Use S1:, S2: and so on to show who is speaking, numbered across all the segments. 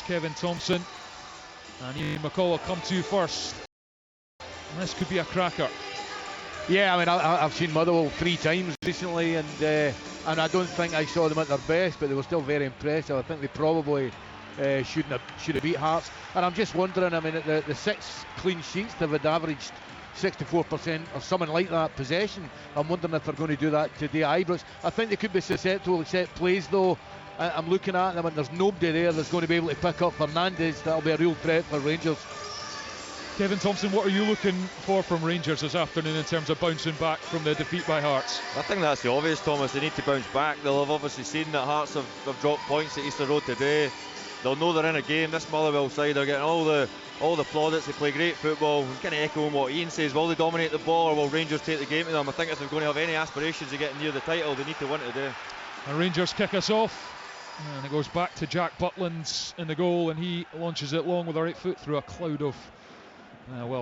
S1: Kevin Thompson, and Ian McCall will come to you first. And this could be a cracker.
S2: Yeah, I mean, I've seen Motherwell 3 times recently, and I don't think I saw them at their best, but they were still very impressive. I think they probably should have beat Hearts. And I'm just wondering, I mean, the 6 clean sheets they've had averaged 64% or something like that possession. I'm wondering if they're going to do that today at Ibrox. I think they could be susceptible to set plays though. I'm looking at them and there's nobody there that's going to be able to pick up Fernandes. That'll be a real threat for Rangers.
S1: Kevin Thompson, what are you looking for from Rangers this afternoon in terms of bouncing back from the defeat by Hearts?
S3: I think that's the obvious, Thomas. They need to bounce back. They'll have obviously seen that Hearts have dropped points at Easter Road today. They'll know they're in a game. This Motherwell side are getting all the plaudits. They play great football. I'm kind of echoing what Ian says. Will they dominate the ball or will Rangers take the game to them? I think if they're going to have any aspirations of getting near the title, they need to win today.
S1: And Rangers kick us off. And it goes back to Jack Butland in the goal, and he launches it long with a right foot through a cloud of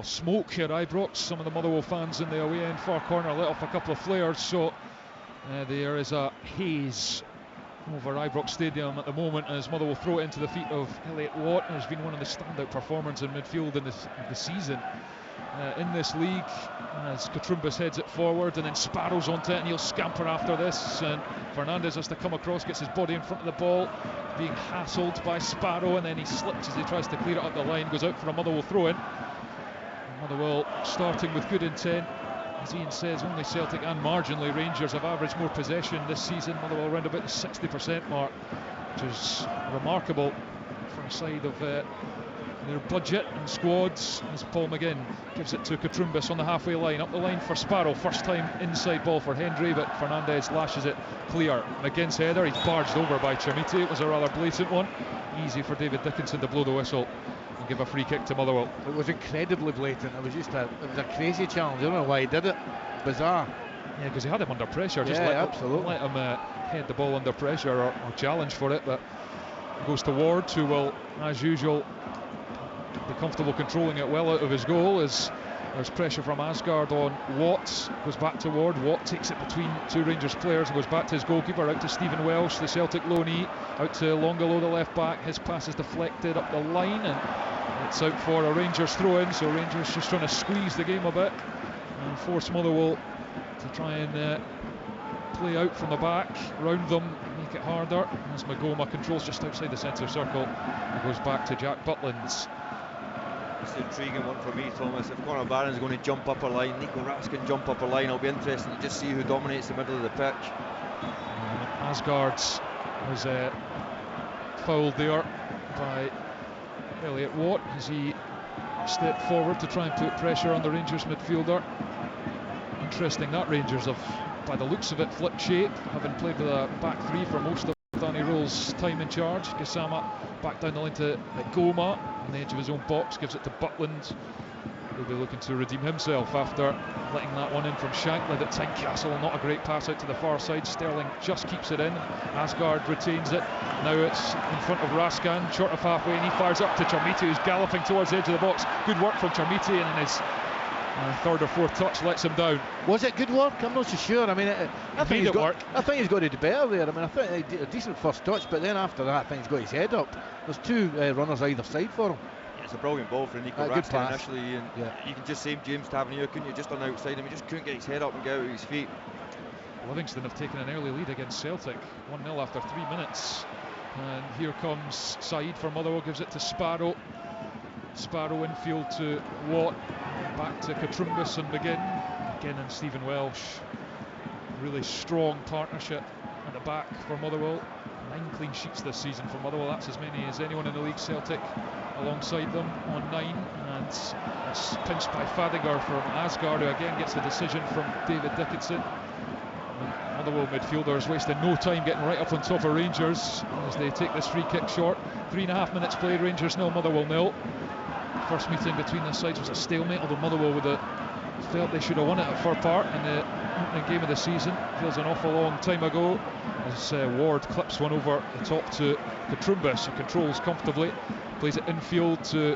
S1: smoke here at Ibrox. Some of the Motherwell fans in the away end far corner let off a couple of flares, so there is a haze over Ibrox Stadium at the moment as Motherwell throw it into the feet of Elliot Watt, who's been one of the standout performers in midfield in the season in this league, as Katrumbas heads it forward and then Sparrow's onto it and he'll scamper after this, and Fernandes has to come across, gets his body in front of the ball, being hassled by Sparrow, and then he slips as he tries to clear it up the line, goes out for a Motherwell throw-in. Motherwell starting with good intent. As Ian says, only Celtic and marginally Rangers have averaged more possession this season. Motherwell around about the 60% mark, which is remarkable for a side of their budget and squads, as Paul McGinn gives it to Katrumbas on the halfway line, up the line for Sparrow, first time inside ball for Hendry, but Fernandes lashes it clear. McGinn's header, he's barged over by Chermiti. It was a rather blatant one. Easy for David Dickinson to blow the whistle and give a free kick to Motherwell.
S2: It was incredibly blatant. It was a crazy challenge. I don't know why he did it. Bizarre.
S1: Yeah, because he had him under pressure. Just
S2: absolutely.
S1: Let him head the ball under pressure or challenge for it, but it goes to Ward, who will, as usual, be comfortable controlling it well out of his goal as there's pressure from Asgard on Watt. Goes back to Ward. Watt takes it between 2 Rangers players and goes back to his goalkeeper, out to Stephen Welsh, the Celtic loanee, out to Longolo, the left back. His pass is deflected up the line and it's out for a Rangers throw-in, so Rangers just trying to squeeze the game a bit and force Motherwell to try and play out from the back, round them, make it harder, as Magoma controls just outside the centre circle and goes back to Jack Butland.
S3: It's an intriguing one for me, Thomas. If Conor Barron's going to jump upper line, Nico Raskin jump upper line, it'll be interesting to just see who dominates the middle of the pitch.
S1: Asgard was fouled there by Elliot Watt as he stepped forward to try and put pressure on the Rangers midfielder. Interesting that Rangers have, by the looks of it, flipped shape, having played with a back 3 for most of Danny Roll's time in charge. Gassama back down the line to Goma on the edge of his own box, gives it to Butland. He'll be looking to redeem himself after letting that one in from Shankland at Tynecastle. Not a great pass out to the far side. Sterling just keeps it in. Asgard retains it. Now it's in front of Raskan, short of halfway, and he fires up to Chermiti, who's galloping towards the edge of the box. Good work from Chermiti, and his third or fourth touch lets him down.
S2: Was it good work? I'm not so sure. I mean, I think he's got to do better there. I mean, I think he did a decent first touch, but then after that, I think he's got his head up. There's 2 runners either side for him.
S3: Yeah, it's a brilliant ball for Nico Raskin initially, and you can just say James Tavernier, couldn't you, just on the outside him? He just couldn't get his head up and get out of his feet.
S1: Livingston have taken an early lead against Celtic, 1-0 after 3 minutes. And here comes Saeed for Motherwell, gives it to Sparrow. Sparrow infield to Watt, back to Katrumbas and McGinn and Stephen Welsh. Really strong partnership at the back for Motherwell. 9 clean sheets this season for Motherwell. That's as many as anyone in the league. Celtic alongside them on 9, and it's pinched by Fadiger from Asgard, who again gets a decision from David Dickinson. Motherwell midfielders wasting no time getting right up on top of Rangers as they take this free kick short. 3.5 minutes played, Rangers 0, Motherwell 0. First meeting between the sides was a stalemate, although Motherwell felt they should have won it at Fir Park in the opening game of the season. Feels an awful long time ago as Ward clips one over the top to Katrumbas, who controls comfortably, plays it infield to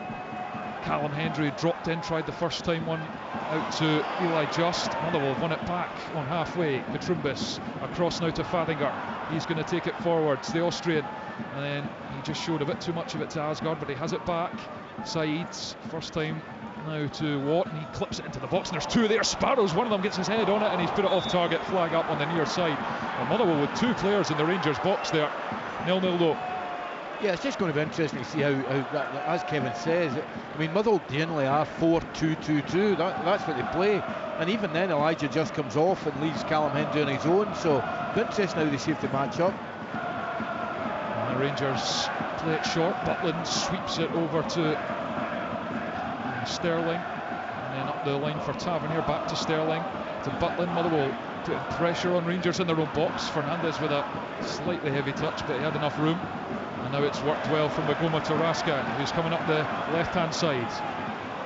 S1: Callum Hendry, dropped in, tried the first time one out to Eli Just. Motherwell won it back on halfway. Katrumbas across now to Fadinger. He's going to take it forwards, the Austrian, and then he just showed a bit too much of it to Asgard, but he has it back. Sides, first time now to Watt, and he clips it into the box, and there's two there. Sparrows, one of them gets his head on it, and he's put it off target. Flag up on the near side. Well, Motherwell with two players in the Rangers box there. 0-0 though.
S2: Yeah, it's just going to be interesting to see how as Kevin says, I mean, Motherwell generally are 4-2-2-2. That's what they play. And even then, Elijah just comes off and leaves Callum Hendry on his own. So, it's interesting how they see if they match up.
S1: And the Rangers play it short. Butland sweeps it over to Sterling. And then up the line for Tavernier, back to Sterling. To Butland. Motherwell putting pressure on Rangers in their own box. Fernandez with a slightly heavy touch, but he had enough room. And now it's worked well from Magoma to Raskan, who's coming up the left-hand side.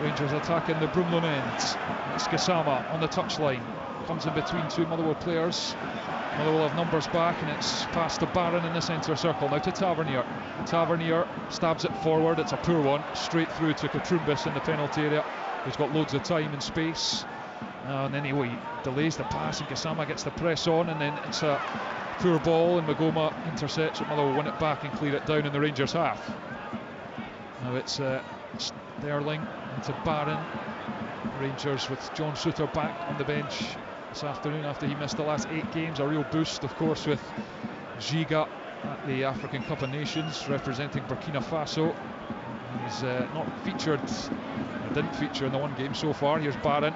S1: Rangers attacking the Broomloan end. It's Gassama on the touchline. Comes in between two Motherwell players. Motherwell have numbers back, and it's passed to Barron in the centre circle. Now to Tavernier. Tavernier stabs it forward. It's a poor one. Straight through to Katrumbis in the penalty area, who's got loads of time and space. And then he delays the pass, and Gassama gets the press on, and then it's a poor ball, and Magoma intercepts it. Motherwell win it back and clear it down in the Rangers half. Now it's Sterling into Barron. Rangers with John Souttar back on the bench this afternoon after he missed the last 8 games. A real boost, of course, with Giga at the African Cup of Nations representing Burkina Faso. He's not featured, didn't feature in the one game so far. Here's Barron.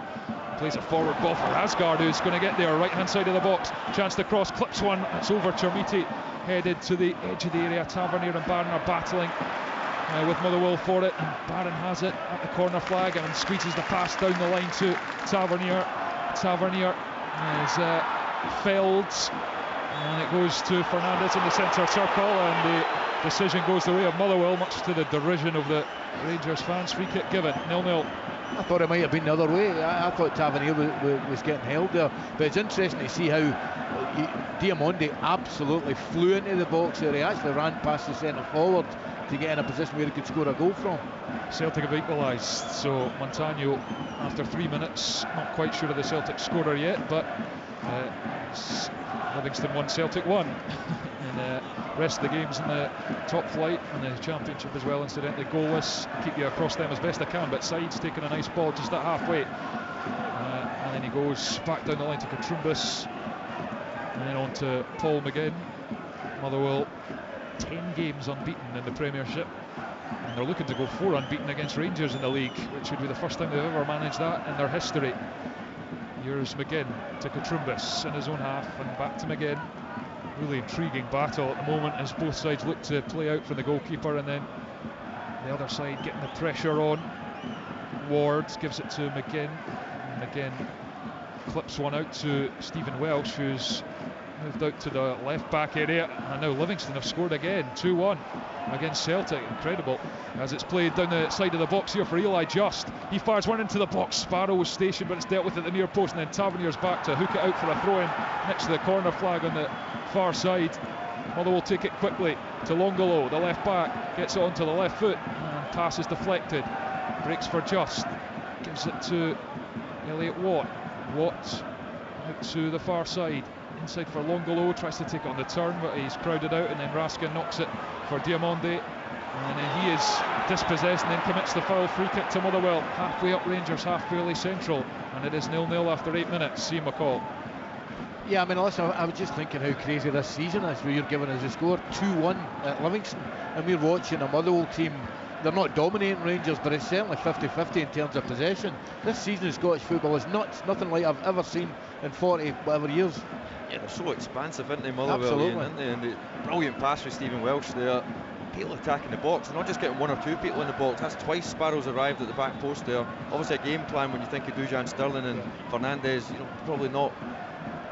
S1: Plays it forward, ball for Asgard, who's going to get there, right hand side of the box. Chance to cross, clips one, it's over. Chermiti headed to the edge of the area. Tavernier and Barron are battling with Motherwell for it, and Barron has it at the corner flag and squeezes the pass down the line to Tavernier. Tavernier is felled, and it goes to Fernandez in the centre circle, and the decision goes the way of Motherwell, much to the derision of the Rangers fans. Free kick given, 0-0.
S2: I thought it might have been the other way. I thought Tavernier was getting held there, but it's interesting to see how Diamondi absolutely flew into the box there. He actually ran past the centre forward to get in a position where he could score a goal from.
S1: Celtic have equalised, so Montano, after 3 minutes, not quite sure of the Celtic scorer yet, but Livingston 1, Celtic 1. And the rest of the games in the top flight and the championship as well, incidentally, goalless. Keep you across them as best I can, but Sides taking a nice ball just at halfway, and then he goes back down the line to Katrumbis, and then on to Paul McGinn. Motherwell 10 games unbeaten in the Premiership, and they're looking to go 4 unbeaten against Rangers in the league, which would be the first time they've ever managed that in their history. Here's McGinn to Katrumbis in his own half, and back to McGinn. Really intriguing battle at the moment as both sides look to play out for the goalkeeper, and then the other side getting the pressure on. Ward gives it to McGinn, and McGinn clips one out to Stephen Welsh, who's moved out to the left back area, and now Livingston have scored again, 2-1 against Celtic. Incredible as it's played down the side of the box here for Eli Just. He fires one into the box. Sparrow was stationed, but it's dealt with at the near post, and then Tavernier's back to hook it out for a throw-in next to the corner flag on the far side. Motherwell will take it quickly to Longolo, the left back, gets it onto the left foot, and pass is deflected. Breaks for Just, gives it to Elliot Watt. Watt out to the far side, inside for Longolo, tries to take it on the turn, but he's crowded out, and then Raskin knocks it for Diamondi, and then he is dispossessed and then commits the foul. Free kick to Motherwell, halfway up Rangers, half fairly central, and it is 0-0 after 8 minutes. See McCall.
S2: Yeah, I mean, listen, I was just thinking how crazy this season is, where you're giving us a score 2-1 at Livingston, and we're watching a Motherwell team. They're not dominating Rangers, but it's certainly 50-50 in terms of possession. This season of Scottish football is nuts, nothing like I've ever seen in 40 whatever years.
S3: Yeah, they're so expansive, aren't they, Motherwell?
S2: Absolutely.
S3: Aren't they? And the brilliant pass for Stephen Welsh there. People attacking the box. They're not just getting 1 or 2 people in the box. That's twice Sparrows arrived at the back post there. Obviously a game plan when you think of Dujan Sterling and Fernandez. Probably not.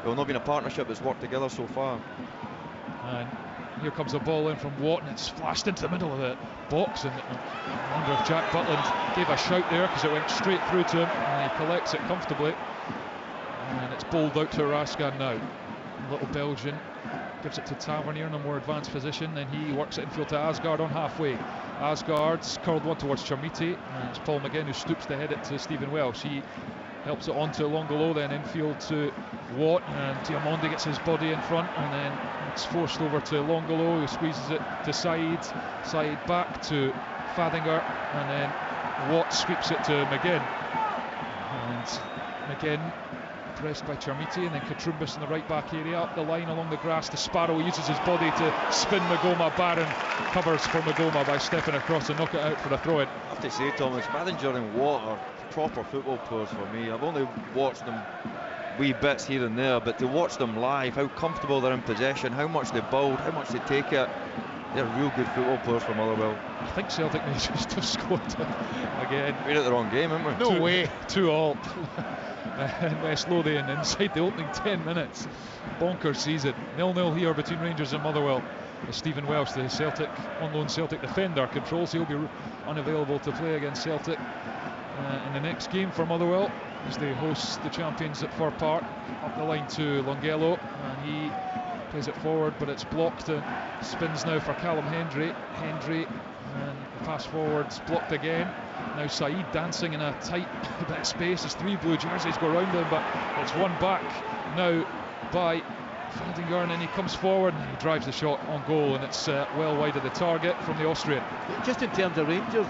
S3: Well, not been a partnership that's worked together so far.
S1: And here comes the ball in from Watt, and it's flashed into the middle of the box, and I wonder if Jack Butland gave a shout there because it went straight through to him, and he collects it comfortably, and it's bowled out to Raskan now. Little Belgian gives it to Tavernier in a more advanced position, then he works it infield to Asgard on halfway. Asgard's curled one towards Chermiti, and it's Paul McGinn who stoops to head it to Stephen Welsh. He helps it on to Longolo, then infield to Watt, and Diamonde gets his body in front, and then it's forced over to Longolo, who squeezes it to Said back to Fadinger, and then Watt sweeps it to McGinn, and McGinn pressed by Chermiti, and then Katrumbis in the right back area, up the line along the grass to Sparrow. He uses his body to spin Magoma. Barron covers for Magoma by stepping across and knock it out for a throw-in.
S3: I have to say, Thomas, Fadinger and Watt are proper football players for me. I've only watched them wee bits here and there, but to watch them live, how comfortable they're in possession, how much they build, how much they take it, they're real good football players for Motherwell.
S1: I think Celtic may just have scored again.
S3: We're at the wrong game, haven't we?
S2: No way.
S1: 2-2 in West Lothian inside the opening 10 minutes. Bonkers season. 0-0 here between Rangers and Motherwell. As Stephen Welsh, the Celtic on loan Celtic defender, controls. He'll be unavailable to play against Celtic in the next game for Motherwell as they host the champions at Fir Park. Up the line to Longelo, and he plays it forward, but it's blocked and spins now for Callum Hendry, and the pass forwards blocked again. Now Said dancing in a tight bit of space as 3 blue jerseys go round him, but it's won back now by Fadinger, and then he comes forward and he drives the shot on goal, and it's well wide of the target from the Austrian.
S2: Just in terms of Rangers,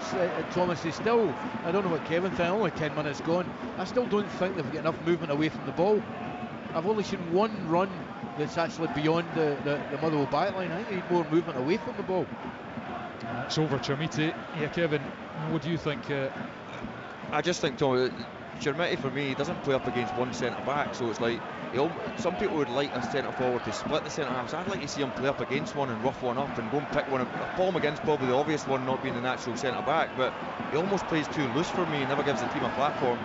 S2: Thomas, they still, I don't know what Kevin thinks, only 10 minutes gone, I still don't think they've got enough movement away from the ball. I've only seen one run that's actually beyond the Motherwell backline. I think they need more movement away from the ball.
S1: It's over Chermiti. Yeah, Kevin, what do you think?
S3: I just think, Tom, Chermiti for me doesn't play up against one centre back, so it's like some people would like a centre forward to split the centre halves. I'd like to see him play up against one and rough one up and go and pick one. Paul McGinn's probably the obvious one, not being the natural centre back, but he almost plays too loose for me and never gives the team a platform.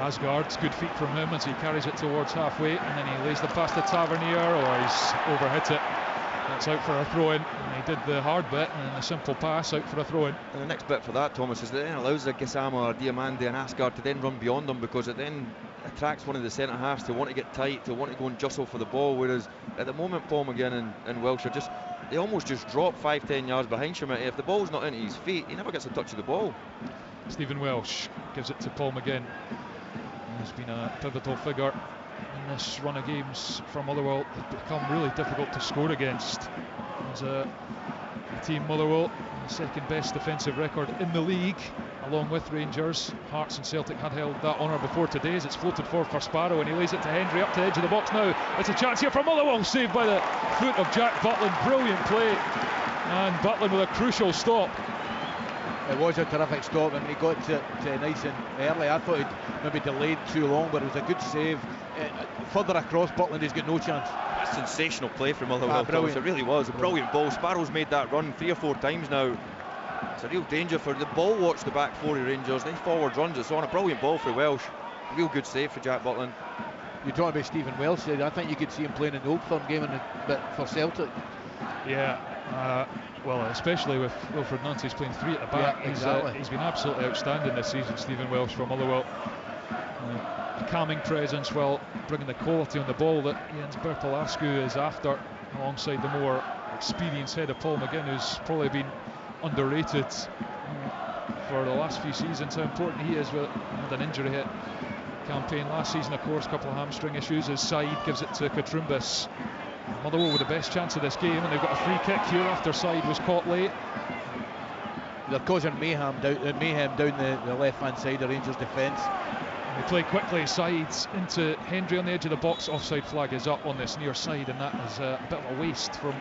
S1: Asgard's good feet from him as he carries it towards halfway, and then he lays the pass to Tavernier, or he's overhit it. That's out for a throw-in, and he did the hard bit, and the simple pass out for a throw-in.
S3: And the next bit for that, Thomas, is that it then allows the Gassama or Diamande and Asgard to then run beyond them, because it then attracts one of the centre halves to want to get tight, to want to go and jostle for the ball, whereas at the moment Paul McGinn and Welsh are they almost just drop 5-10 yards behind Chermiti. If the ball's not into his feet, he never gets a touch of the ball.
S1: Stephen Welsh gives it to Paul McGinn. He's been a pivotal figure in this run of games for Motherwell. They've become really difficult to score against. As a team, Motherwell, the second best defensive record in the league, along with Rangers. Hearts and Celtic had held that honour before today, as it's floated forward for Sparrow, and he lays it to Hendry up to the edge of the box now. It's a chance here for Motherwell, saved by the foot of Jack Butland. Brilliant play, and Butland with a crucial stop.
S2: It was a terrific stop, and he got to nice and early. I thought he'd maybe delayed too long, but it was a good save. Further across, Butland has got no chance.
S3: That's sensational play from Motherwell, Thomas. It really was a brilliant ball. Sparrow's made that run 3 or 4 times now. It's a real danger for the ball. Watch the back 4 of Rangers. They forward runs. It's on a brilliant ball for Welsh. A real good save for Jack Butland.
S2: You're talking about Stephen Welsh. I think you could see him playing in the Old Firm game but for Celtic.
S1: Yeah. Well, especially with Wilfred Nantes playing 3 at the back.
S2: Yeah, exactly.
S1: He's been absolutely outstanding this season, Stephen Welsh from Motherwell. A calming presence while bringing the quality on the ball that Jens Bertolascu is after, alongside the more experienced head of Paul McGinn, who's probably been underrated for the last few seasons. How important he is. He had an injury hit campaign last season, of course, a couple of hamstring issues. As Said gives it to Katrumbis. Motherwell with the best chance of this game, and they've got a free kick here after Said was caught late.
S2: They're causing mayhem down the left-hand side of Rangers' defence.
S1: They play quickly. Sides into Hendry on the edge of the box. Offside flag is up on this near side, and that is a bit of a waste from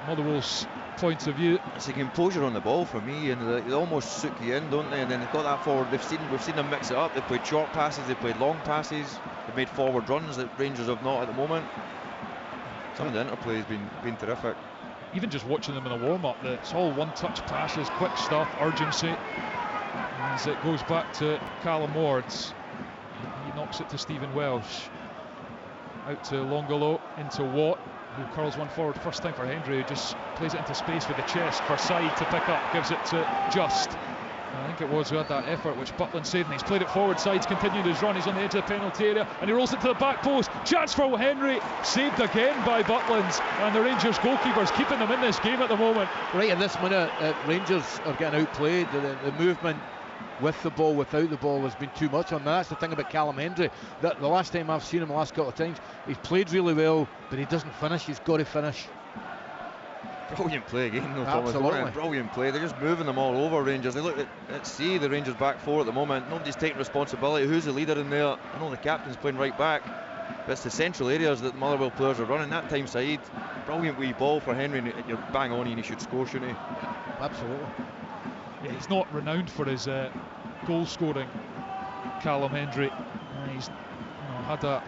S1: Motherwell's point of view.
S3: It's a composure on the ball for me, and they almost soak you in, don't they? And then they've got that forward. We've seen them mix it up. They've played short passes, they've played long passes, they've made forward runs that Rangers have not at the moment. Some of the interplay has been terrific.
S1: Even just watching them in a warm-up, it's all one-touch passes, quick stuff, urgency. As it goes back to Callum Wards, he knocks it to Stephen Welsh. Out to Longolo, into Watt, who curls one forward. First time for Hendry, who just plays it into space with the chest for Said to pick up. Gives it to Just. I think it was who had that effort, which Butland saved, and he's played it forward. Side's continued his run. He's on the edge of the penalty area, and he rolls it to the back post. Chance for Henry, saved again by Butland, and the Rangers goalkeeper's keeping them in this game at the moment.
S2: Right in this minute, Rangers are getting outplayed. The movement with the ball, without the ball, has been too much on. That's the thing about Callum Hendry. That the last time I've seen him, the last couple of times, he's played really well, but he doesn't finish. He's got to finish.
S3: Brilliant play again, though,
S2: Absolutely.
S3: Thomas. Brilliant play. They're just moving them all over, Rangers. They look at see the Rangers back four at the moment. Nobody's taking responsibility. Who's the leader in there? I know the captain's playing right back, but it's the central areas that the Motherwell players are running. That time side, brilliant wee ball for Henry. You're bang on, and he should score, shouldn't he?
S2: Absolutely.
S1: Yeah, he's not renowned for his goal scoring, Callum Hendry. He's had a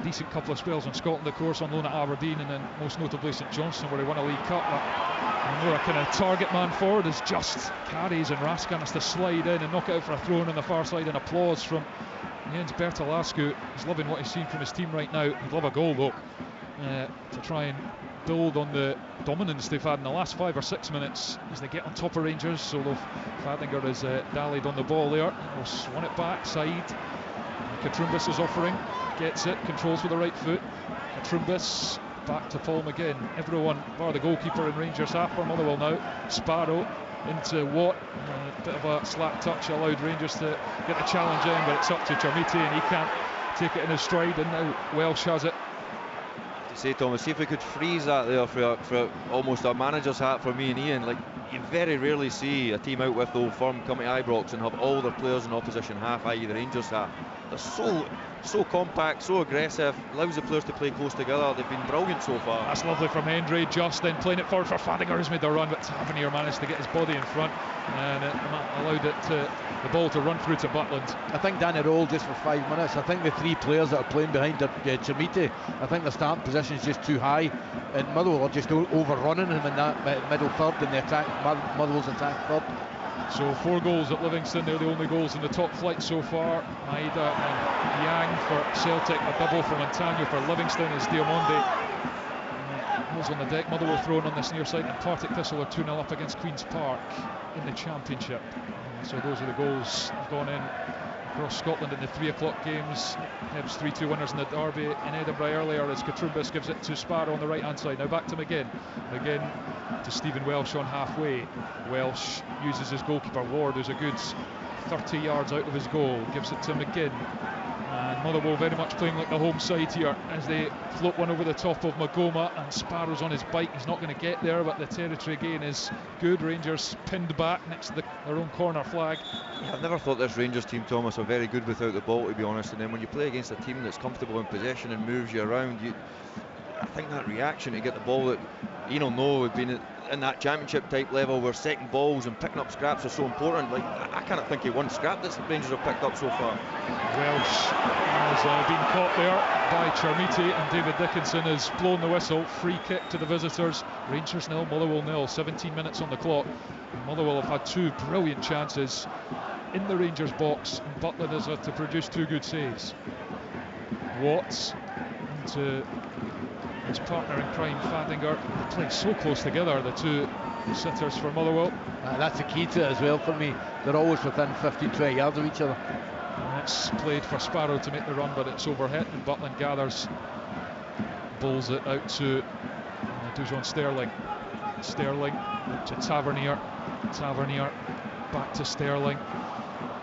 S1: decent couple of spells in Scotland, of course, on loan at Aberdeen, and then most notably St Johnstone, where he won a League Cup. But more a kind of target man forward, is just carries, and Raskin has to slide in and knock it out for a throw-in on the far side, and applause from Jens Bertalascu. He's loving what he's seen from his team right now. He'd love a goal though, to try and build on the dominance they've had in the last 5 or 6 minutes as they get on top of Rangers. So Fadinger has dallied on the ball there. He'll swan it back side. Katrumbis is offering, gets it, controls with the right foot. Katrumbis back to Paul McGinn. Everyone bar the goalkeeper in Rangers half for Motherwell now. Sparrow into Watt. A bit of a slack touch allowed Rangers to get the challenge in, but it's up to Chermiti and he can't take it in his stride, and now Welsh has it.
S3: To say, Thomas, see if we could freeze that there for almost a manager's hat for me and Ian. Like, you very rarely see a team out with the Old Firm come to Ibrox and have all their players in opposition half, i.e. the Rangers half. They're so compact, so aggressive, allows the players to play close together. They've been brilliant so far.
S1: That's lovely from Hendry, just then playing it forward for Fadinger, who's made the run, but Tavernier managed to get his body in front and it allowed the ball to run through to Butland.
S2: I think Danny Roll just for 5 minutes. I think the 3 players that are playing behind Chermiti, I think the starting position is just too high, and Motherwell are just overrunning him in that middle third in the attack. Motherwell's attack third.
S1: So 4 goals at Livingston, they're the only goals in the top flight so far. Maeda and Yang for Celtic, a double from Antonio for Livingston as Diamonde was on the deck. Motherwell thrown on this near side, and Partick Thistle are 2-0 up against Queen's Park in the Championship. So those are the goals that have gone in across Scotland in the 3 o'clock games. Hibs 3-2 winners in the derby in Edinburgh earlier as Katrumbis gives it to Sparrow on the right hand side. Now back to McGinn. McGinn to Stephen Welsh on halfway. Welsh uses his goalkeeper Ward, who's a good 30 yards out of his goal, gives it to McGinn. And Motherwell very much playing like the home side here as they float one over the top of Magoma, and Sparrow's on his bike. He's not going to get there, but the territory gain is good. Rangers pinned back next to their own corner flag.
S3: Yeah, I've never thought this Rangers team, Thomas, are very good without the ball, to be honest. And then when you play against a team that's comfortable in possession and moves you around, I think that reaction to get the ball that we've been in that championship type level where second balls and picking up scraps are so important. Like, I can't think of one scrap that Rangers have picked up so far.
S1: Welsh has been caught there by Chermiti, and David Dickinson has blown the whistle. Free kick to the visitors. Rangers 0, Motherwell 0. 17 minutes on the clock. Motherwell have had 2 brilliant chances in the Rangers box, and Butland has had to produce 2 good saves. Watts into his partner in crime, Fadinger. They play so close together, the 2 sitters for Motherwell.
S2: That's the key to it as well for me. They're always within 15-20 yards of each other.
S1: And it's played for Sparrow to make the run, but it's overhit, and Butland gathers, bowls it out to Dujon Sterling. Sterling to Tavernier. Tavernier back to Sterling.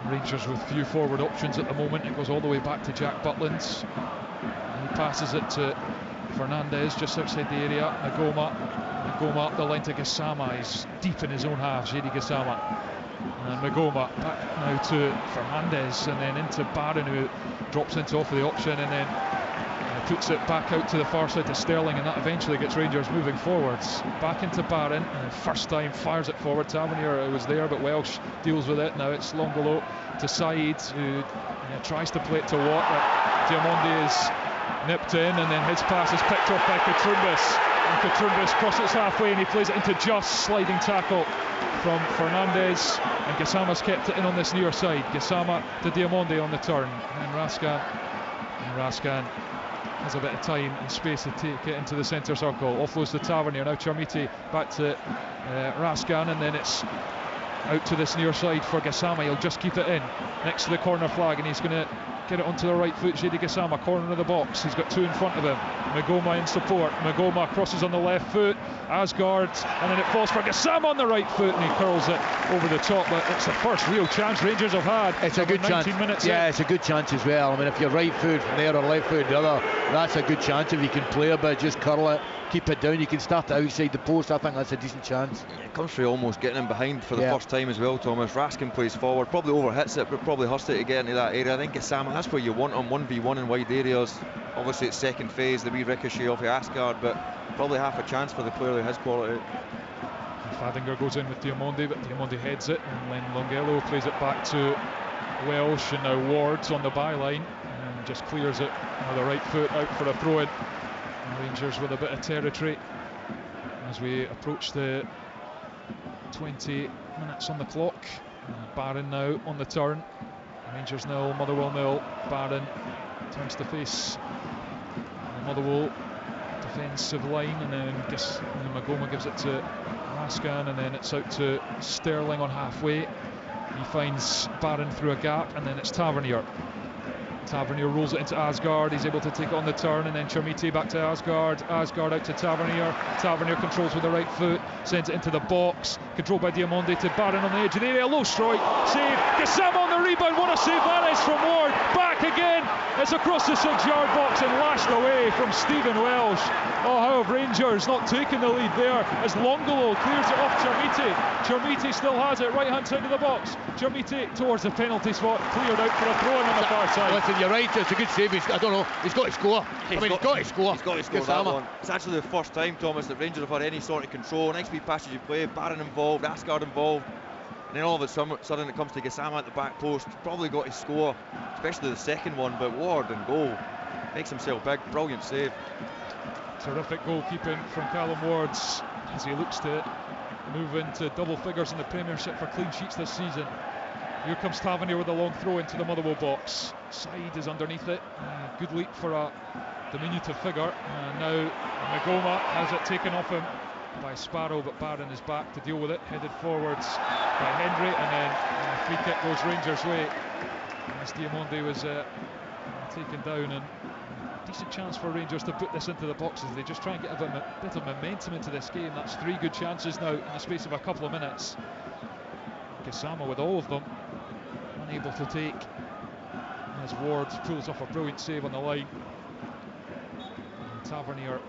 S1: Rangers with few forward options at the moment. It goes all the way back to Jack Butland. And he passes it to Fernandez just outside the area. Magoma up the line to Gassama. He's deep in his own half, Jedi Gassama. And Magoma back now to Fernandez, and then into Barron, who drops into off of the option and then puts it back out to the far side to Sterling, and that eventually gets Rangers moving forwards. Back into Barron, and first time fires it forward. Tavernier was there, but Welsh deals with it. Now it's long below to Said, who tries to play it to Watt, but Diamonde is nipped in, and then his pass is picked off by Katrumbis, and Katrumbis crosses halfway and he plays it into Just. Sliding tackle from Fernandez, and Gassama's kept it in on this near side. Gassama to Diamonde on the turn, and Raskan has a bit of time and space to take it into the centre circle. Offloads to Tavernier. Now Chermiti back to Raskan, and then it's out to this near side for Gassama. He'll just keep it in next to the corner flag, and he's going to get it onto the right foot. Jedi Gassama, corner of the box. He's got 2 in front of him. Magoma in support. Magoma crosses on the left foot. Asgard, and then it falls for Gassama on the right foot, and he curls it over the top. But it's the first real chance Rangers have had.
S2: It's a good chance. Yeah, it's a good chance as well. I mean, if you're right foot from there or left foot the other, that's a good chance. If you can play a bit, just curl it, keep it down. You can start it outside the post. I think that's a decent chance.
S3: Yeah, it comes through almost getting in behind for the first time as well, Thomas. Raskin plays forward, probably overhits it, but probably hurts it to get into that area. I think Gassama, that's where you want him, 1v1 in wide areas. Obviously it's second phase, the wee ricochet off of Asgard, but probably half a chance for the player who has quality.
S1: Fadinger goes in with Diamondi, but Diamondi heads it, and then Longello plays it back to Welsh, and now Ward's on the byline and just clears it with the right foot out for a throw-in. Rangers with a bit of territory as we approach the 20 minutes on the clock. Barron now on the turn. Rangers 0, Motherwell 0. Barron turns to face the Motherwell defensive line, and then Magoma gives it to Raskan, and then it's out to Sterling on halfway. He finds Barron through a gap, and then it's Tavernier. Tavernier rolls it into Asgard. He's able to take it on the turn, and then Chermiti back to Asgard. Asgard out to Tavernier. Tavernier controls with the right foot, sends it into the box. Controlled by Diamondi to Barron on the edge of the area. Low strike, save. Gassama on the rebound. What a save that is from Ward. Back again. It's across the 6-yard box and lashed away from Stephen Welsh. Oh, how have Rangers not taken the lead there as Longolo clears it off Chermiti. Chermiti still has it, right hand side of the box. Chermiti towards the penalty spot, cleared out for a throw-in on the far side.
S2: Listen, you're right, it's a good save. I don't know, he's got to score. He's got to score.
S3: He's got to score that one. It's actually the first time, Thomas, that Rangers have had any sort of control. Nice wee passage of play, Barron involved, Asgard involved. And then all of a sudden it comes to Gassama at the back post. Probably got to score, especially the second one, but Ward and goal. Makes himself big, brilliant save.
S1: Terrific goalkeeping from Callum Wards as he looks to move into double figures in the Premiership for clean sheets this season. Here comes Tavernier with a long throw into the Motherwell box. Side is underneath it. Good leap for a diminutive figure. Now Magoma has it taken off him by Sparrow, but Barron is back to deal with it. Headed forwards by Hendry, and then a free kick goes Rangers' way as Diamondi was taken down, and decent chance for Rangers to put this into the boxes. They just try and get a bit of momentum into this game. That's 3 good chances now in the space of a couple of minutes. Gassama with all of them, unable to take, as Ward pulls off a brilliant save on the line. And Tavernier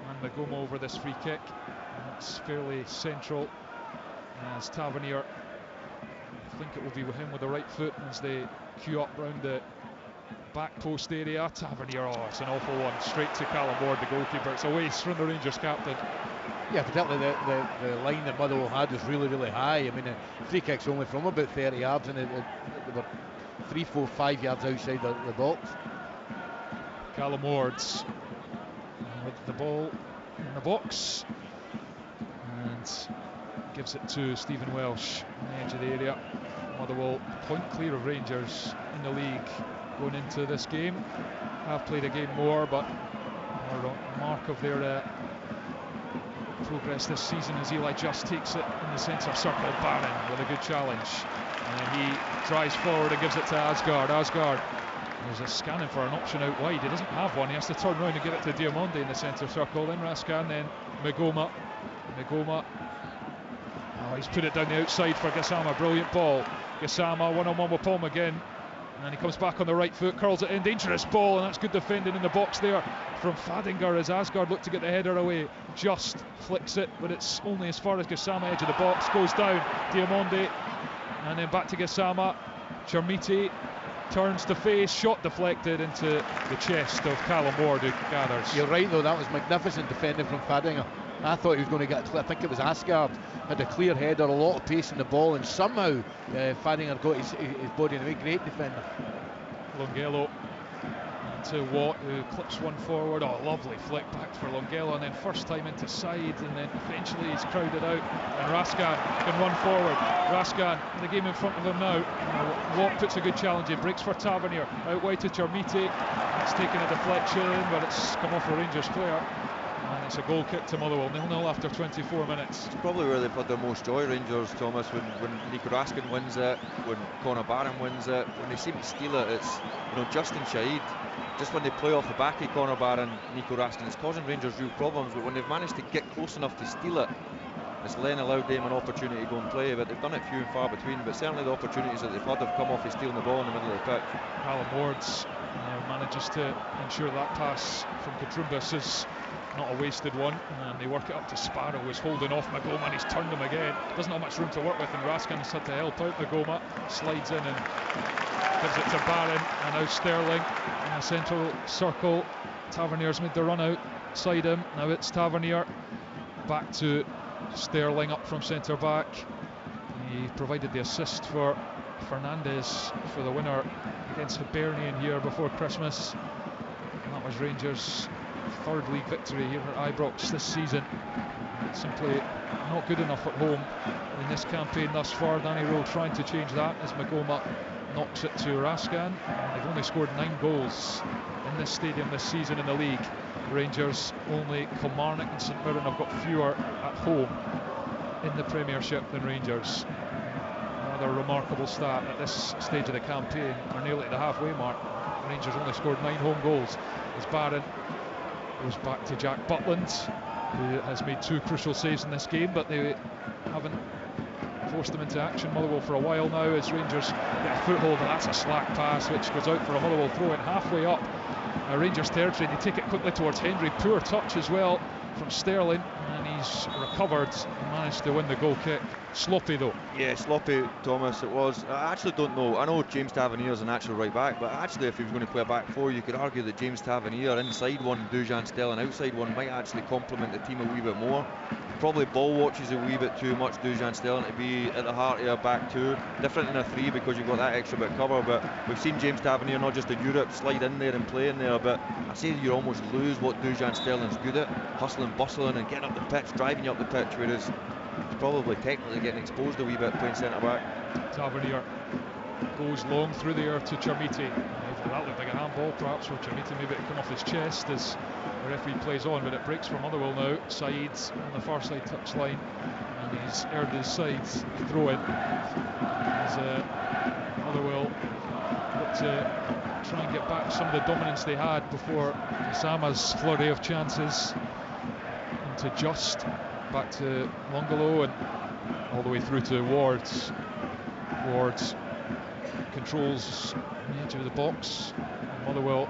S1: and Magoma over this free kick. And it's fairly central as Tavernier, I think it will be with him with the right foot as they queue up round the back post area. Tavernier, oh, it's an awful one, straight to Callum Ward, the goalkeeper. It's a waste from the Rangers captain.
S2: Yeah, particularly the line that Motherwell had was really, really high. I mean, the free kick's only from about 30 yards, and they were 3, 4, 5 yards outside the box.
S1: Callum Ward's with the ball in the box and gives it to Stephen Welsh on the edge of the area. Motherwell point clear of Rangers in the league going into this game. Have played a game more, but a mark of their progress this season as Eli just takes it in the centre circle. Barron with a good challenge, and he drives forward and gives it to Asgard. Asgard is scanning for an option out wide. He doesn't have one. He has to turn round and give it to Diamondi in the centre circle. Then Raskan, then Magoma. Oh, he's put it down the outside for Gassama. Brilliant ball. Gassama one-on-one with Paul McGinn, and he comes back on the right foot, curls it in. Dangerous ball, and that's good defending in the box there from Fadinger as Asgard looked to get the header away. Just flicks it, but it's only as far as Gassama, edge of the box, goes down. Diamondi, and then back to Gassama. Chermiti turns to face, shot deflected into the chest of Callum Ward, who gathers.
S2: You're right though, that was magnificent defending from Fadinger. I thought he was going to get, I think it was Asgard, had a clear header, a lot of pace in the ball, and somehow Fadinger got his body in the way. Great defender.
S1: Longello to Watt, who clips one forward. Oh, lovely flick back for Longello, and then first time into side, and then eventually he's crowded out, and Raskan can run forward. Raskan, the game in front of him now. Watt puts a good challenge in, breaks for Tavernier, out wide to Chermiti. It's taken a deflection, but it's come off a Rangers player, and it's a goal kick to Motherwell. 0-0 after 24 minutes.
S3: It's probably where they've had their most joy, Rangers, Thomas, when Nico Raskin wins it, when Conor Barron wins it, when they seem to steal it. It's, Justin Shahid, just when they play off the back of Conor Barron, Nico Raskin, it's causing Rangers real problems. But when they've managed to get close enough to steal it, it's then allowed them an opportunity to go and play. But they've done it few and far between. But certainly the opportunities that they've had have come off of stealing the ball in the middle of the pitch.
S1: Callum Ward's manages to ensure that pass from Katrumbas is not a wasted one, and they work it up to Sparrow, who's holding off Magoma, and he's turned him again. Doesn't have much room to work with, and Raskin's had to help out Magoma. Slides in and gives it to Barron, and now Sterling in a central circle. Tavernier's made the run outside him. Now it's Tavernier back to Sterling up from centre back. He provided the assist for Fernandes for the winner against Hibernian here before Christmas, and that was Rangers' third league victory here at Ibrox this season. Simply not good enough at home in this campaign thus far. Danny Rowe trying to change that as Magoma knocks it to Raskin. They've only scored 9 goals in this stadium this season in the league. Rangers only. Kilmarnock and St Mirren have got fewer at home in the Premiership than Rangers. Another remarkable stat at this stage of the campaign. We're nearly at the halfway mark. Rangers only scored 9 home goals. As Barron goes back to Jack Butland, who has made 2 crucial saves in this game, but they haven't forced them into action. Motherwell for a while now as Rangers get a foothold, and that's a slack pass which goes out for a Motherwell throw-in halfway up Rangers territory. They take it quickly towards Hendry. Poor touch as well from Sterling, and he's recovered and managed to win the goal kick. Sloppy though. Yeah, sloppy, Thomas, it was. I actually don't know. I know James Tavernier is an actual right back, but actually if he was going to play a back 4, you could argue that James Tavernier inside one, Dujan Sterling outside one, might actually complement the team a wee bit more. Probably ball watches a wee bit too much, Dujan Sterling, to be at the heart of a back 2. Different in a 3 because you've got that extra bit of cover, but we've seen James Tavernier not just in Europe slide in there and play in there, but I say you almost lose what Dujan Sterling's good at, hustling, bustling and getting up the pitch, driving you up the pitch, whereas he's probably technically getting exposed a wee bit playing centre back. Tavernier goes long through the air to Chermiti. That looked like a handball perhaps for Chermiti, maybe to come off his chest as the referee plays on, but it breaks for Motherwell now. Saeed's on the far side touchline, and he's earned his side's throw in as Motherwell look to try and get back some of the dominance they had before Sama's flurry of chances. Into Just, back to Longolo, and all the way through to Wards. Wards controls the edge of the box. Motherwell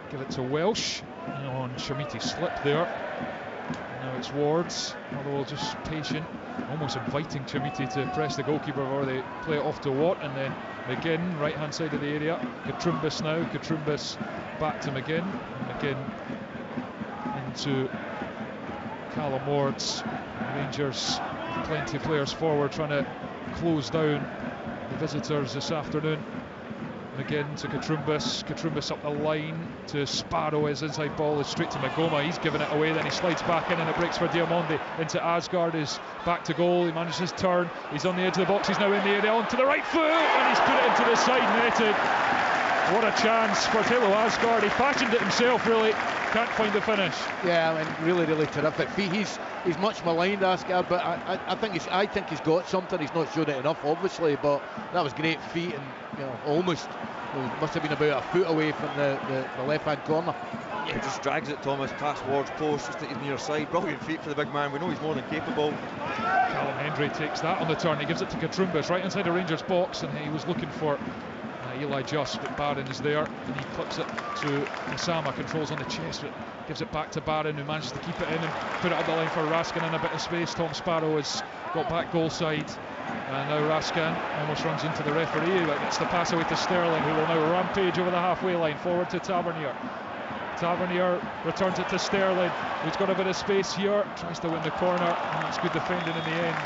S1: give it to Welsh on Chermiti slip there. Now it's Wards. Motherwell just patient, almost inviting Chermiti to press the goalkeeper, or they play it off to Watt, and then McGinn, right hand side of the area. Katrumbas now. Katrumbas back to McGinn. McGinn into Callum Wards. Rangers plenty of players forward trying to close down the visitors this afternoon. McGinn to Katrumbas. Katrumbas up the line to Sparrow. His inside ball is straight to Magoma. He's given it away, then he slides back in, and it breaks for Diamondi into Asgard. Is back to goal. He manages his turn. He's on the edge of the box. He's now in the area onto the right foot, and he's put it into the side, netted. What a chance for Taylor Asgard. He fashioned it himself, really. Can't find the finish.
S2: Yeah, I mean, really terrific feet. He's much maligned, Asgard, but I think he's got something. He's not shown it enough, obviously, but that was great feet, and almost must have been about a foot away from the left-hand corner.
S3: Yeah, just drags it, Thomas, past Ward's post, just at his near side. Brilliant feet for the big man. We know he's more than capable.
S1: Callum Hendry takes that on the turn. He gives it to Katrumbas right inside the Rangers box, and he was looking for Eli Just, but Barron is there, and he clips it to Osama, controls on the chest, but gives it back to Barron, who manages to keep it in and put it up the line for Raskin in a bit of space. Tom Sparrow has got back goal side, and now Raskin almost runs into the referee, but gets the pass away to Sterling, who will now rampage over the halfway line, forward to Tavernier. Tavernier returns it to Sterling, who's got a bit of space here, tries to win the corner, and it's good defending in the end.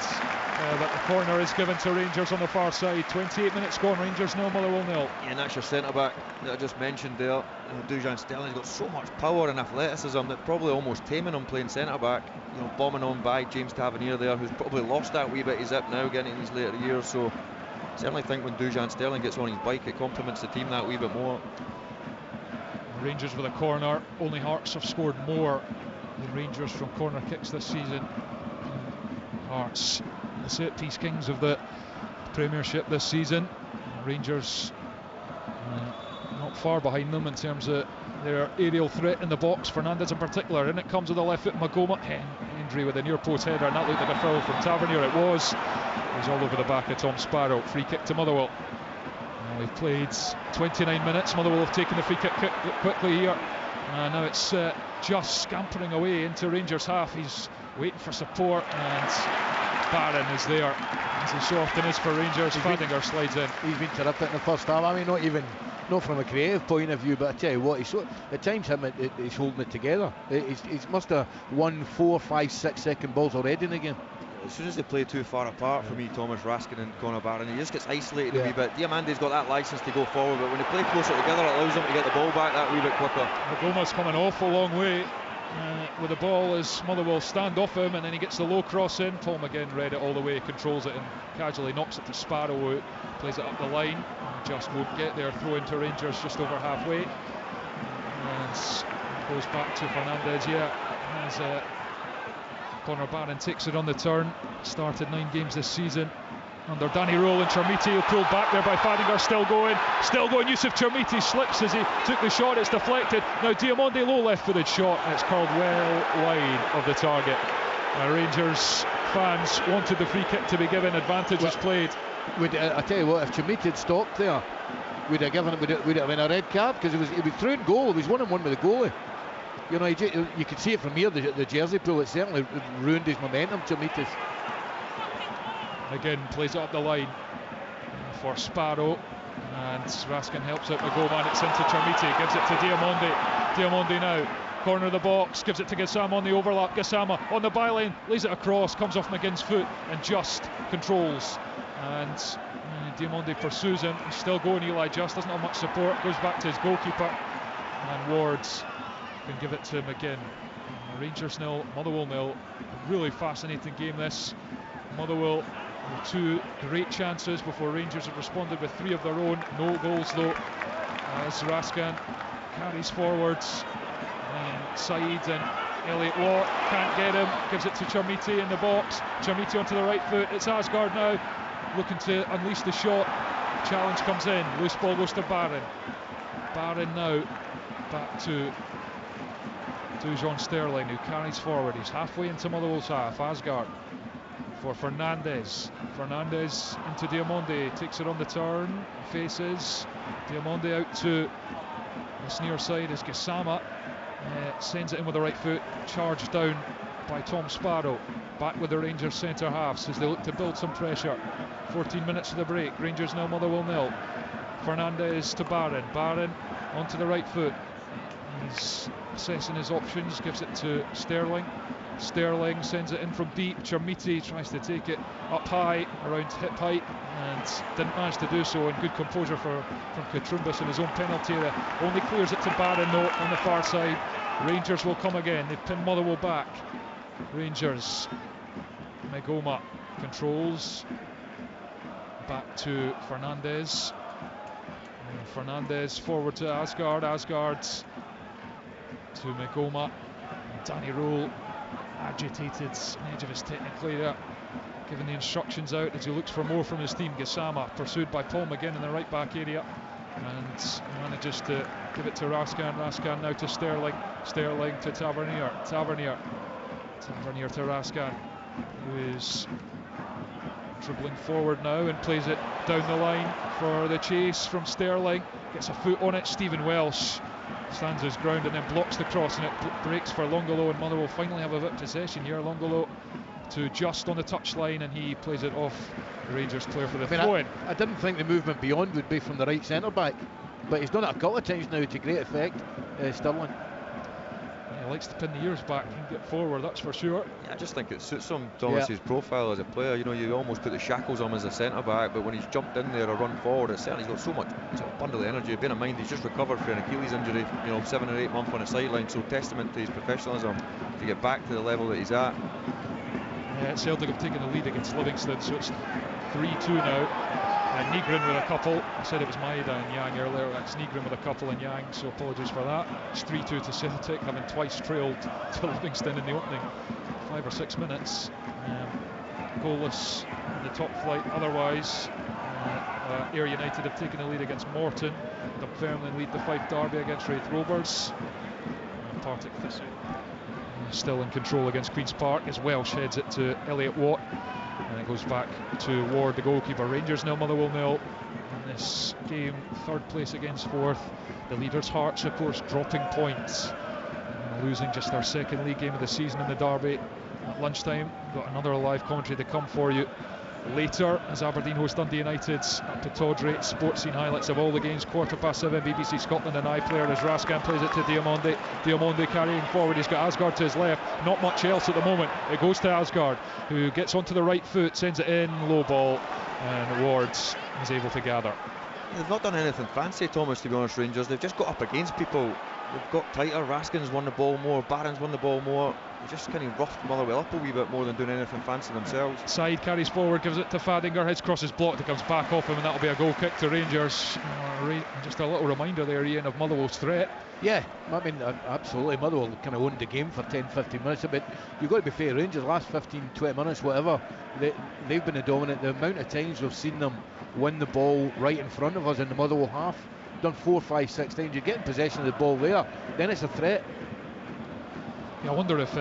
S1: But the corner is given to Rangers on the far side. 28 minutes gone, Rangers 0, Motherwell 0.
S3: Yeah, and that's your centre back that I just mentioned there. Dujan Sterling's got so much power and athleticism that probably almost taming him playing centre back. Bombing on by James Tavernier there, who's probably lost that wee bit of zip now, getting in these later years. So certainly think when Dujan Sterling gets on his bike, it complements the team that wee bit more.
S1: Rangers with a corner. Only Hearts have scored more than Rangers from corner kicks this season. Hearts, the set piece kings of the Premiership this season. Rangers not far behind them in terms of their aerial threat in the box. Fernandez in particular, and it comes with the left foot. Magoma, Hendry with a near post header, and that looked like a foul from Tavernier. It was. He's all over the back of Tom Sparrow. Free kick to Motherwell. We've played 29 minutes. Motherwell have taken the free kick quickly here. Now it's just scampering away into Rangers half. He's waiting for support, and Barron is there, as he so often is for Rangers. Fadinger slides in.
S2: He's been terrific in the first half. I mean, not from a creative point of view, but I tell you what, at times he's holding it together. He must have won 4, 5, 6 second balls already in the game.
S3: As soon as they play too far apart for me, Thomas Raskin and Conor Barron, he just gets isolated a wee bit. Diamante's got that licence to go forward, but when they play closer together, it allows them to get the ball back that wee bit quicker.
S1: Magoma's come an awful long way with the ball as Motherwell stand off him, and then he gets the low cross in. Paul McGinn read it all the way, controls it and casually knocks it to Sparrow, plays it up the line, and just won't get there. Throw into Rangers just over halfway, and goes back to Fernandez. As Conor Barron takes it on the turn. Started 9 games this season under Danny Rowell, and Chermiti pulled back there by Fadinger. Still going. Yusuf Chermiti slips as he took the shot. It's deflected. Now Diamonde low left-footed shot, and it's curled well wide of the target. Rangers fans wanted the free kick to be given. Advantage was played.
S2: I tell you what, if Chermiti had stopped there, would it have been a red card? Because he was through in goal. He was 1-on-1 with the goalie. You know, you could see it from here, the jersey pull. It certainly ruined his momentum, Chermiti.
S1: Again, plays it up the line for Sparrow, and Raskin helps out Magoma, and it's into Chermiti, gives it to Diamonde now, corner of the box, gives it to Gassama on the overlap. Gassama on the byline, lays it across, comes off McGinn's foot and just controls, and Diamonde pursues him. He's still going. Eli Just doesn't have much support, goes back to his goalkeeper, and Wards can give it to McGinn. Rangers 0, Motherwell 0. Really fascinating game this. Motherwell with 2 great chances before Rangers have responded with 3 of their own. No goals though, as Raskin carries forwards, and Said and Elliot Watt can't get him, gives it to Chermiti in the box. Chermiti onto the right foot. It's Asgard now looking to unleash the shot. Challenge comes in, loose ball goes to Barron. Barron now back to John Sterling, who carries forward. He's halfway into Motherwell's half. Asgard for Fernandez. Fernandez into Diamonde, takes it on the turn, faces Diamonde out to this near side as Gassama sends it in with the right foot, charged down by Tom Sparrow. Back with the Rangers centre halves as they look to build some pressure. 14 minutes of the break. Rangers 0, Motherwell 0. Fernandez to Barron. Barron onto the right foot. He's assessing his options, gives it to Sterling. Sterling sends it in from deep. Chermiti tries to take it up high, around hip height, and didn't manage to do so. And good composure from Katrumbas in his own penalty area. Only clears it to Barron though on the far side. Rangers will come again. They pin Motherwell back. Rangers. Magoma controls. Back to Fernandez. And Fernandez forward to Asgard. Asgard to Magoma. Danny Rowell agitated on the edge of his technically there, giving the instructions out as he looks for more from his team. Gassama pursued by Paul McGinn in the right back area, and manages to give it to Raskin. Raskin now to Sterling. Sterling to Tavernier. Tavernier to Raskin, who is dribbling forward now and plays it down the line for the chase from Sterling. Gets a foot on it. Stephen Welsh stands his ground and then blocks the cross, and it breaks for Longolo, and Motherwell finally have a bit of possession here. Longolo to just on the touchline, and he plays it off the Rangers player for the throw-in.
S2: I didn't think the movement beyond would be from the right centre back, but he's done it a couple of times now to great effect. Sterling.
S1: He likes to pin the ears back and get forward, that's for sure.
S3: Yeah, I just think it suits him, Thomas's profile as a player. You know, you almost put the shackles on him as a centre back, but when he's jumped in there or run forward, it's certainly he's got so much bundle of energy. Bear in mind he's just recovered from an Achilles injury, 7 or 8 months on the sideline, so testament to his professionalism to get back to the level that he's at.
S1: Yeah, Celtic have taken the lead against Livingston, so it's 3-2 now. Nygren with a couple. I said it was Maeda and Yang earlier. That's Nygren with a couple and Yang, so apologies for that. It's 3-2 to Celtic, having twice trailed to Livingston in the opening 5 or 6 minutes. Goalless in the top flight otherwise. Ayr United have taken the lead against Morton. Dunfermline lead the Fife derby against Wraith Rovers. Partick Thistle still in control against Queen's Park as Welsh heads it to Elliot Watt, and it goes back to Ward, the goalkeeper. Rangers 0, Motherwell 0 in this game. 3rd place against 4th. The leaders Hearts, of course, dropping points, losing just their 2nd league game of the season in the derby at lunchtime. Got another live commentary to come for you later as Aberdeen host Dundee United at Pittodrie. Sports scene highlights of all the games, 7:15, BBC Scotland and iPlayer as Raskin plays it to Diamonde. Diamonde carrying forward, he's got Asgard to his left, not much else at the moment. It goes to Asgard, who gets onto the right foot, sends it in, low ball, and Wards is able to gather.
S3: They've not done anything fancy, Thomas, to be honest, Rangers. They've just got up against people. They've got tighter. Raskin's won the ball more, Barron's won the ball more. They just kind of roughed Motherwell up a wee bit more than doing anything fancy themselves.
S1: Side carries forward, gives it to Fadinger, his cross is blocked, it comes back off him, and that'll be a goal kick to Rangers. Just a little reminder there, Ian, of Motherwell's threat.
S2: Yeah, I mean, absolutely. Motherwell kind of owned the game for 10-15 minutes, but you've got to be fair. Rangers last 15-20 minutes, whatever, they've been the dominant. The amount of times we've seen them win the ball right in front of us in the Motherwell half, done 4, 5, 6 times. You're getting possession of the ball there, then it's a threat.
S1: Yeah, I wonder if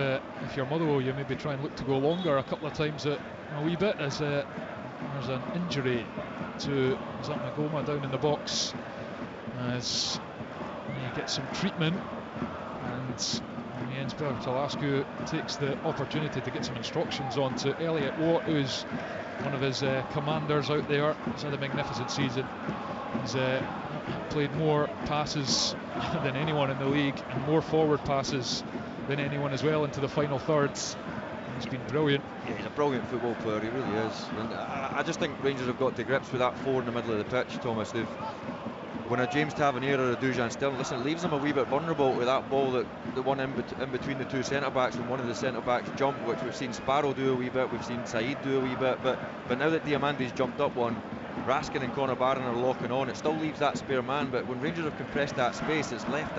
S1: you're Motherwell, you maybe try and look to go longer a couple of times a wee bit, as there's an injury to Magoma down in the box as he gets some treatment, and Jens Berger-Talascu takes the opportunity to get some instructions on to Elliot Watt, who's one of his commanders out there. He's had a magnificent season. He's played more passes than anyone in the league and more forward passes than anyone as well into the final thirds. He's been brilliant.
S3: Yeah, he's a brilliant football player, he really is. And I just think Rangers have got to grips with that 4 in the middle of the pitch, Thomas. When a James Tavernier or a Dujan Sterling, listen, it leaves them a wee bit vulnerable with that ball, that the one in between the 2 centre-backs, and one of the centre-backs jumped, which we've seen Sparrow do a wee bit, we've seen Said do a wee bit, but now that Diamante's jumped up one, Raskin and Conor Barron are locking on, it still leaves that spare man, but when Rangers have compressed that space, it's left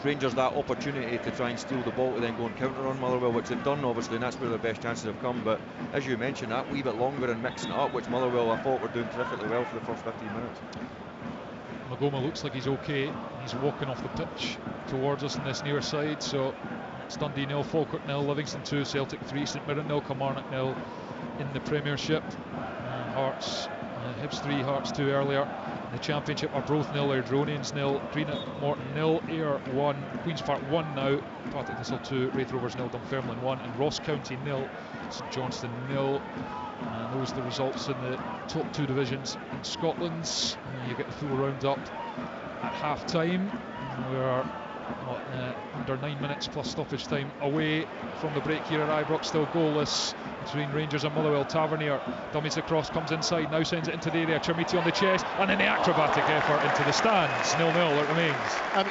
S3: Rangers that opportunity to try and steal the ball to then go and counter on Motherwell, which they've done obviously, and that's where their best chances have come. But as you mentioned, that wee bit longer and mixing it up, which Motherwell I thought were doing terrifically well for the first 15 minutes.
S1: Magoma looks like he's okay. He's walking off the pitch towards us on this near side, so it's Dundee 0, Falkirk 0, Livingston 2, Celtic 3, St Mirren 0, Kilmarnock 0 in the Premiership. Hearts, Hibs 3, Hearts 2 earlier. In the Championship, Arbroath 0, Airdronians 0, Greenock Morton 0, Ayr 1, Queen's Park 1 now, Partick Thistle 2, Wraith Rovers 0, Dunfermline 1, and Ross County 0, St Johnstone 0. And those are the results in the top 2 divisions in Scotland. You get the full round-up at half-time. We're under 9 minutes plus stoppage time away from the break here at Ibrox, still goalless between Rangers and Motherwell. Tavernier dummies across, comes inside, now sends it into the area. Chermiti on the chest, and then the acrobatic effort into the stands. 0-0 it remains.
S2: I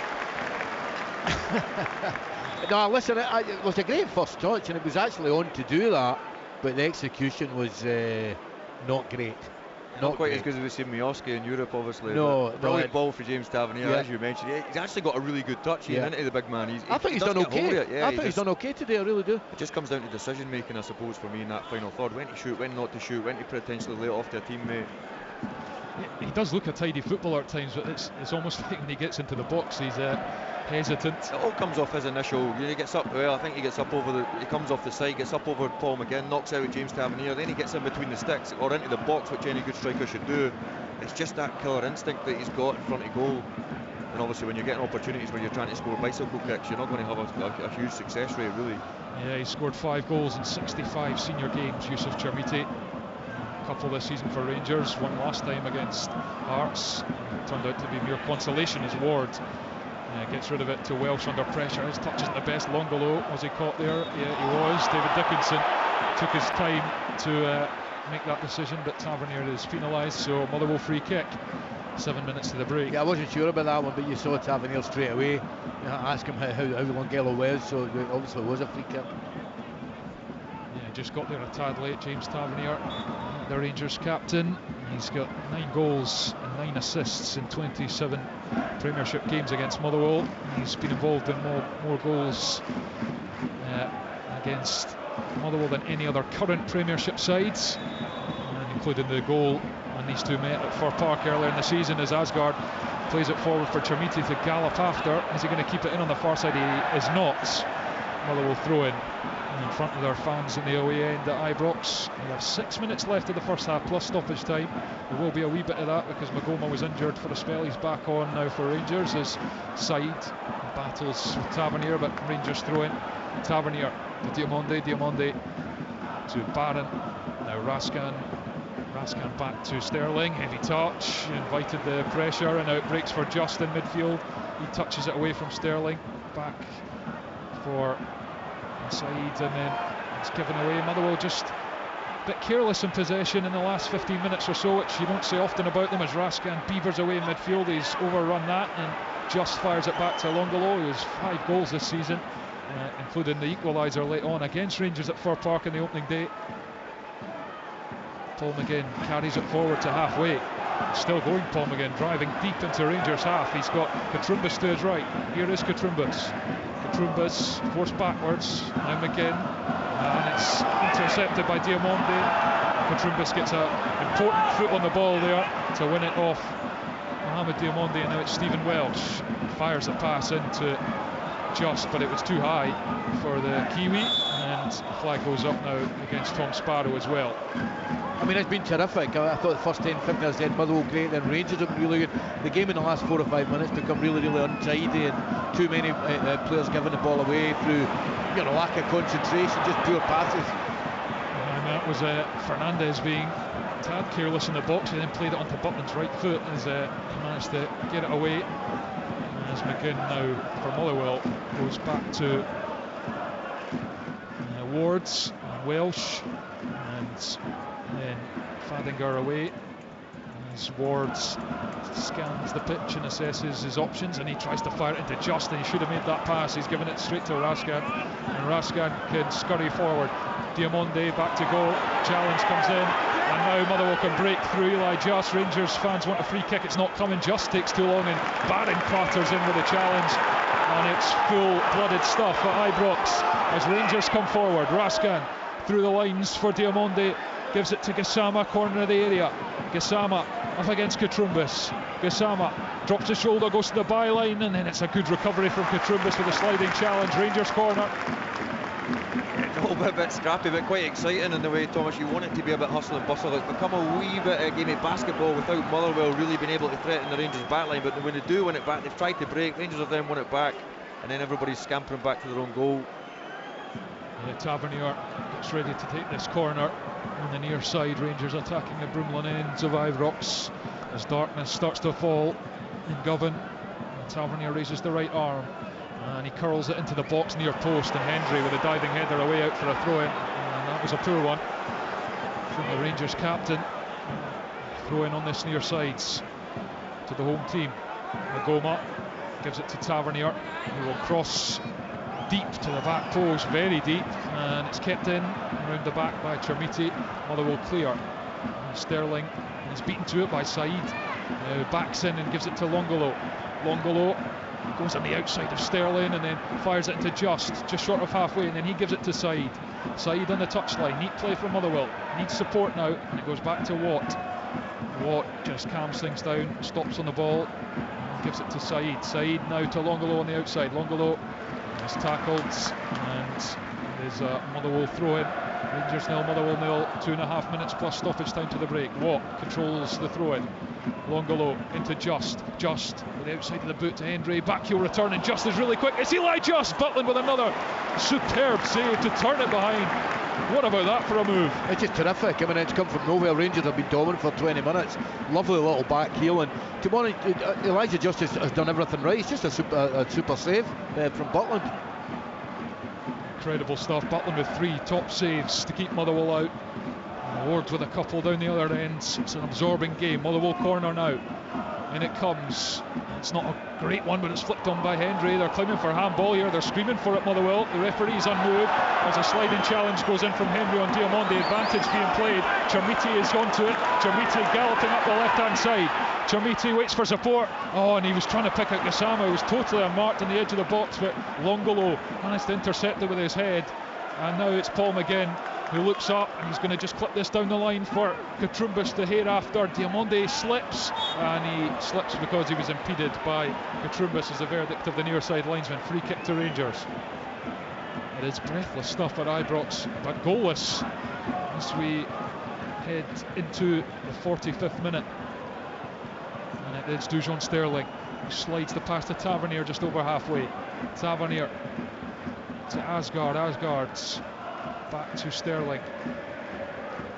S2: mean, no, listen, it was a great first touch, and it was actually on to do that, but the execution was not great.
S3: Not quite as good as we've seen Miovski in Europe, obviously.
S2: No,
S3: brilliant ball for James Tavernier, as you mentioned. He's actually got a really good touch into the big man.
S2: I think he's done okay. I think he's done okay today, I really do.
S3: It just comes down to decision making, I suppose, for me in that final third. When to shoot, when not to shoot, when to potentially lay it off to a teammate.
S1: He does look a tidy footballer at times, but it's almost like when he gets into the box, he's hesitant.
S3: It all comes off his initial. He gets up. Well, I think he gets up over he comes off the side, gets up over Paul McGinn, knocks out James Tavernier, then he gets in between the sticks or into the box, which any good striker should do. It's just that killer instinct that he's got in front of goal. And obviously, when you're getting opportunities where you're trying to score bicycle kicks, you're not going to have a huge success rate, really.
S1: Yeah, he scored 5 goals in 65 senior games, Yusuf Chermiti. Couple this season for Rangers, one last time against Hearts. Turned out to be mere consolation as Ward gets rid of it to Welsh under pressure. His touch isn't the best. Longolo, was he caught there? Yeah, he was. David Dickinson took his time to make that decision, but Tavernier is penalised, so Motherwell free kick. 7 minutes to the break.
S2: Yeah, I wasn't sure about that one, but you saw Tavernier straight away. Ask him how Longelo was, so it obviously was a free kick.
S1: Yeah, just got there a tad late. James Tavernier, the Rangers captain. He's got 9 goals and 9 assists in 27 Premiership games against Motherwell. He's been involved in more goals against Motherwell than any other current Premiership sides, including the goal when these two met at Fir Park earlier in the season, as Asgard plays it forward for Chermiti to gallop after. Is he going to keep it in on the far side? He is not. Motherwell throw in front of their fans in the away end at Ibrox. We have 6 minutes left of the first half plus stoppage time. There will be a wee bit of that because Magoma was injured for a spell. He's back on now for Rangers as Said battles with Tavernier, but Rangers throw in. Tavernier to Diamonde to Barron. Now Raskan back to Sterling. Heavy touch, he invited the pressure, and out breaks for Just in midfield. He touches it away from Sterling. Back for Said, and then it's given away. Motherwell just a bit careless in possession in the last 15 minutes or so, which you don't say often about them, as Raskan beavers away in midfield. He's overrun that and Just fires it back to Longolo, who has 5 goals this season, including the equaliser late on against Rangers at Fir Park in the opening day. Paul McGinn carries it forward to halfway. Still going, Paul McGinn, driving deep into Rangers half. He's got Katrumbas to his right. Here is Katrumbas. Katrumbas forced backwards. Now McGinn, and it's intercepted by Diamonde. Katrumbas gets an important foot on the ball there to win it off Mohamed Diamonde, and now it's Stephen Welsh. Fires a pass into Just, but it was too high for the Kiwi, and the flag goes up now against Tom Sparrow as well.
S2: I mean, it's been terrific. I thought the first 10-15, I said Motherwell great, then Rangers have been really good. The game in the last 4 or 5 minutes become really untidy, and too many players giving the ball away through lack of concentration, just poor passes.
S1: And that was Fernandez being a tad careless in the box, and then played it onto Butland's right foot as he managed to get it away. As McGinn now for Motherwell goes back to Wards and Welsh, and then Fadinger away as Wards scans the pitch and assesses his options, and he tries to fire it into Just, and he should have made that pass. He's given it straight to Raskan, and Raskan can scurry forward. Diamonde back to goal, challenge comes in, and now Motherwell can break through. Eli Just, Rangers fans want a free kick, it's not coming. Just takes too long, and Barron clatters in with a challenge, and it's full-blooded stuff at Ibrox as Rangers come forward. Raskan through the lines for Diamonde, gives it to Gassama, corner of the area. Gassama up against Katrumbas. Gassama drops his shoulder, goes to the byline, and then it's a good recovery from Katrumbas with a sliding challenge. Rangers corner.
S3: A bit scrappy, but quite exciting in the way, Thomas, you want it to be a bit hustle and bustle. It's become a wee bit of game of basketball without Motherwell really being able to threaten the Rangers backline, but when they do win it back, they've tried to break. Rangers have then won it back, and then everybody's scampering back to their own goal.
S1: Tavernier gets ready to take this corner on the near side. Rangers attacking the Broomlin ends of Ibrox as darkness starts to fall in Govan. Tavernier raises the right arm and he curls it into the box near post, and Hendry with a diving header away out for a throw in, and that was a poor one from the Rangers captain. Throw in on this near sides to the home team. Magoma gives it to Tavernier, who will cross deep to the back post, very deep, and it's kept in around the back by Chermiti. Motherwell clear. And Sterling is beaten to it by Said. Backs in and gives it to Longolo. Longolo goes on the outside of Sterling and then fires it into just short of halfway, and then he gives it to Said. Said on the touchline. Neat play from Motherwell. Needs support now, and it goes back to Watt. Watt just calms things down, stops on the ball, and gives it to Said. Said now to Longolo on the outside. Longolo is tackled, and there's a Motherwell throw in. Rangers 0, Motherwell 0, 2.5 minutes plus stoppage time to the break. Watt controls the throw in. Longolo into Just with the outside of the boot to Hendry. Back heel return, and Just is really quick. It's Eli Just. Butland with another superb save to turn it behind. What about that for a move?
S2: It's just terrific. I mean, it's come from nowhere. Rangers have been dominant for 20 minutes. Lovely little back heel, and to be honest, Elijah Just has done everything right. It's just a super save from Butland.
S1: Incredible stuff. Butland with 3 top saves to keep Motherwell out. Ward with a couple down the other end. It's an absorbing game. Motherwell corner now. In it comes. It's not a great one, but it's flicked on by Hendry. They're claiming for handball here. They're screaming for it, Motherwell. The referee's unmoved as a sliding challenge goes in from Hendry on Diamonde. Advantage being played. Chermiti is onto it. Chermiti galloping up the left-hand side. Chermiti waits for support. Oh, and he was trying to pick out Gassama, who was totally unmarked on the edge of the box, but Longolo managed to intercept it with his head. And now it's Paul McGinn who looks up, and he's going to just clip this down the line for Gatrumbis to hereafter. Diamonde slips, and he slips because he was impeded by Gatrumbis as the verdict of the near side linesman. Free kick to Rangers. It is breathless stuff at Ibrox, but goalless as we head into the 45th minute. And it is Dujon Sterling who slides the pass to Tavernier just over halfway. Tavernier to Asgard. Asgard's back to Sterling,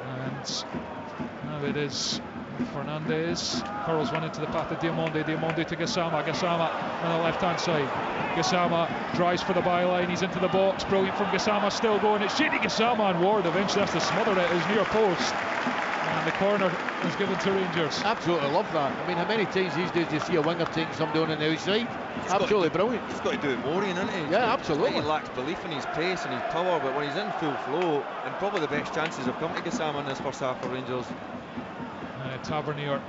S1: and now it is Fernandez curls one into the path of Diamonde. Diamonde to Gassama. Gassama on the left hand side. Gassama drives for the byline. He's into the box. Brilliant from Gassama. Still going. It's Shady Gassama, and Ward eventually has to smother it at his near post. And the corner is given to Rangers.
S2: Absolutely love that. I mean, how many times these days do you see a winger taking somebody on the outside? Absolutely brilliant.
S3: He's got to do it more, isn't he?
S2: Yeah, absolutely.
S3: He lacks belief in his pace and his power, but when he's in full flow, and probably the best chances have come to Gassama in this first half for Rangers.
S1: Tavernier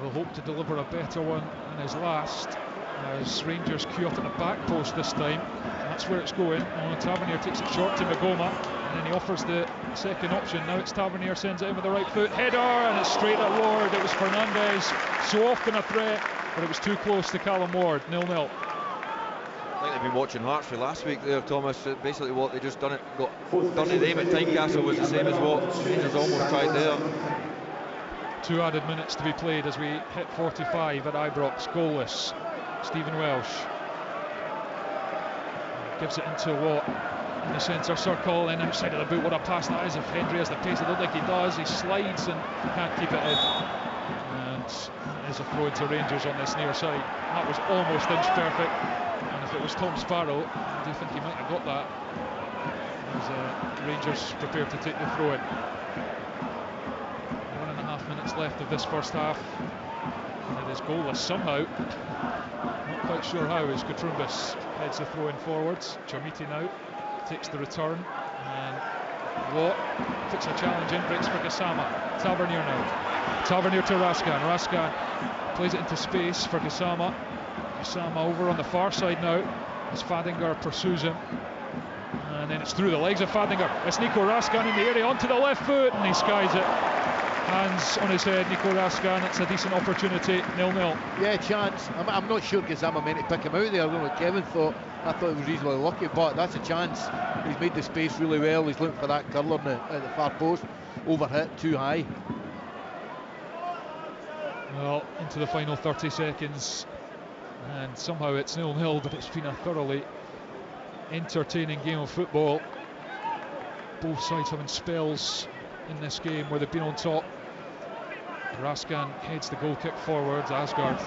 S1: will hope to deliver a better one than his last, as Rangers queue up at the back post this time. That's where it's going. Tavernier takes it short to Magoma, and then he offers the second option. Now it's Tavernier, sends it in with the right foot, header, and it's straight at Ward. It was Fernandez, so often a threat, but it was too close to Callum Ward. 0-0.
S3: I think they've been watching Hearts for last week there, Thomas. Basically what they just got done to them at Tynecastle was the same as what Rangers almost tried there.
S1: 2 added minutes to be played as we hit 45 at Ibrox. Goalless. Stephen Welsh gives it into Watt in the centre circle, and outside of the boot. What a pass that is. If Hendry has the pace, I don't think he does. He slides and can't keep it in, and there's a throw into Rangers on this near side. That was almost inch perfect, and if it was Tom Sparrow, I do think he might have got that, as Rangers prepared to take the throw in. 1.5 minutes left of this first half, and it is goalless somehow. Not quite sure how, as Gatrumbis heads the throw in forwards. Chermiti now takes the return, and Watt puts a challenge in, breaks for Gassama. Tavernier now. Tavernier to Raskan. Raskan plays it into space for Gassama. Gassama over on the far side now as Fadinger pursues him, and then it's through the legs of Fadinger. It's Nico Raskan in the area onto the left foot, and he skies it. Hands on his head, Nico Raskan. It's a decent opportunity. 0-0.
S2: Yeah, chance. I'm not sure Gassama meant to pick him out there. I don't know what Kevin thought. I thought it was reasonably lucky, but that's a chance. He's made the space really well. He's looking for that curler at the far post. Overhit, too high.
S1: Well, into the final 30 seconds, and somehow it's 0-0, but it's been a thoroughly entertaining game of football. Both sides having spells in this game where they've been on top. Raskan heads the goal kick forwards. Asgard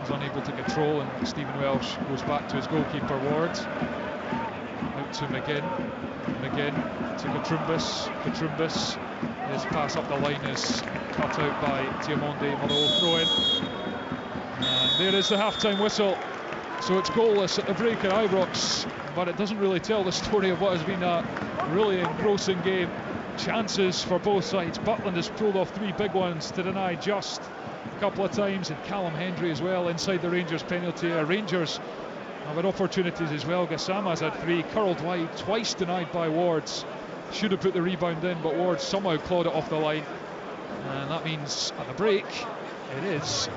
S1: is unable to control, and Stephen Welsh goes back to his goalkeeper Ward. Out to McGinn. McGinn to Gatrumbis. Gatrumbis, his pass up the line is cut out by Diamonde. Motherwell throw in, and there is the half-time whistle. So it's goalless at the break at Ibrox, but it doesn't really tell the story of what has been a really engrossing game. Chances for both sides. Butland has pulled off 3 big ones to deny just a couple of times, and Callum Hendry as well inside the Rangers penalty area. Rangers have had opportunities as well. Gassama's had 3, curled wide, twice denied by Wards. Should have put the rebound in, but Wards somehow clawed it off the line, and that means at the break it is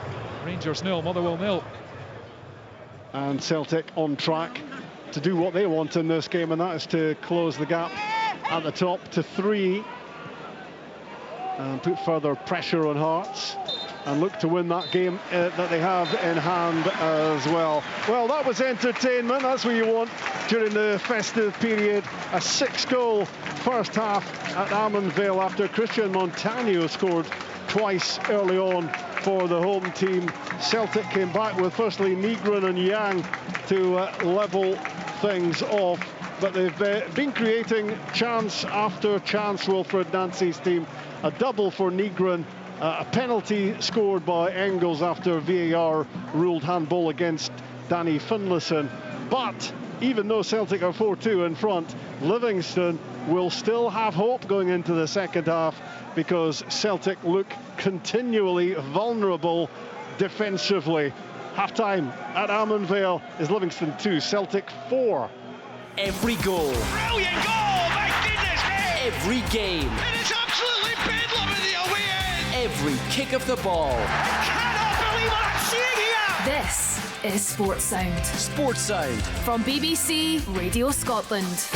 S1: Rangers 0, Motherwell 0.
S4: And Celtic on track to do what they want in this game, and that is to close the gap at the top to 3 and put further pressure on Hearts and look to win that game that they have in hand as well. Well, that was entertainment. That's what you want during the festive period. A 6-goal first half at Armanvale after Christian Montano scored twice early on for the home team. Celtic came back with firstly Nygren and Yang to level things off, but they've been creating chance after chance. Wilfred Nancy's team, a double for Nygren A penalty scored by Engels after VAR ruled handball against Danny Finlayson. But even though Celtic are 4-2 in front, Livingston will still have hope going into the second half, because Celtic look continually vulnerable defensively. Half-time at Almond is Livingston 2, Celtic 4.
S5: Every goal.
S6: Brilliant goal! My goodness me!
S5: Every game.
S6: It is absolutely bedlam in the away end!
S5: Every kick of the ball.
S6: I cannot believe what I'm seeing here!
S7: This is Sports Sound.
S5: Sports Sound.
S7: From BBC Radio Scotland.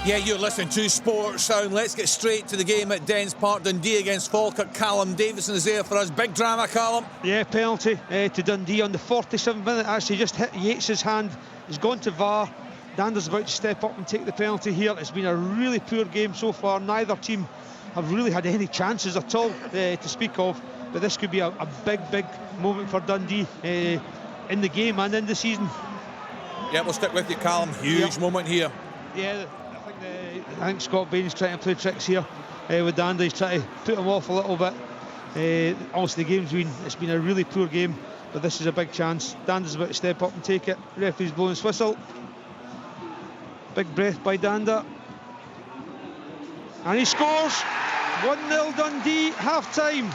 S8: Yeah, you're listening to Sports Sound. Let's get straight to the game at Dens Park. Dundee against Falkirk. Callum Davison is there for us. Big drama, Callum.
S9: Yeah, penalty to Dundee on the 47th minute. Actually just hit Yates' hand. He's gone to VAR. Dander's about to step up and take the penalty here. It's been a really poor game so far. Neither team have really had any chances at all to speak of. But this could be a big moment for Dundee in the game and in the season.
S8: Yeah, we'll stick with you, Callum. Huge moment here.
S9: Yeah, I think Scott Bain's trying to play tricks here with Dundee. He's trying to put him off a little bit. Obviously the game's been a really poor game, but this is a big chance. Dander's about to step up and take it. Referee's blowing his whistle. Big breath by Dander. And he scores! 1-0 Dundee, half-time.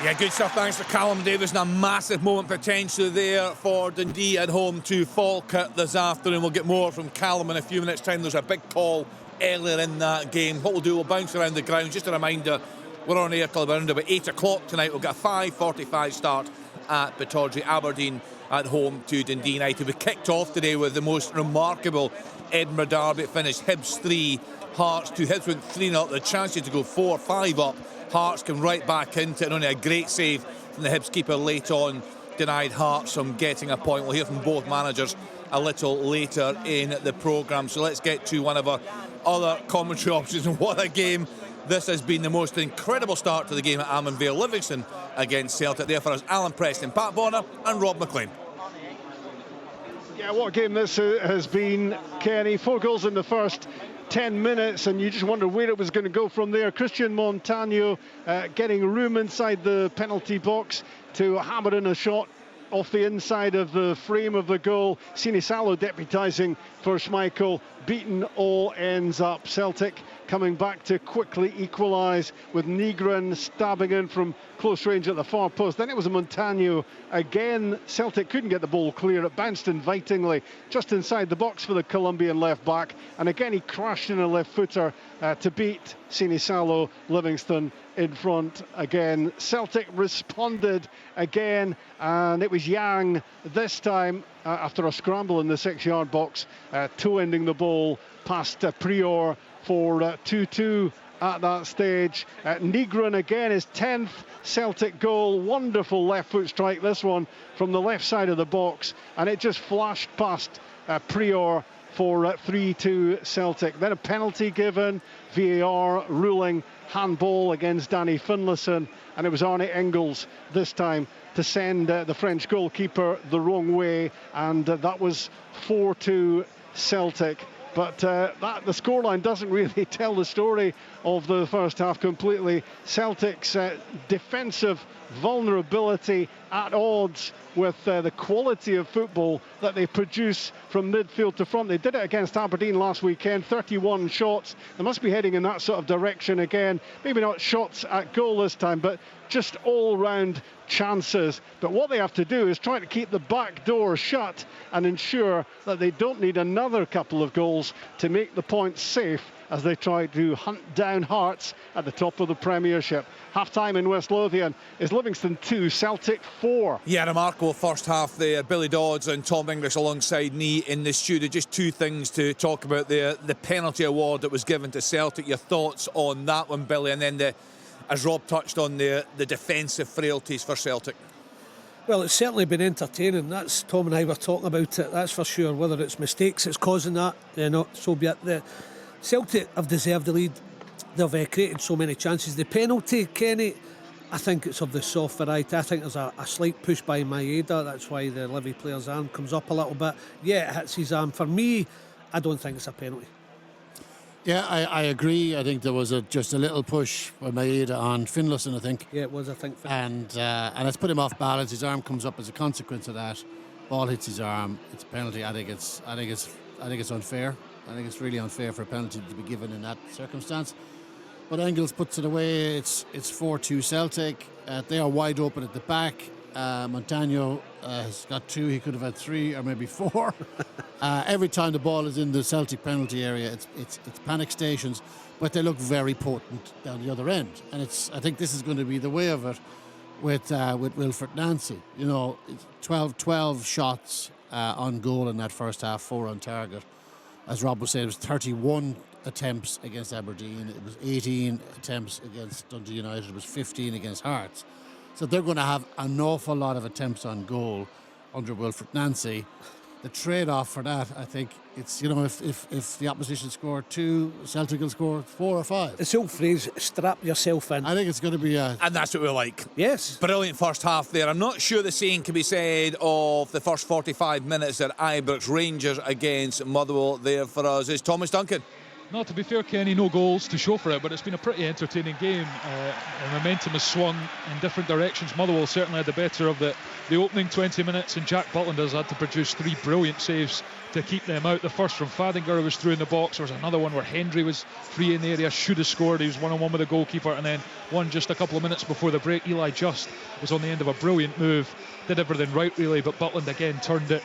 S8: Yeah, good stuff. Thanks for Callum Davison. A massive moment potentially there for Dundee at home to Falkirk this afternoon. We'll get more from Callum in a few minutes' time. There's a big call earlier in that game. What we'll do, we'll bounce around the ground. Just a reminder, we're on air till around about 8 o'clock tonight. We'll get a 5:45 start at Pittodrie. Aberdeen at home to Dundee United. We kicked off today with the most remarkable Edinburgh derby. It finished Hibs 3, Hearts 2. Hibs went 3-0. The chance to go 4-5 up. Hearts came right back into it, and only a great save from the Hibs keeper late on denied Hearts from getting a point. We'll hear from both managers a little later in the programme. So let's get to one of our other commentary options. And what a game this has been. The most incredible start to the game at Almond Vale. Livingston against Celtic. There for us, Alan Preston, Pat Bonner and Rob McLean.
S4: Yeah, what a game this has been, Kenny. 4 goals in the first 10 minutes, and you just wonder where it was going to go from there. Christian Montano getting room inside the penalty box to hammer in a shot off the inside of the frame of the goal. Sinisalo deputising for Schmeichel. Beaten all ends up. Celtic coming back to quickly equalise with Nygren stabbing in from close range at the far post. Then it was a Montano again. Celtic couldn't get the ball clear. It bounced invitingly just inside the box for the Colombian left back, and again he crashed in a left footer to beat Sinisalo. Livingston in front again. Celtic responded again, and it was Yang this time after a scramble in the 6-yard box, toe-ending the ball past Prior for 2-2 at that stage. Nygren again, his 10th Celtic goal. Wonderful left foot strike, this one from the left side of the box, and it just flashed past Prior for 3-2 Celtic. Then a penalty given, VAR ruling handball against Danny Finlayson, and it was Arne Engels this time to send the French goalkeeper the wrong way, and that was 4-2 Celtic. But the scoreline doesn't really tell the story of the first half completely. Celtic's defensive vulnerability at odds with the quality of football that they produce from midfield to front. They did it against Aberdeen last weekend, 31 shots. They must be heading in that sort of direction again. Maybe not shots at goal this time, but just all-round chances. But what they have to do is try to keep the back door shut and ensure that they don't need another couple of goals to make the points safe as they try to hunt down Hearts at the top of the Premiership. Half-time in West Lothian is Livingston 2, Celtic 4.
S8: Yeah, remarkable first half there. Billy Dodds and Tom English alongside me in the studio. Just two things to talk about there. The penalty award that was given to Celtic. Your thoughts on that one, Billy? And then, as Rob touched on, the defensive frailties for Celtic.
S10: Well, it's certainly been entertaining. That's Tom and I were talking about it, that's for sure. Whether it's mistakes that's causing that, so be it. The Celtic have deserved the lead. They've created so many chances. The penalty, Kenny, I think it's of the soft variety. I think there's a slight push by Maeda. That's why the Livy player's arm comes up a little bit. Yeah, it hits his arm. For me, I don't think it's a penalty.
S11: Yeah, I agree. I think there was just a little push by Maeda on Finlayson, I think.
S10: Yeah, it was, I think.
S11: And it's put him off balance. His arm comes up as a consequence of that. Ball hits his arm. It's a penalty. I think it's unfair. I think it's really unfair for a penalty to be given in that circumstance. But Engels puts it away. It's 4-2 Celtic. They are wide open at the back. Montano has got 2. He could have had 3 or maybe 4. Every time the ball is in the Celtic penalty area, it's panic stations, but they look very potent down the other end. And I think this is going to be the way of it with Wilfred Nancy. 12 shots on goal in that first half, 4 on target. As Rob was saying, it was 31 attempts against Aberdeen. It was 18 attempts against Dundee United. It was 15 against Hearts. So they're going to have an awful lot of attempts on goal under Wilfred Nancy. The trade-off for that, I think, it's, if the opposition score 2, Celtic will score 4 or 5.
S10: It's the old phrase, strap yourself in.
S11: I think it's going to be
S8: And that's what we like.
S10: Yes.
S8: Brilliant first half there. I'm not sure the same can be said of the first 45 minutes at Ibrox. Rangers against Motherwell there for us is Thomas Duncan.
S1: No, to be fair, Kenny, no goals to show for it, but it's been a pretty entertaining game. The momentum has swung in different directions. Motherwell certainly had the better of the opening 20 minutes, and Jack Butland has had to produce 3 brilliant saves to keep them out. The first from Fadinger was through in the box. There was another one where Hendry was free in the area, should have scored. He was one-on-one with the goalkeeper, and then one just a couple of minutes before the break. Eli Just was on the end of a brilliant move, did everything right really, but Butland again turned it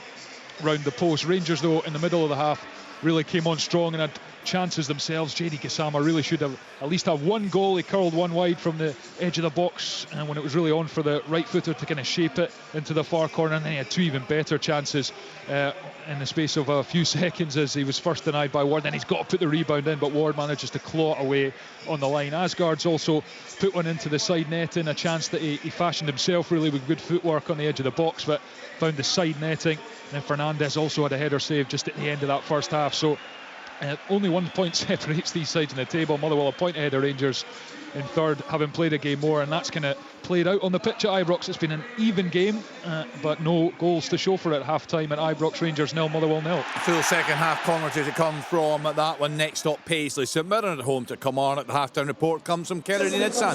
S1: round the post. Rangers, though, in the middle of the half really came on strong and had chances themselves. JD Gassama really should have at least have one goal. He curled one wide from the edge of the box, and when it was really on for the right footer to kind of shape it into the far corner, and then he had 2 even better chances in the space of a few seconds as he was first denied by Ward. Then he's got to put the rebound in, but Ward manages to claw it away on the line. Asgard's also put one into the side netting, a chance that he fashioned himself really with good footwork on the edge of the box, but found the side netting. And then Fernandez also had a header save just at the end of that first half. So only 1 point separates these sides in the table. Motherwell a point ahead of Rangers in third, having played a game more, and that's kind of played out on the pitch at Ibrox. It's been an even game, but no goals to show for it at half-time at Ibrox. Rangers 0, Motherwell 0.
S8: Full second half commentary to come from that one. Next up, Paisley. St Mirren at home to Kilmarnock. The half-time report comes from Kennedy Nidsan.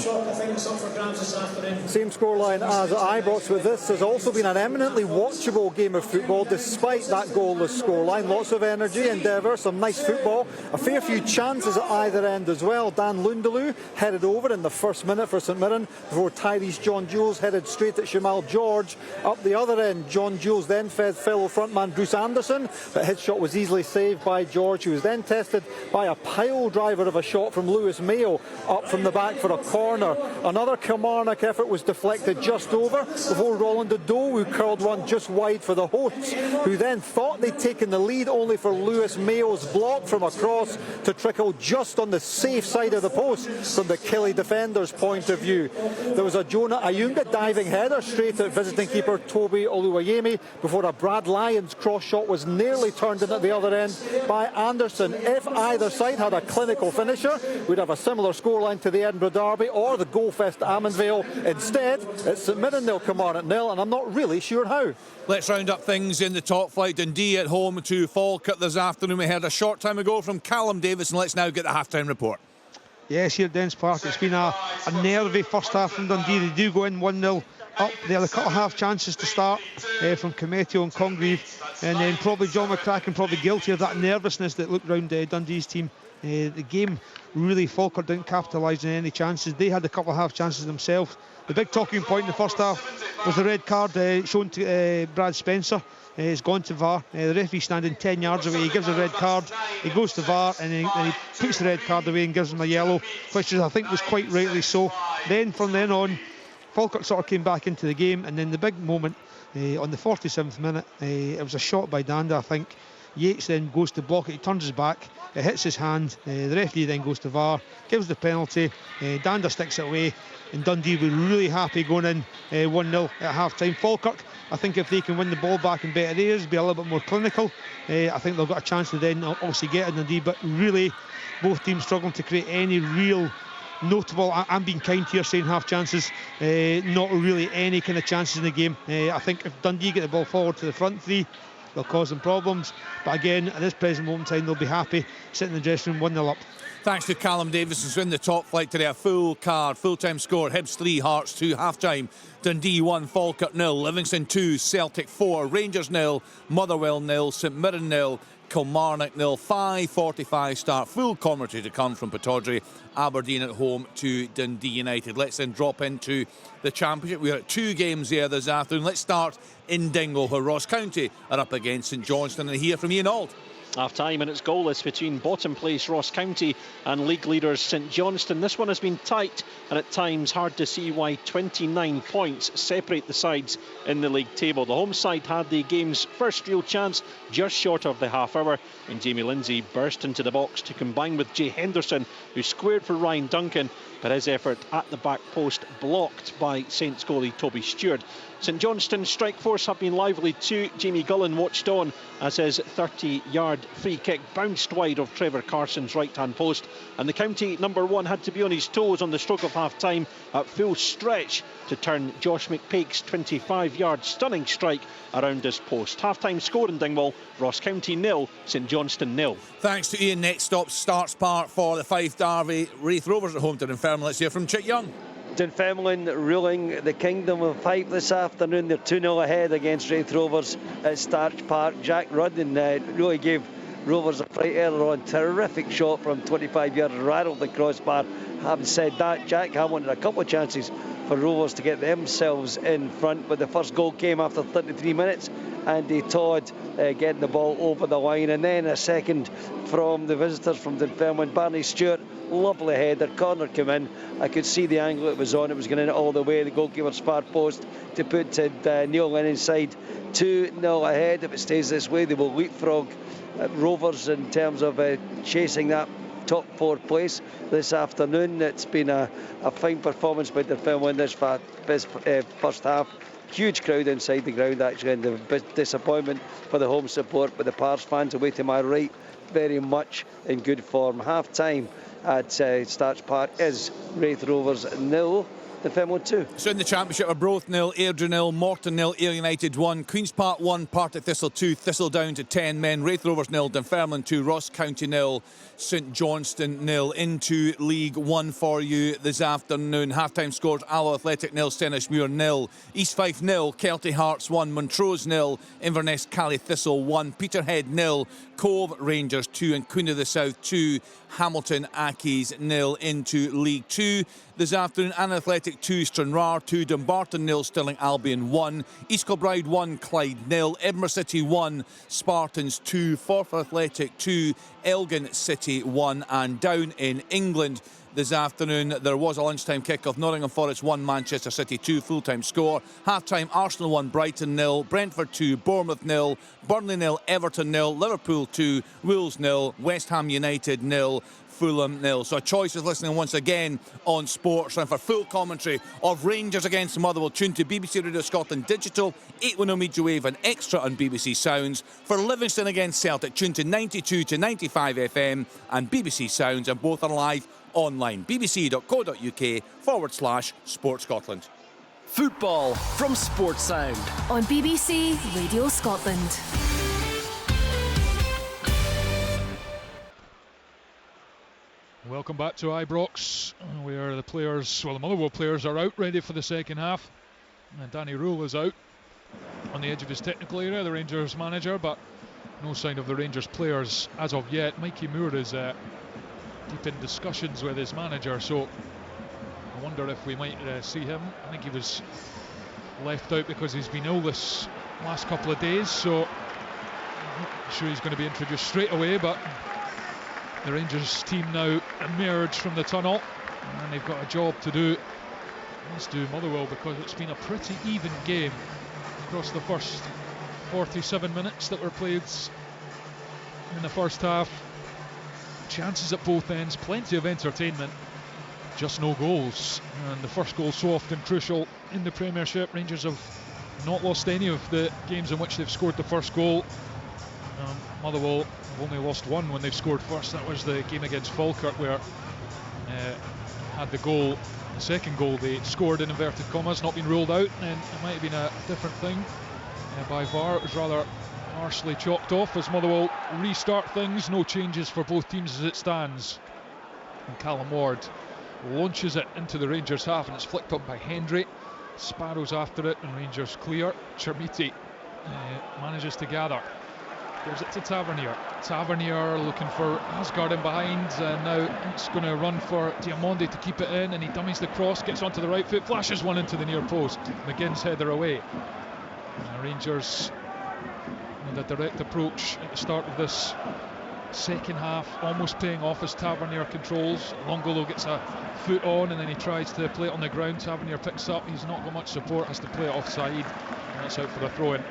S12: Same scoreline as at Ibrox, but this has also been an eminently watchable game of football despite that goalless scoreline. Lots of energy, endeavour, some nice football, a fair few chances at either end as well. Dan Lundaloo headed over in the first minute for St Mirren before Tyrese John Jules headed straight at Shamal George. Up the other end, John Jules then fed fellow frontman Bruce Anderson, but his shot was easily saved by George, who was then tested by a pile driver of a shot from Lewis Mayo up from the back for a corner. Another Kilmarnock effort was deflected just over before Roland Doe, who curled one just wide for the hosts, who then thought they'd taken the lead, only for Lewis Mayo's block from across to trickle just on the safe side of the post from the Killie defender's point of view. There was a Jonah Ayunga diving header straight at visiting keeper Toby Oluwayemi before a Brad Lyons cross shot was nearly turned in at the other end by Anderson. If either side had a clinical finisher, we'd have a similar scoreline to the Edinburgh Derby or the Goalfest Ammanvale. Instead, it's St Mirren 0, Kilmarnock 0, and I'm not really sure how.
S8: Let's round up things in the top flight. Dundee at home to Falkirk this afternoon. We heard a short time ago from Callum Davis, and let's now get the half-time report.
S9: Yes, here at Dens Park, it's been a nervy first half from Dundee. They do go in 1-0 up. They had a couple of half chances to start from Cometio and Congreve, and then probably John McCracken probably guilty of that nervousness that looked round Dundee's team. The game really, Falkirk didn't capitalise on any chances. They had a couple of half chances themselves. The big talking point in the first half was the red card shown to Brad Spencer. It's gone to VAR. The referee standing 10 yards away. He gives a red card. He goes to VAR and he puts the red card away and gives him a yellow, which I think was quite rightly so. Then from then on, Falkirk sort of came back into the game, and then the big moment on the 47th minute, it was a shot by Danda, I think. Yates then goes to block it. He turns his back. It hits his hand. The referee then goes to VAR, gives the penalty. Danda sticks it away, and Dundee were really happy going in 1-0 at half-time. Falkirk, I think if they can win the ball back in better areas, be a little bit more clinical, I think they've got a chance to then obviously get in Dundee. But really, both teams struggling to create any real notable, I'm being kind here saying half chances, not really any kind of chances in the game. I think if Dundee get the ball forward to the front three, will cause them problems. But again, at this present moment in time, they'll be happy sitting in the dressing room 1-0 up.
S8: Thanks to Callum Davis, who's in the top flight today. A full card, full-time score. Hibs 3, Hearts 2, half-time. Dundee 1, Falkirk 0, Livingston 2, Celtic 4, Rangers 0, Motherwell 0, St Mirren 0, Kilmarnock 0. 5:45 start. Full commentary to come from Pittodrie. Aberdeen at home to Dundee United. Let's then drop into the Championship. We're at 2 games there this afternoon. Let's start in Dingle, where Ross County are up against St Johnstone, and hear from Ian Auld.
S13: Half time and it's goalless between bottom place Ross County and league leaders St Johnstone. This one has been tight and at times hard to see why 29 points separate the sides in the league table. The home side had the game's first real chance just short of the half hour when Jamie Lindsay burst into the box to combine with Jay Henderson, who squared for Ryan Duncan, but his effort at the back post blocked by Saints goalie Toby Stewart. St Johnstone's strike force have been lively too. Jamie Gullen watched on as his 30-yard free kick bounced wide of Trevor Carson's right-hand post, and the county number 1 had to be on his toes on the stroke of half-time at full stretch to turn Josh McPake's 25-yard stunning strike around his post. Half-time score in Dingwall, Ross County 0, St Johnstone 0.
S8: Thanks to Ian. Next stop, Starts Park for the Fife Derby. Wraith Rovers at home to Dunfermline. Let's hear from Chick Young.
S14: Dunfermline ruling the Kingdom of Fife this afternoon. They're 2-0 ahead against Wraith Rovers at Starch Park. Jack Rudden really gave Rovers a fright earlier on. Terrific shot from 25 yards, rattled the crossbar. Having said that, Jack Hamilton had a couple of chances for Rovers to get themselves in front, but the first goal came after 33 minutes. Andy Todd getting the ball over the line, and then a second from the visitors from Dunfermline. Barney Stewart, lovely header, corner came in. I could see the angle it was on. It was going in all the way. The goalkeeper's far post to put Neil Lennon inside. 2-0 ahead. If it stays this way, they will leapfrog Rovers in terms of chasing that top 4 place this afternoon. It's been a fine performance by Dunfermline this first half. Huge crowd inside the ground actually, and the disappointment for the home support, but the Pars fans away to my right very much in good form. Half time at Starch Park is Wraith Rovers 0, Dunfermline 2.
S8: So in the Championship, Arbroath 0, Airdrie 0, Morton 0, Ayr United 1, Queen's Park 1, Partick Thistle 2, Thistle down to 10 men, Wraith Rovers 0, Dunfermline 2, Ross County 0, St Johnstone 0. Into League 1 for you this afternoon. Half-time scores: Alloa Athletic 0, Stenishmuir 0, East Fife 0, Kelty Hearts 1, Montrose 0, Inverness Cally Thistle 1, Peterhead 0, Cove Rangers 2, and Queen of the South 2, Hamilton Accies 0. Into League 2 this afternoon, Anna Athletic 2, Stranraer 2, Dumbarton 0, Stirling Albion 1, East Kilbride 1, Clyde 0, Edinburgh City 1, Spartans 2, Forfar Athletic 2, Elgin City 1. And down in England this afternoon, there was a lunchtime kick-off. Nottingham Forest 1, Manchester City 2, full-time score. Half-time, Arsenal 1, Brighton 0, Brentford 2, Bournemouth 0, Burnley 0, Everton 0, Liverpool 2, Wolves 0, West Ham United 0, Fulham 0. So a choice is listening once again on Sports. And for full commentary of Rangers against Motherwell, tune to BBC Radio Scotland Digital, 810 Media Wave and Extra on BBC Sounds. For Livingston against Celtic, tune to 92 to 95 FM and BBC Sounds, and both are live online. bbc.co.uk/Sport Scotland.
S5: Football from Sports Sound
S7: on BBC Radio Scotland.
S1: Welcome back to Ibrox, where the players, well, the Motherwell players are out ready for the second half. And Danny Rule is out on the edge of his technical area, the Rangers manager, but no sign of the Rangers players as of yet. Mikey Moore is deep in discussions with his manager, so I wonder if we might see him. I think he was left out because he's been ill this last couple of days, so I'm not sure he's going to be introduced straight away, but the Rangers team now emerge from the tunnel, and they've got a job to do. Let's do Motherwell, because it's been a pretty even game across the first 47 minutes that were played in the first half. Chances at both ends, plenty of entertainment, just no goals. And the first goal so often crucial in the Premiership. Rangers have not lost any of the games in which they've scored the first goal. Motherwell have only lost one when they've scored first. That was the game against Falkirk, where had the goal, the second goal they scored in inverted commas, not been ruled out, and it might have been a different thing by VAR. It was rather harshly chopped off as Motherwell restart things. No changes for both teams as it stands. And Callum Ward launches it into the Rangers half, and it's flicked up by Hendry. Sparrow's after it and Rangers clear. Chermiti manages to gather, gives it to Tavernier. Tavernier looking for Asgard in behind, and now it's going to run for Diamonde to keep it in, and he dummies the cross, gets onto the right foot, flashes one into the near post. McGinn's header away. Rangers with a direct approach at the start of this second half, almost paying off as Tavernier controls. Longolo gets a foot on and then he tries to play it on the ground. Tavernier picks up, he's not got much support, has to play it offside, and it's out for a throw-in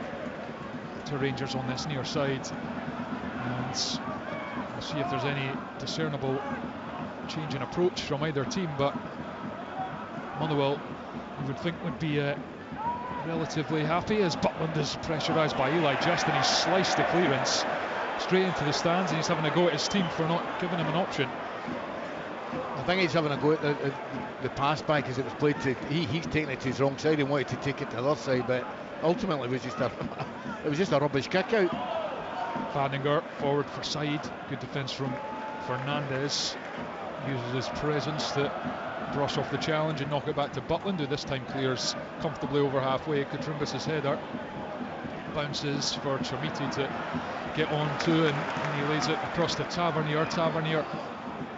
S1: to Rangers on this near side. And we'll see if there's any discernible change in approach from either team, but Motherwell, you would think, would be relatively happy as Butland is pressurised by Eli Just, and he's sliced the clearance straight into the stands, and he's having a go at his team for not giving him an option.
S2: I think he's having a go at the pass back as it was played to. He's taking it to his wrong side and wanted to take it to the other side, but ultimately it was just a rubbish kick out.
S1: Vandinger forward for side. Good defence from Fernandez. Uses his presence to brush off the challenge and knock it back to Butland, who this time clears comfortably over halfway. Katrumbis' header bounces for Chermiti to get on to, and he lays it across to Tavernier. Tavernier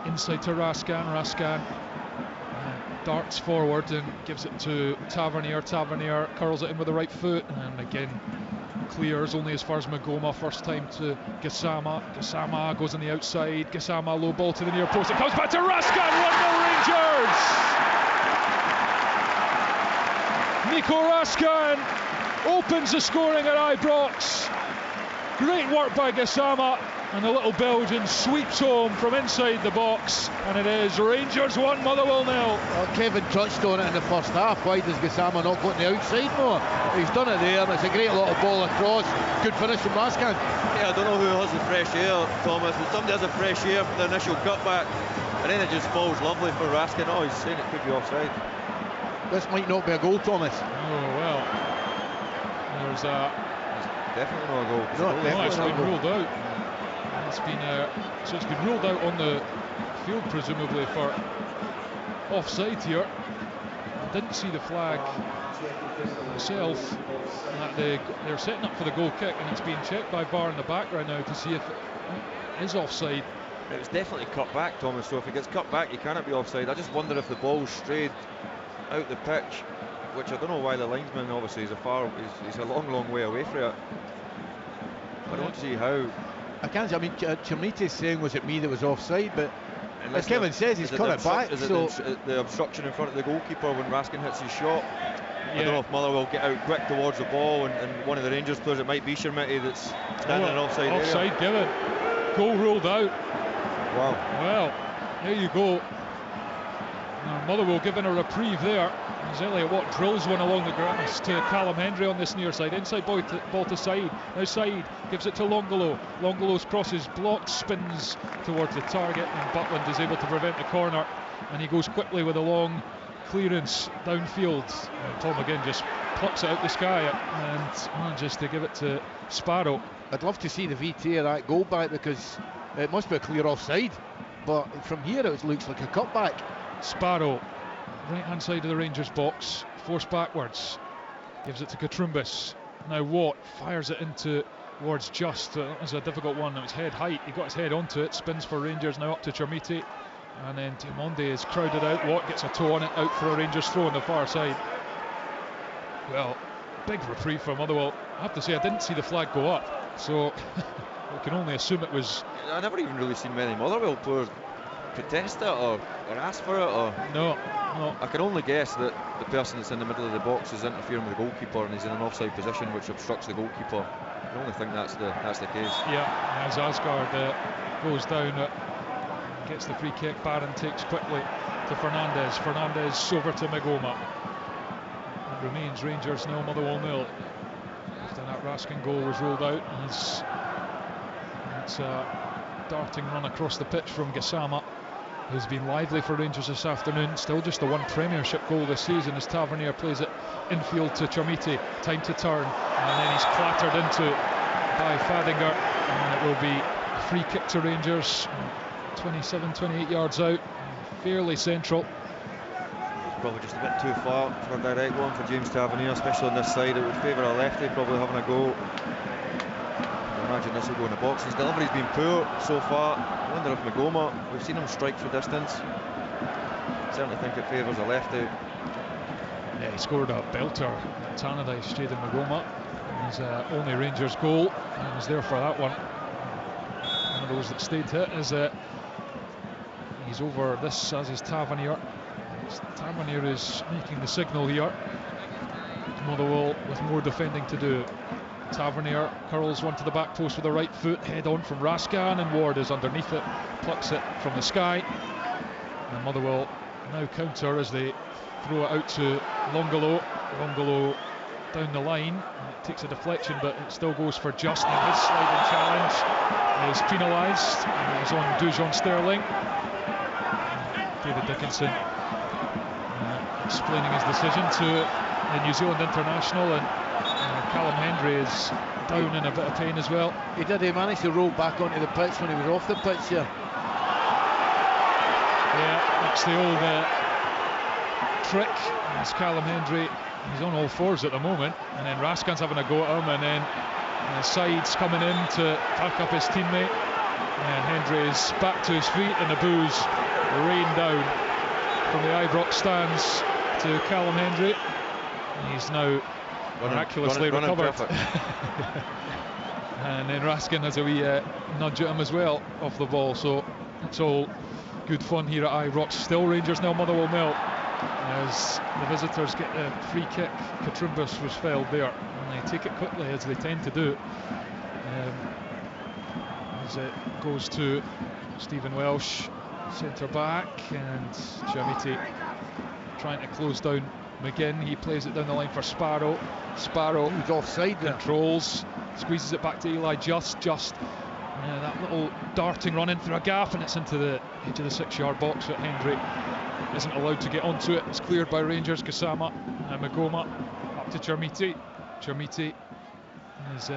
S1: inside to Rascan darts forward and gives it to Tavernier. Tavernier curls it in with the right foot, and again clears only as far as Magoma. First time to Gassama. Gassama goes on the outside. Gassama low ball to the near post. It comes back to Rascan. 1-0 Rangers. Nico Rascan opens the scoring at Ibrox. Great work by Gassama, and the little Belgian sweeps home from inside the box, and it is Rangers 1, Motherwell 0.
S2: Well, Kevin touched on it in the first half. Why does Gassama not go on the outside more? He's done it there, and it's a great little ball across. Good finish from Rascan.
S3: Yeah, I don't know who has the fresh air, Thomas. If somebody has a fresh air for the initial cutback, and then it just falls lovely for Rascan. Oh, he's saying it could be offside.
S2: This might not be a goal, Thomas.
S1: Oh, well. There's
S3: definitely not a goal.
S1: No, it's been ruled out. It's been ruled out on the field, presumably for offside here. I didn't see the flag myself. They're setting up for the goal kick, and it's being checked by VAR in the background now to see if it is offside.
S3: It was definitely cut back, Thomas, so if it gets cut back, you cannot be offside. I just wonder if the ball strayed out the pitch, which I don't know why the linesman, obviously, he's a long way away from it. I don't see how.
S2: I can't. I mean, Chermiti's saying, was it me that was offside? But as Kevin says, he's cut it back.
S3: Is it the obstruction in front of the goalkeeper when Rascan hits his shot? Yeah. I don't know if Motherwell get out quick towards the ball, and one of the Rangers players, it might be Chermiti, that's standing in offside area.
S1: Offside given. Goal ruled out.
S3: Wow.
S1: Well, there you go. Motherwell given a reprieve there. As Elliot Watt drills one along the grass to Callum Hendry on this near side. Inside ball to Said. Now Said gives it to Longolo. Longolo's crosses, blocks, spins towards the target, and Butland is able to prevent the corner. And he goes quickly with a long clearance downfield. And Tom again just plucks it out the sky and manages to give it to Sparrow.
S2: I'd love to see the VT of that goal back, because it must be a clear offside. But from here it looks like a cutback. Sparrow,
S1: right hand side of the Rangers box, forced backwards, gives it to Katrumbis. Now Watt fires it into towards Just. That was a difficult one. It was head height, he got his head onto it, spins for Rangers, now up to Chermiti, and then Diamonde is crowded out. Watt gets a toe on it, out for a Rangers throw on the far side. Well, big reprieve for Motherwell. I have to say, I didn't see the flag go up, so we can only assume it was.
S3: I never even really seen many Motherwell players protest it or ask for it, or
S1: no.
S3: I can only guess that the person that's in the middle of the box is interfering with the goalkeeper, and he's in an offside position which obstructs the goalkeeper. I can only think that's the case.
S1: Yeah, as Asgard goes down, gets the free kick. Barron takes quickly to Fernandez. Fernandez over to Magoma. It remains Rangers 0, Motherwell 0. After that Rascan goal was ruled out, and it's a darting run across the pitch from Gassama, who's been lively for Rangers this afternoon. Still just the one Premiership goal this season as Tavernier plays it infield to Chermiti. Time to turn, and then he's clattered into by Fadinger, and it will be a free kick to Rangers, 27-28 yards out, fairly central.
S3: Probably just a bit too far for a direct one for James Tavernier, especially on this side. It would favour a lefty probably having a go. I imagine this will go in the box. His delivery's been poor so far. I wonder if Magoma, we've seen him strike for distance. Certainly think it favours a lefty.
S1: Yeah, he scored a belter at Tannadice, Jaden Magoma. His only Rangers goal, and he was there for that one. One of those that stayed hit is he's over this, as is Tavernier. Tavernier is making the signal here. Motherwell with more defending to do. Tavernier curls one to the back post with the right foot, head on from Raskan, and Ward is underneath it, plucks it from the sky. And Motherwell now counter as they throw it out to Longolo. Longolo down the line, and it takes a deflection, but it still goes for Justin. His sliding challenge is penalised, and it's on Dujon Sterling. David Dickinson explaining his decision to the New Zealand international, and Callum Hendry is down in a bit of pain as well.
S2: He managed to roll back onto the pitch when he was off the pitch here.
S1: Yeah, that's the old trick. As Callum Hendry, he's on all fours at the moment, and then Raskan's having a go at him, and then Sides coming in to back up his teammate, and Hendry is back to his feet, and the boos rain down from the Ibrox stands to Callum Hendry. He's now miraculously recovered. And then Raskin has a wee nudge at him as well off the ball, so it's all good fun here at Ibrox. Still Rangers nil, Motherwell nil, as the visitors get a free kick. Katrumbas was fouled there, and they take it quickly as they tend to do, as it goes to Stephen Welsh, centre back, and Jamiti trying to close down McGinn. He plays it down the line for Sparrow. Sparrow,
S2: who's offside,
S1: controls, squeezes it back to Eli Just that little darting run in through a gap, and it's into the edge of the 6-yard box, but Hendry isn't allowed to get onto it. It's cleared by Rangers. Gassama and Magoma up to Chermiti. Chermiti is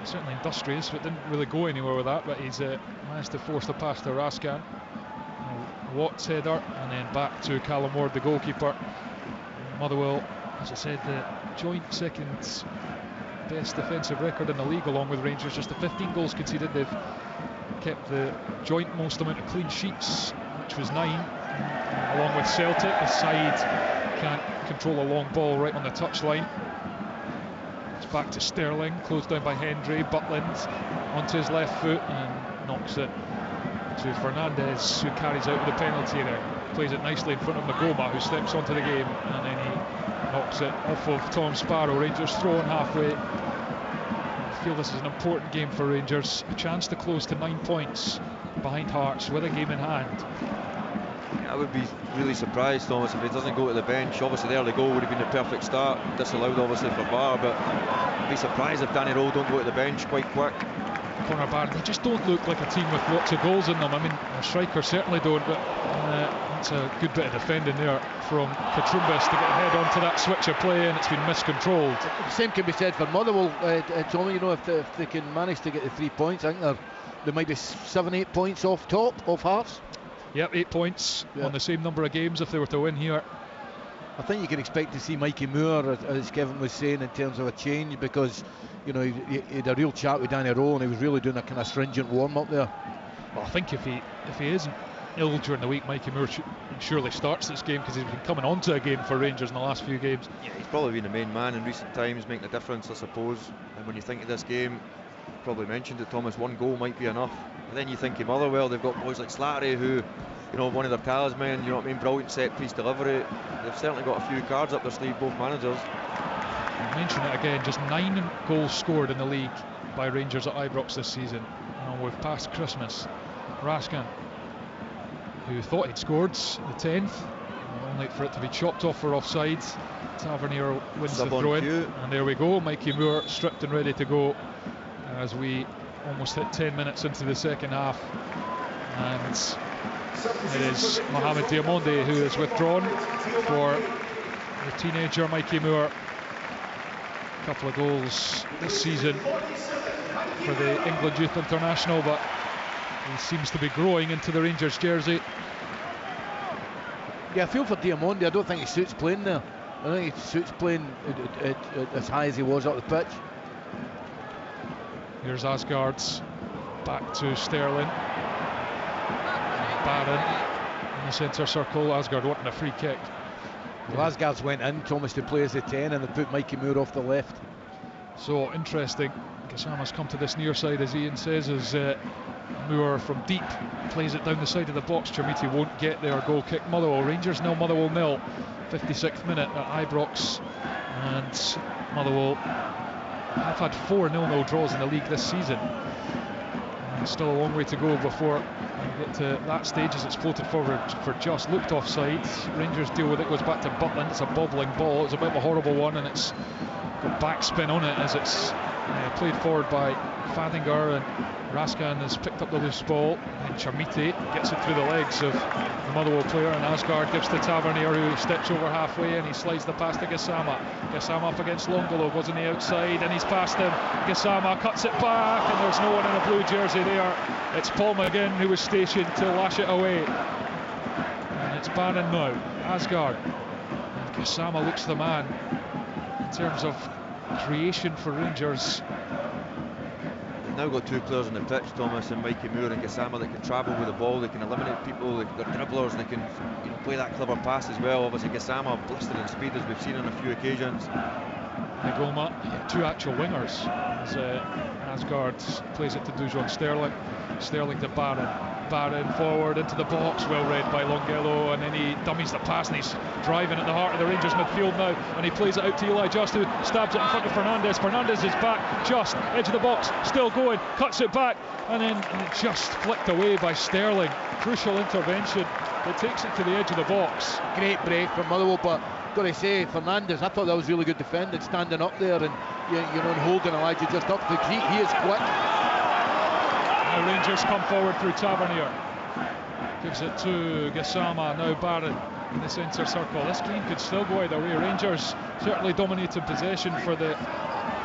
S1: certainly industrious, but didn't really go anywhere with that, but he's managed to force the pass to Raskan. Watts header, and then back to Callum Ward, the goalkeeper. Motherwell, as I said, the joint second best defensive record in the league, along with Rangers. Just the 15 goals conceded. They've kept the joint most amount of clean sheets, which was 9, along with Celtic. The side can't control a long ball right on the touchline. It's back to Sterling, closed down by Hendry. Butland onto his left foot and knocks it to Fernandez, who carries out with the penalty there. Plays it nicely in front of Magoma, who steps onto the game, and then he knocks it off of Tom Sparrow. Rangers throw in halfway. I feel this is an important game for Rangers. A chance to close to 9 points behind Hearts with a game in hand.
S3: I would be really surprised, Thomas, if he doesn't go to the bench. Obviously the early goal would have been a perfect start, disallowed obviously for VAR, but I'd be surprised if Danny Rowe don't go to the bench quite quick.
S1: Connor Barron, they just don't look like a team with lots of goals in them. I mean, our strikers certainly don't, but it's a good bit of defending there from Katrumbas to get a head onto that switch of play, and it's been miscontrolled.
S2: The same can be said for Motherwell, Tommy. You know, if they can manage to get the 3 points, I think they might be 7-8 points off top of Hearts.
S1: Yep, 8 points on the same number of games if they were to win here.
S2: I think you can expect to see Mikey Moore, as Kevin was saying, in terms of a change, because you know he had a real chat with Danny Rowe, and he was really doing a kind of stringent warm-up there.
S1: Well, I think if he isn't ill during the week, Mikey Moore surely starts this game, because he's been coming onto a game for Rangers in the last few games.
S3: Yeah, he's probably been the main man in recent times, making a difference, I suppose. And when you think of this game, probably mentioned it, Thomas, 1 goal might be enough. And then you think of Motherwell, they've got boys like Slattery, who, you know, one of their talisman, you know what I mean, brilliant set piece delivery. They've certainly got a few cards up their sleeve, both managers.
S1: I'll mention it again, just 9 goals scored in the league by Rangers at Ibrox this season. And we've passed Christmas. Raskan, who thought he'd scored the 10th, only for it to be chopped off for offside. Tavernier wins the throw in, and there we go. Mikey Moore stripped and ready to go as we almost hit 10 minutes into the second half, and it is Mohamed Diamonde who is withdrawn for the teenager Mikey Moore. couple of goals this season for the England Youth International, but he seems to be growing into the Rangers jersey.
S2: Yeah, I feel for Diamondi. I don't think he suits playing there. I think he suits playing at as high as he was up the pitch.
S1: Here's Asgard, back to Sterling. Barron in the centre circle. Asgard wanting a free kick.
S2: Well, Asgard's went in, Thomas, to play as the 10, and they put Mikey Moore off the left.
S1: So interesting. Gassama's come to this near side, as Ian says, as Moore from deep plays it down the side of the box. Chermiti won't get there. Goal kick. Motherwell. Rangers 0, Motherwell 0. 56th minute at Ibrox, and Motherwell have had 4 0-0 draws in the league this season. And still a long way to go before we get to that stage, as it's floated forward for Just. Looked offside. Rangers deal with it. Goes back to Butland. It's a bobbling ball. It's a bit of a horrible one, and it's got backspin on it as it's played forward by Fadinger, and Raskan has picked up the loose ball, and Chermiti gets it through the legs of the Motherwell player, and Asgard gives to Tavernier, who steps over halfway and he slides the pass to Gassama. Gassama up against Longolo, goes on the outside and he's past him. Gassama cuts it back, and there's no one in a blue jersey there. It's Paul McGinn who was stationed to lash it away, and it's Bannon now. Asgard, and Gassama looks the man in terms of creation for Rangers.
S3: They've now got 2 players on the pitch, Thomas, and Mikey Moore and Gassama, that can travel with the ball, they can eliminate people, they're dribblers, and they can play that clever pass as well. Obviously Gassama blistered in speed, as we've seen on a few occasions.
S1: Nagoma, 2 actual wingers, as Asgard plays it to Dujon Sterling. Sterling to Barron. Barron forward into the box, well read by Longelo, and then he dummies the pass, and he's driving at the heart of the Rangers midfield now, and he plays it out to Eli Just, who stabs it in front of Fernandez. Fernandez is back, Just, edge of the box, still going, cuts it back, and then just flicked away by Sterling. Crucial intervention that takes it to the edge of the box.
S2: Great break from Motherwell, but got to say, Fernandez, I thought that was really good defending, standing up there and and holding Elijah Just up to the feet. He is quick.
S1: Now Rangers come forward through Tavernier. Gives it to Gassama, now Barron in the centre circle. This game could still go either way. Rangers certainly dominated possession for the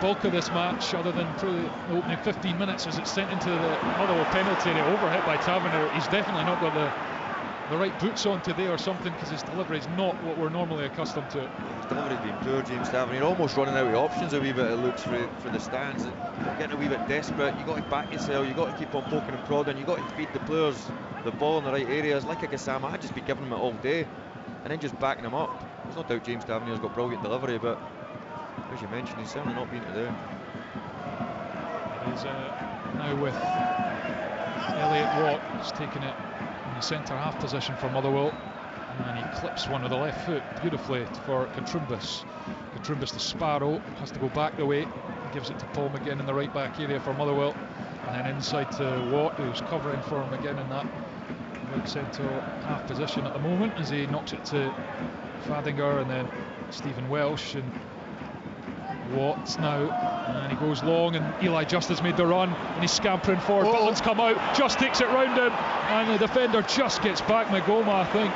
S1: bulk of this match, other than probably the opening 15 minutes, as it's sent into the Motherwell penalty area, overhit by Tavernier. He's definitely not got the right boots on today or something, because his delivery is not what we're normally accustomed to.
S3: His delivery's been poor, James Tavernier, almost running out of options a wee bit, it looks, for the stands. You're getting a wee bit desperate. You've got to back yourself, you've got to keep on poking and prodding, you've got to feed the players the ball in the right areas. Like a Gassama, I'd just be giving him it all day and then just backing him up. There's no doubt James Tavernier's got brilliant delivery, but as you mentioned, he's certainly not been today.
S1: He's now with Elliot Watt. He's taken it in the centre half position for Motherwell, and he clips one with the left foot beautifully for Contrumbus. Contrumbus to Sparrow, has to go back the way, he gives it to Paul McGinn in the right back area for Motherwell, and then inside to Watt, who's covering for him again in that right centre half position at the moment, as he knocks it to Fadinger, and then Stephen Welsh, and Watts now, and he goes long, and Eli Just has made the run, and he's scampering forward. Butland's come out, Just takes it round him, and the defender just gets back. Magoma, I think,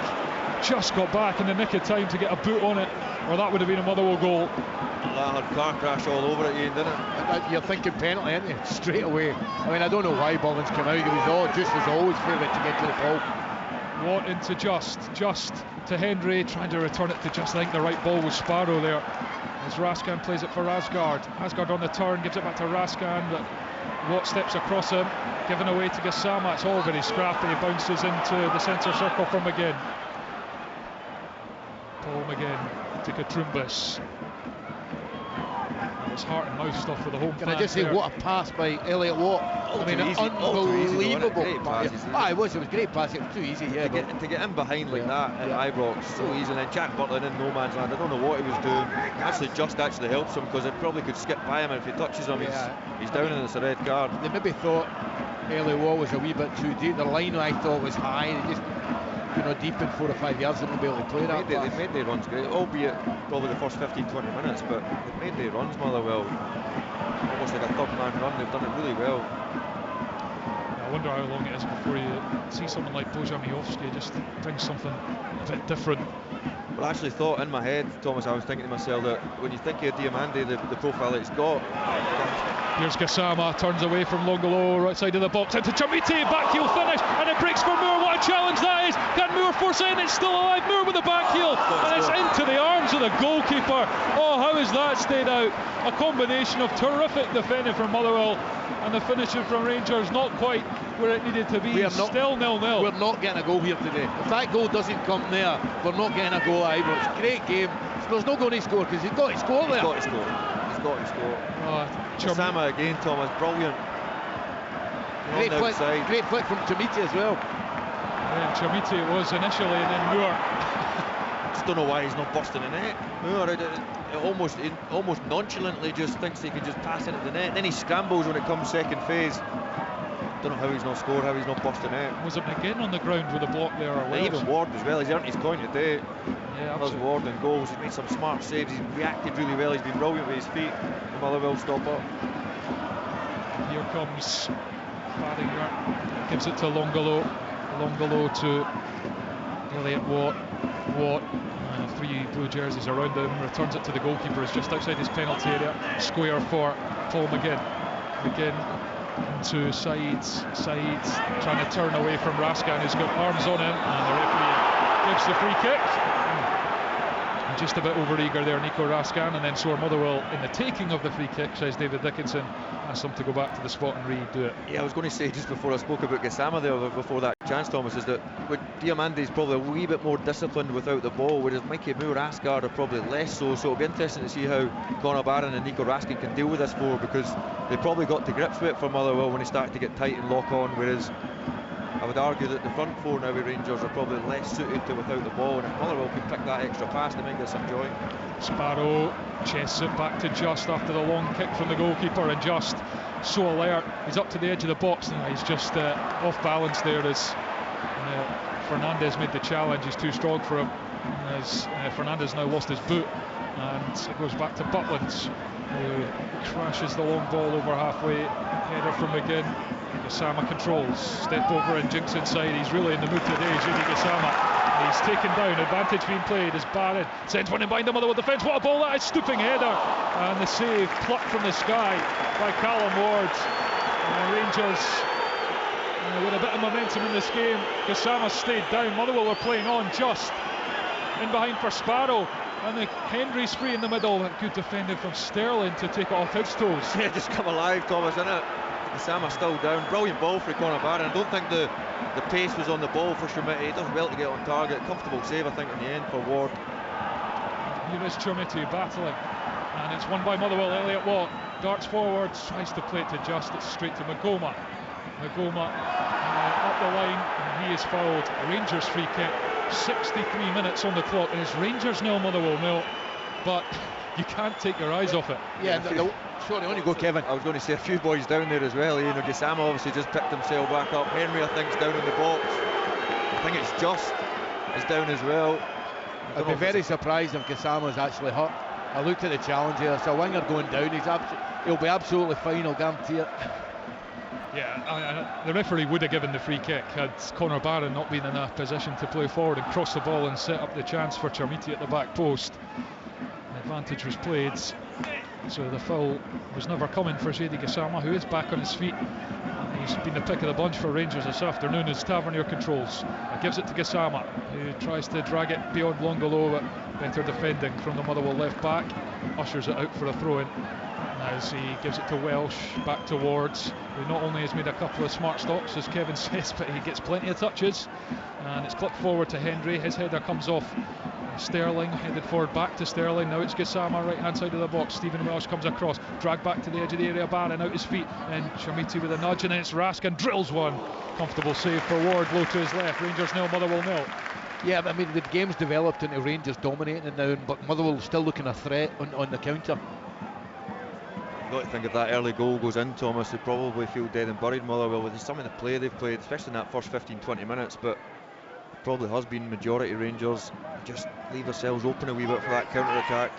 S1: just got back in the nick of time to get a boot on it, or that would have been a Motherwell goal.
S3: That had car crash all over it, Ian, didn't it?
S2: You're thinking penalty, aren't you? Straight away. I mean, I don't know why Butland's come out. He was always favourite to get to the ball.
S1: Watt into Just to Hendry, trying to return it to Just. I think the right ball was Sparrow there, as Raskan plays it for Asgard. Asgard on the turn, gives it back to Raskan, but Watt steps across him, given away to Gassama. It's all very scrappy. He bounces into the centre circle from McGinn. Paul McGinn to Contrumbus. It's heart and mouth stuff for the home.
S2: Can I just say, what a pass by Elliot Watt? I mean, unbelievable. It was a great pass. It was too easy. Yeah,
S3: to get in behind like that at Ibrox so easy, and then Jack Butland in no man's land. I don't know what he was doing. Actually, Just actually helps him, because it probably could skip by him, and if he touches him, he's down, and it's a red card.
S2: They maybe thought Elliot Watt was a wee bit too deep. The line, I thought, was high. They just, deep in 4 or 5 yards, they wouldn't be able to play that.
S3: They've made their runs great, albeit probably the first 15-20 minutes, but they've made their runs Motherwell. Almost like a third-man run. They've done it really well.
S1: I wonder how long it is before you see someone like Bojan Miovski just bring something a bit different.
S3: Well, I actually thought in my head, Thomas, I was thinking to myself that when you think of Diamande, the profile that he's got.
S1: Here's Gassama, turns away from Longolo, right side of the box, into Chamiti, back heel finish, and it breaks for Moore. What a challenge that is! Can Moore force it in? It's still alive. Moore with the back heel, and it's into the arms of the goalkeeper. Oh, how has that stayed out? A combination of terrific defending from Motherwell and the finishing from Rangers, not quite where it needed to be. Still 0-0.
S2: We're not getting a goal here today. If that goal doesn't come there, we're not getting a goal either. It's a great game. There's no going to score because he's got to score there.
S3: He's got to score. Gassama again, Thomas, brilliant.
S2: Great flick from Chamiti as well.
S1: Yeah, Chamiti it was initially, and then Moore.
S3: Just don't know why he's not busting the net. Moore almost nonchalantly just thinks he can just pass it at the net. And then he scrambles when it comes second phase. Don't know how he's not scored, how he's not busting net.
S1: Was it McGinn on the ground with a block there, or
S3: even Ward as well? He's earned his coin today.
S1: Yeah,
S3: loves Ward and goals. He's made some smart saves. He's reacted really well. He's been brilliant with his feet. The Motherwell stop up.
S1: Here comes Barringer. Gives it to Longolo. Longolo to Elliot Watt. Three blue jerseys around him. Returns it to the goalkeeper. It's just outside his penalty area. Square for Paul McGinn. McGinn into Said trying to turn away from Raskan, who's got arms on him, and the referee gives the free kick. Just a bit over-eager there, Nico Raskan, and then so are Motherwell in the taking of the free kick, says David Dickinson. Asks them to go back to the spot and redo it.
S3: Yeah, I was going to say just before I spoke about Gassama there, before that chance, Thomas, is that Diamande's probably a wee bit more disciplined without the ball, whereas Mikey Moore, Asgard are probably less so. So it'll be interesting to see how Conor Barron and Nico Raskin can deal with this forward, because they probably got to grips with it for Motherwell when they started to get tight and lock on, whereas I would argue that the front four now with Rangers are probably less suited to without the ball, and if Motherwell can pick that extra pass, they might get some joy.
S1: Sparrow chests it back to Just after the long kick from the goalkeeper, and Just so alert. He's up to the edge of the box now. He's just off balance there as Fernandez made the challenge. He's too strong for him, as Fernandez now lost his boot, and it goes back to Butland, who crashes the long ball over halfway. Header from McGinn. Gassama controls, step over and jinks inside. He's really in the mood today, Jimmy Gassama. He's taken down, advantage being played as Barron sends one in behind the Motherwell defence. What a ball that is, stooping header, and the save plucked from the sky by Callum Ward. Rangers with a bit of momentum in this game. Gassama stayed down, Motherwell were playing on. Just in behind for Sparrow, and the Henry's free in the middle. Good defending from Sterling to take it off his toes.
S3: Yeah, just come alive, Thomas, isn't it? Gassama still down. Brilliant ball for Conor Barron. I don't think the pace was on the ball for Chamiti. He does well to get on target. Comfortable save, I think, in the end for Ward.
S1: Here is Chamiti battling, and it's won by Motherwell. Elliot Watt darts forward, tries to play it to Just. It's straight to Magoma. Up the line, and he is fouled. Rangers free kick. 63 minutes on the clock, and it's Rangers 0, Motherwell 0. But you can't take your eyes off it.
S2: Yeah, sorry, on you go, Kevin.
S3: I was going to say a few boys down there as well. Gassama obviously just picked himself back up. Henry, I think, is down in the box. I think it's Just is down as well.
S2: I'd be very surprised if Gassama's actually hurt. I looked at the challenge here. It's a winger going down. He'll be absolutely fine, I'll guarantee it.
S1: Yeah, the referee would have given the free kick had Conor Barron not been in a position to play forward and cross the ball and set up the chance for Chamiti at the back post. The advantage was played, so the foul was never coming for Jedi Gassama, who is back on his feet. And he's been the pick of the bunch for Rangers this afternoon as Tavernier controls. Gives it to Gassama, who tries to drag it beyond Longolo, but better defending from the Motherwell left back. Ushers it out for a throw-in as he gives it to Welsh, back to Wards, who not only has made a couple of smart stops, as Kevin says, but he gets plenty of touches. And it's clipped forward to Henry. His header comes off Sterling, headed forward back to Sterling. Now it's Gassama, right hand side of the box. Stephen Welsh comes across, dragged back to the edge of the area. Barron out his feet, and Chamiti with a nudge, and then it's Raskin drills one. Comfortable save for Ward, low to his left. Rangers 0, Motherwell 0.
S2: Yeah, I mean, the game's developed into Rangers dominating now, but Motherwell still looking a threat on the counter.
S3: You've got to think if that early goal goes in, Thomas, they probably feel dead and buried, Motherwell, with some of the play they've played, especially in that first 15-20 minutes, but it probably has been majority Rangers just leave themselves open a wee bit for that counter-attack.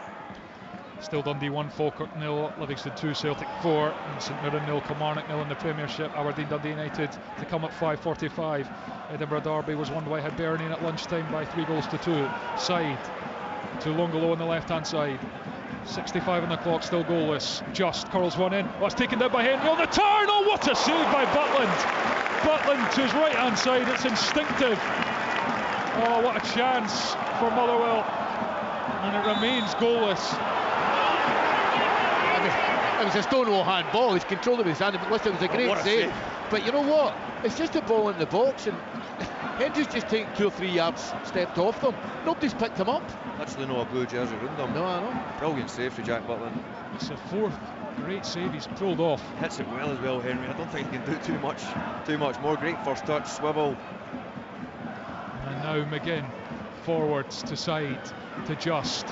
S1: Still Dundee 1, Falkirk 0, Livingston 2, Celtic 4, and St Mirren 0, Kilmarnock 0 in the Premiership. Aberdeen Dundee United to come at 5:45. Edinburgh Derby was won by Hibernian at lunchtime by 3-2. Side to Longolo on the left hand side. 65 on the clock, still goalless. Just curls one in. Oh, it's taken down by Henry on the turn. Oh, what a save by Butland! Butland to his right hand side. It's instinctive. Oh, what a chance for Motherwell, and it remains goalless.
S2: It was a Stonewall handball. He's controlled it with his hand. It was a great save. But you know what? It's just a ball in the box, and Hendry's just taken 2 or 3 yards, stepped off them. Nobody's picked him up.
S3: Actually, no, a blue jersey around him.
S2: No, I know.
S3: Brilliant save for Jack Butland.
S1: It's a 4th great save he's pulled off.
S3: Hits it well as well, Henry. I don't think he can do too much more. Great first touch, swivel.
S1: And now McGinn forwards to side to Just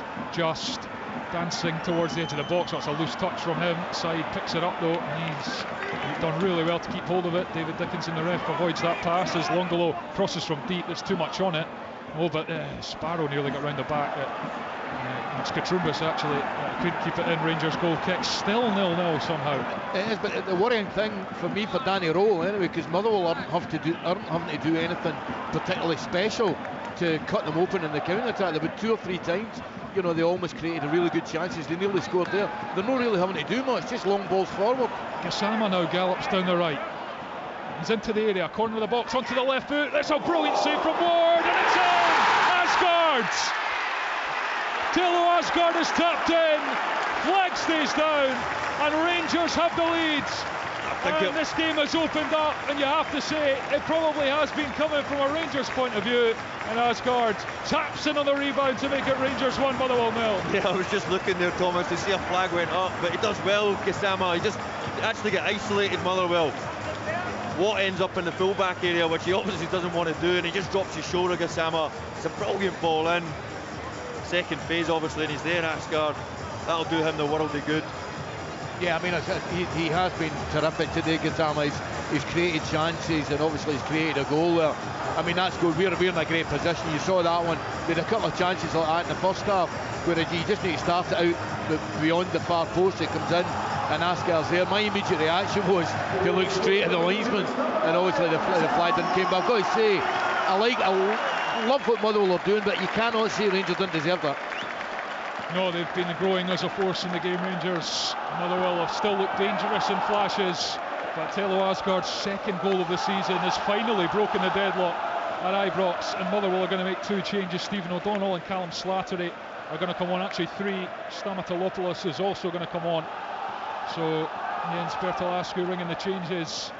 S1: dancing towards the edge of the box. That's a loose touch from him. Side picks it up though, and he's done really well to keep hold of it. David Dickinson, the ref, avoids that pass as Longolo crosses from deep. There's too much on it. Oh, but Sparrow nearly got round the back. It's Katrumbas actually couldn't keep it in. Rangers goal kick still 0-0 somehow.
S2: It is, but the worrying thing for me, for Danny Rowe anyway, because Motherwell aren't having to do anything particularly special to cut them open in the counter-attack. There were 2 or 3 times, you know, they almost created really good chances. They nearly scored there. They're not really having to do much, just long balls forward.
S1: Gassama now gallops down the right. He's into the area, corner of the box, onto the left foot. That's a brilliant save from Ward, and it's in! Asgard! Taylor Asgard is tapped in. Flag stays down, and Rangers have the lead. And this game has opened up, and you have to say it probably has been coming from a Rangers point of view. And Asgard taps in on the rebound to make it Rangers 1, Motherwell 0.
S3: Yeah, I was just looking there, Thomas, to see a flag went up, but he does well, Gassama. He just actually get isolated, Motherwell. What ends up in the full-back area, which he obviously doesn't want to do, and he just drops his shoulder, Gassama. It's a brilliant ball in. Second phase, obviously, and he's there, Asgard. That'll do him the world of good.
S2: Yeah, I mean, he has been terrific today, Gassama. He's created chances, and obviously he's created a goal there. I mean, that's good. We're in a great position. You saw that one. We had a couple of chances like that in the first half, where you just need to start it out beyond the far post. It comes in, and Asgard's there. My immediate reaction was to look straight at the linesman, and obviously the flag didn't come. But I've got to say, I love what Motherwell are doing, but you cannot say Rangers didn't deserve that.
S1: No, they've been growing as a force in the game, Rangers. Motherwell have still looked dangerous in flashes, but Taylor Asgard's second goal of the season has finally broken the deadlock at Ibrox, and Motherwell are going to make 2 changes. Stephen O'Donnell and Callum Slattery are going to come on. Actually 3. Stamatolopoulos is also going to come on. So Jens Bertolascu ringing the changes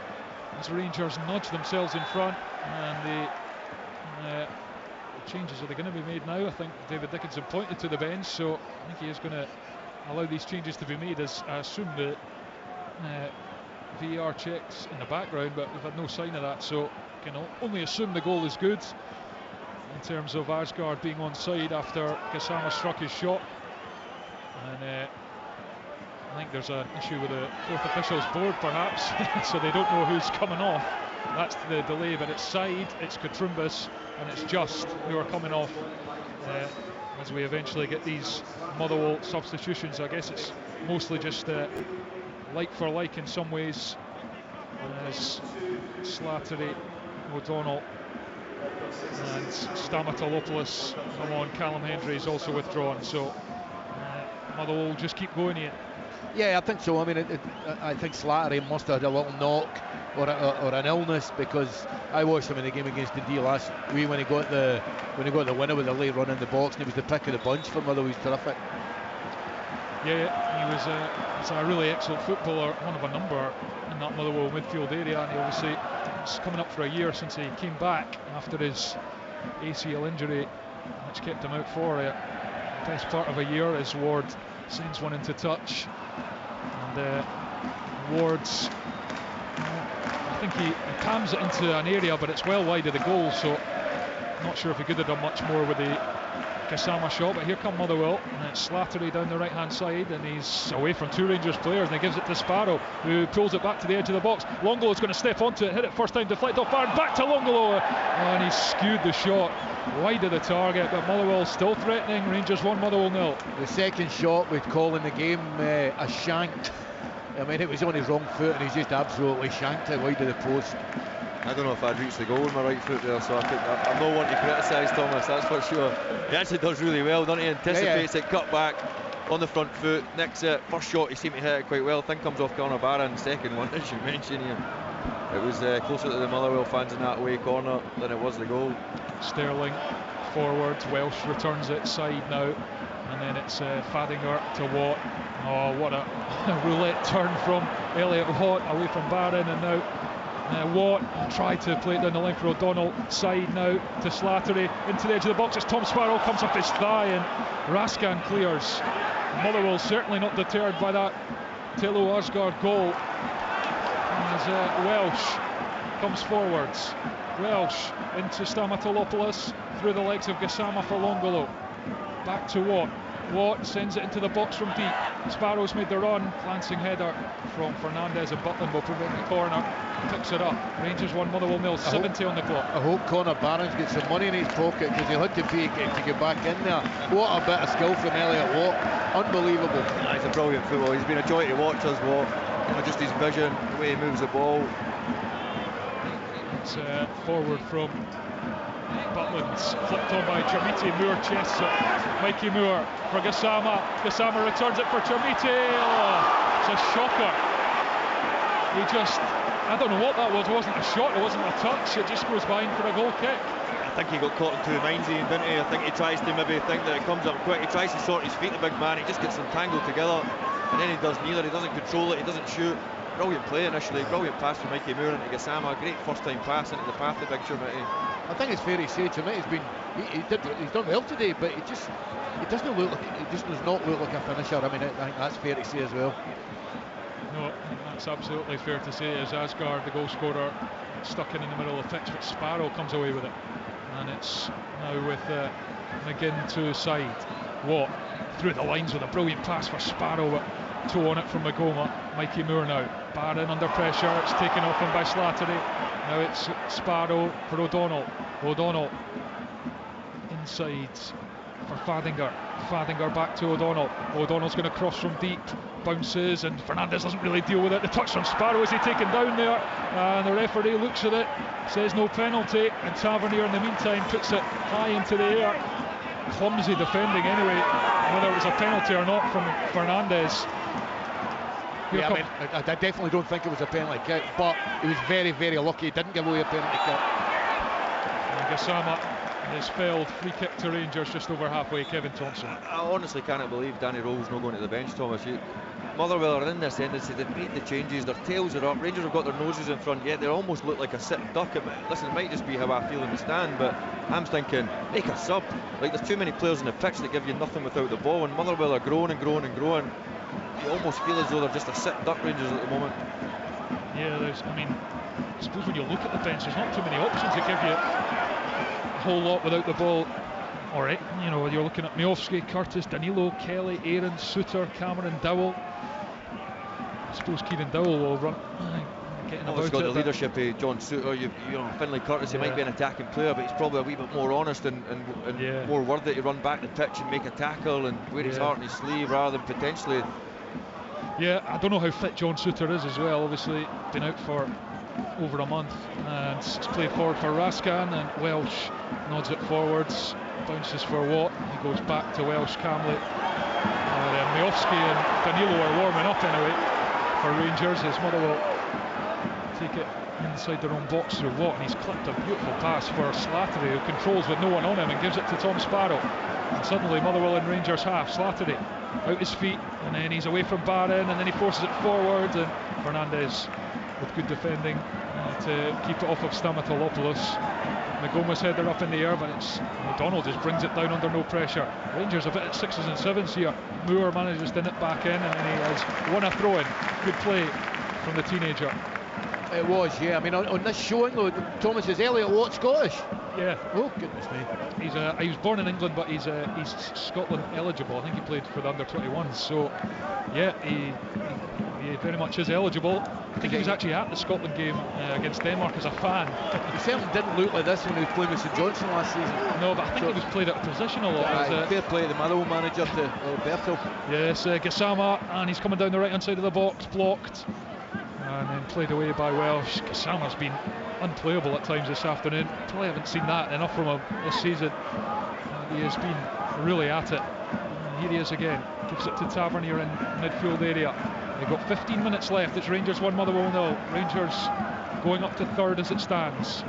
S1: as Rangers nudge themselves in front, and the changes are they going to be made now? I think David Dickinson pointed to the bench, so I think he is going to allow these changes to be made, as I assume the VAR checks in the background, but we've had no sign of that, so can only assume the goal is good in terms of Asgard being onside after Gassama struck his shot. And I think there's an issue with the 4th officials board perhaps, so they don't know who's coming off. That's the delay, but it's side, it's Katrumbas, and it's Just who are coming off as we eventually get these Motherwell substitutions. I guess it's mostly just like for like in some ways, as Slattery, O'Donnell and Stamatolopoulos come on. Callum Hendry is also withdrawn, so Motherwell will just keep going here.
S2: Yeah, I think so. I mean, I think Slattery must have had a little knock or an illness, because I watched him in the game against Dundee last week when he got the winner with a late run in the box, and he was the pick of the bunch for Motherwell. He was terrific.
S1: Yeah, he was a really excellent footballer, one of a number in that Motherwell midfield area, and he obviously it's coming up for a year since he came back after his ACL injury, which kept him out for the best part of a year, as Ward sends one into touch, and Ward's I think he cams it into an area, but it's well wide of the goal, so I'm not sure if he could have done much more with the Gassama shot, but here come Motherwell, and it's Slattery down the right hand side, and he's away from two Rangers players, and he gives it to Sparrow, who pulls it back to the edge of the box. Longolow's going to step onto it, hit it first time, deflect off Barron, back to Longolow, and he skewed the shot wide of the target, but Motherwell still threatening. Rangers 1, Motherwell 0.
S2: The second shot with calling the game a shanked. I mean, it was on his wrong foot, and he's just absolutely shanked it wide of the post.
S3: I don't know if I'd reach the goal with my right foot there, so I'm not one to criticise Thomas, that's for sure. He actually does really well, doesn't he? Anticipates it, cut back on the front foot, nicks it. First shot, he seemed to hit it quite well. Thing comes off Connor Barron. Second one, as you mentioned here, it was closer to the Motherwell fans in that away corner than it was the goal.
S1: Sterling forwards, Welsh returns it side now, and then it's Fadinger to Watt. Oh, what a roulette turn from Elliot Watt away from Barron, and now Watt tried to play it down the line for O'Donnell. Side now to Slattery into the edge of the box as Tom Sparrow comes up his thigh, and Raskan clears. Motherwell certainly not deterred by that Telo Asgard goal, as Welsh comes forwards. Welsh into Stamatolopoulos through the legs of Gassama for Longolo. Back to Watt. Watt sends it into the box from deep. Sparrow's made the run. Glancing header from Fernandez, and Butland will prevent the corner. Picks it up. Rangers 1, Motherwell 0. 70 on the clock.
S2: I hope Connor Barron's got some money in his pocket, because he'll have to pay to get back in there. What a bit of skill from Elliot Watt. Unbelievable.
S3: He's a brilliant footballer. He's been a joy to watch us, Watt. Just his vision, the way he moves the ball.
S1: It's forward from Butland's flipped on by Chermiti. Moore chests it. Mikey Moore for Gassama. Gassama returns it for Chermiti. Oh, it's a shocker. He just, I don't know what that was. It wasn't a shot, it wasn't a touch. It just goes behind for a goal kick.
S3: I think he got caught in two minds, Ian, didn't he? I think he tries to maybe think that it comes up quick. He tries to sort his feet, the big man. He just gets them tangled together, and then he does neither. He doesn't control it, he doesn't shoot. Brilliant play initially, brilliant pass from Mikey Moore into Gassama. Great first time pass into the path of Big Chermiti.
S2: I think it's fair to say Chermiti's been he's done well today, but he does not look like a finisher. I mean, I think that's fair to say as well.
S1: No, I think that's absolutely fair to say, as Asgard, the goal scorer, stuck in the middle of the pitch, but Sparrow comes away with it, and it's now with McGinn to side. Watt through the lines with a brilliant pass for Sparrow, but toe on it from Magoma. Mikey Moore now. Barron under pressure, it's taken off him by Slattery. Now it's Sparrow for O'Donnell. O'Donnell inside for Fadinger. Fadinger back to O'Donnell. O'Donnell's going to cross from deep. Bounces, and Fernandez doesn't really deal with it. The touch from Sparrow, is he taken down there? And the referee looks at it, says no penalty, and Tavernier in the meantime puts it high into the air. Clumsy defending anyway, whether it was a penalty or not from Fernandez.
S2: Yeah, I mean, I definitely don't think it was a penalty kick, but he was very, very lucky he didn't give away a penalty kick.
S1: And Gassama is spelled free kick to Rangers just over halfway. Kevin Thompson.
S3: I honestly cannot believe Danny Rowe's not going to the bench, Thomas. Motherwell are in this tendency, they've made the changes, their tails are up, Rangers have got their noses in front, yet they almost look like a sitting duck. It might just be how I feel in the stand, but I'm thinking, make a sub. Like, there's too many players on the pitch that give you nothing without the ball, and Motherwell are growing and growing and growing. You almost feel as though they're just a sitting duck, Rangers, at the moment.
S1: Yeah, I suppose when you look at the bench, there's not too many options that give you a whole lot without the ball. All right, you're looking at Miovski, Curtis, Danilo, Kelly, Aaron, Suter, Cameron, Dowell. I suppose Kieran Dowell will run getting about it.
S3: He's got the leadership of John Suter. Finlay Curtis, he might be an attacking player, but he's probably a wee bit more honest and more worthy to run back the pitch and make a tackle and wear his heart on his sleeve rather than potentially.
S1: Yeah, I don't know how fit John Suter is as well. Obviously, been out for over a month, and it's played forward for Raskan, and Welsh nods it forwards, bounces for Watt. He goes back to Welsh calmly. Miovski and Danilo are warming up anyway for Rangers as Motherwell take it inside their own box through Watt, and he's clipped a beautiful pass for Slattery, who controls with no one on him and gives it to Tom Sparrow. And suddenly Motherwell in Rangers half. Slattery out his feet, and then he's away from Barron, and then he forces it forward, and Fernandez with good defending to keep it off of Stamatolopoulos. Magoma's header up in the air, but it's O'Donnell just brings it down under no pressure. Rangers a bit at 6s and 7s here. Moore manages to nip back in, and then he has won a throw-in. Good play from the teenager.
S2: It was, yeah. I mean, on this showing though, Thomas, is Elliot Watt Scottish?
S1: Yeah.
S2: Oh goodness me.
S1: He was born in England, but he's Scotland eligible. I think he played for the under-21s. So yeah, he very much is eligible. I think he was actually at the Scotland game against Denmark as a fan.
S2: He certainly didn't look like this when he was playing with St Johnstone last season.
S1: No, but I think he was played out of position a lot.
S2: Fair play to the Motherwell manager, to Alberto.
S1: Yes, Gassama, and he's coming down the right-hand side of the box, blocked, and then played away by Welsh. Gassama's been unplayable at times this afternoon. Probably haven't seen that enough from him this season. He has been really at it. And here he is again. Gives it to Tavernier in midfield area. They've got 15 minutes left. It's Rangers 1, Motherwell 0. Rangers going up to third as it stands.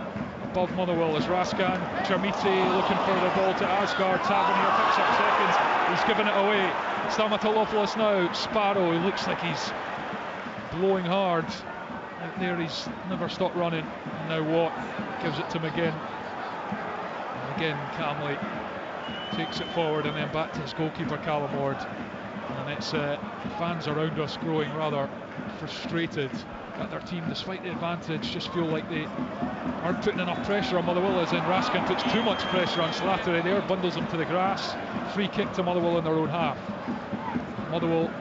S1: Above Motherwell is Raskan. Chermiti looking for the ball to Asgard. Tavernier picks up seconds. He's given it away. Stamatolopoulos now. Sparrow, he looks like he's blowing hard. Out there, he's never stopped running. And now Watt gives it to McGinn. And again, calmly takes it forward and then back to his goalkeeper, Callum Ward. And it's fans around us growing rather frustrated at their team, despite the advantage. Just feel like they aren't putting enough pressure on Motherwell, as in Raskin puts too much pressure on Slattery there, bundles him to the grass. Free kick to Motherwell in their own half. Motherwell,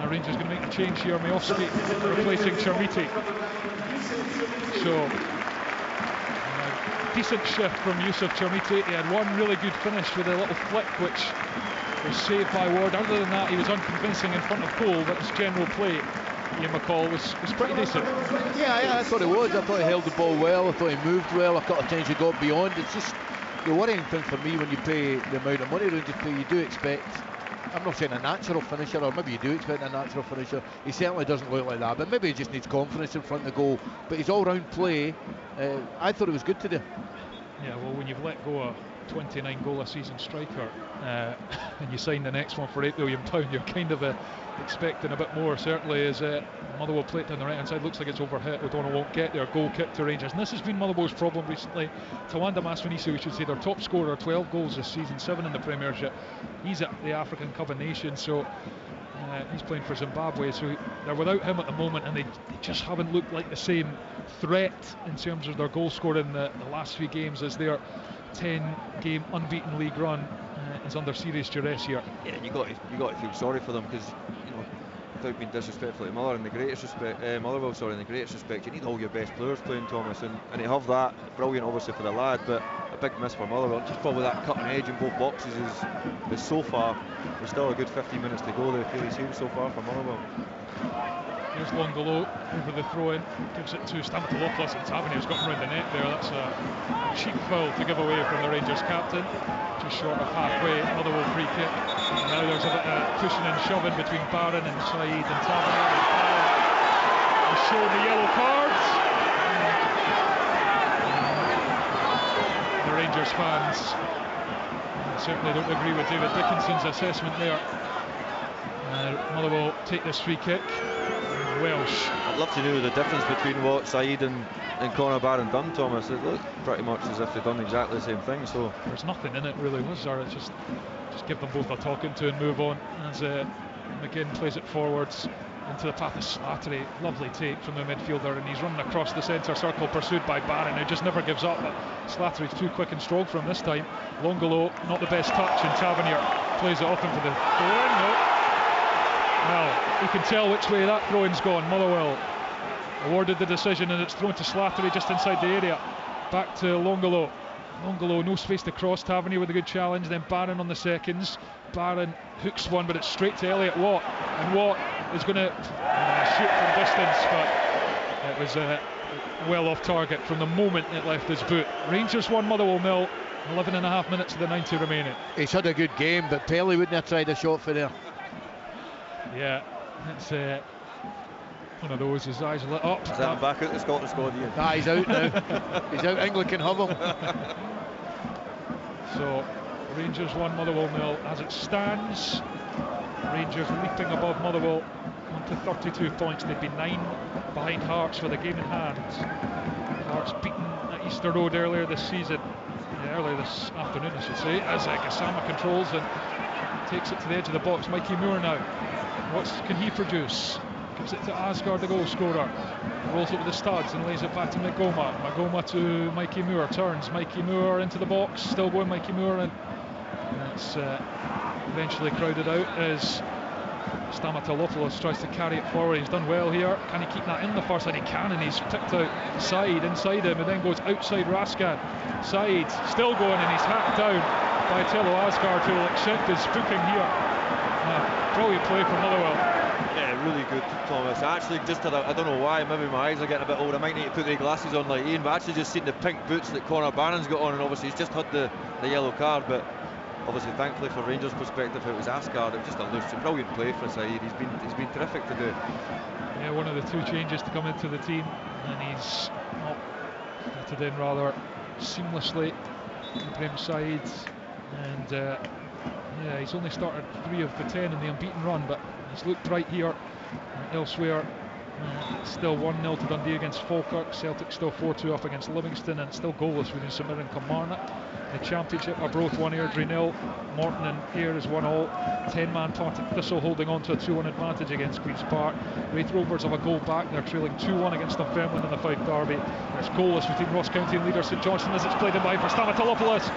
S1: Rangers going to make a change here. Miofsky replacing Chermiti. So decent shift from Yusuf Chermiti. He had one really good finish with a little flick which was saved by Ward. Other than that, he was unconvincing in front of goal, but his general play, Ian McCall, was pretty decent.
S2: Yeah, I thought it was. I thought he held the ball well. I thought he moved well. A couple of times he got beyond. It's just the worrying thing for me when you pay the amount of money Rangers pay, you do expect, I'm not saying a natural finisher, or maybe you do expect a natural finisher. He certainly doesn't look like that, but maybe he just needs confidence in front of the goal. But his all-round play, I thought it was good today.
S1: Yeah, well, when you've let go a 29 goal a season striker and you sign the next one for £8 million, you're kind of expecting a bit more. Certainly as Motherwell play it down the right hand side, looks like it's overhit. O'Donnell won't get there. Goal kick to Rangers, and this has been Motherwell's problem recently. Tawanda Maswanisi, we should say, their top scorer, 12 goals this season, 7 in the Premiership. He's at the African Cup of Nations, so he's playing for Zimbabwe, so they're without him at the moment, and they just haven't looked like the same threat in terms of their goal scoring the last 3 games, as their 10-game unbeaten league run is under serious duress here.
S3: Yeah, you got to feel sorry for them, because, you know, without being disrespectful to Motherwell, in the greatest respect, you need all your best players playing, Thomas, and they have that. Brilliant, obviously, for the lad, but a big miss for Motherwell. Just probably that cutting edge in both boxes is so far. There's still a good 15 minutes to go there, it seems, so far for Motherwell.
S1: Here's Longolo over the throw-in, gives it to Stamatolopoulos, and Tavernier's got him around the net there. That's a cheap foul to give away from the Rangers captain. Just short of halfway, Motherwell free kick. And now there's a bit of pushing and shoving between Barron and Saeed, and Tavernier is shown the yellow cards. The Rangers fans certainly don't agree with David Dickinson's assessment there. Motherwell take this free kick. Welsh.
S3: I'd love to know the difference between what Saeed and Conor Barron done, Thomas. It looked pretty much as if they'd done exactly the same thing. So
S1: there's nothing in it really, was there? It's just give them both a talking to and move on. As McGinn plays it forwards into the path of Slattery. Lovely take from the midfielder, and he's running across the centre circle, pursued by Barron, who just never gives up. But Slattery's too quick and strong for him this time. Longolo, not the best touch, and Tavernier plays it off into the throw-in. Well, you can tell which way that throw-in's gone. Motherwell awarded the decision, and it's thrown to Slattery just inside the area. Back to Longolo. Longolo, no space to cross. Tavernier with a good challenge, then Barron on the seconds. Barron hooks one, but it's straight to Elliot Watt, and Watt is going to shoot from distance, but it was well off target from the moment it left his boot. Rangers 1, Motherwell 0. 11.5 minutes of the 90 remaining.
S2: He's had a good game, but Pelly wouldn't have tried a shot for there.
S1: Yeah, it's one of those, his eyes lit up.
S3: Is that back out the Scotland squad, Ian?
S2: Nah, he's out now. He's out Anglican Hubble.
S1: So, Rangers 1, Motherwell 0. As it stands, Rangers leaping above Motherwell onto 32 points. They'd be 9 behind Hearts for the game in hand. Hearts beaten at Easter Road earlier this season. Earlier this afternoon, I should say, as Gassama controls and takes it to the edge of the box. Mikey Moore now. What can he produce? Gives it to Asgard, the goal scorer. Rolls it with the studs and lays it back to Magoma. Magoma to Mikey Moore. Turns Mikey Moore into the box. Still going Mikey Moore, and it's eventually crowded out as Stamatolopoulos tries to carry it forward. He's done well here. Can he keep that in the far side? He can, and he's picked out side inside him and then goes outside Raskan. Side still going, and he's hacked down by Tello Asgard, who will accept his booking here. Brilliant play from Motherwell.
S3: Yeah, really good, Thomas. I actually just had I don't know why, maybe my eyes are getting a bit old. I might need to put the glasses on like Ian, but I actually just seen the pink boots that Conor Barron's got on, and obviously he's just had the yellow card, but obviously thankfully for Rangers' perspective it was Asgard. It was just a brilliant play for Saeed. He's been terrific today.
S1: Yeah, one of the two changes to come into the team, and he's fitted in rather seamlessly. Ibrahim Saeed, and yeah, he's only started 3 of the 10 in the unbeaten run, but he's looked right here. Elsewhere, still 1-0 to Dundee against Falkirk. Celtic still 4-2 up against Livingston, and still goalless within St Mirren and Kilmarnock. The Championship are both 1 Airdrie 0. Morton and Ayr is 1-1. 10-man Partick Thistle holding on to a 2-1 advantage against Queen's Park. Wraith Rovers have a goal back. They're trailing 2-1 against Dunfermline in the Fife Derby. There's goalless between Ross County and leader St Johnstone as it's played in by for Stamatolopoulos.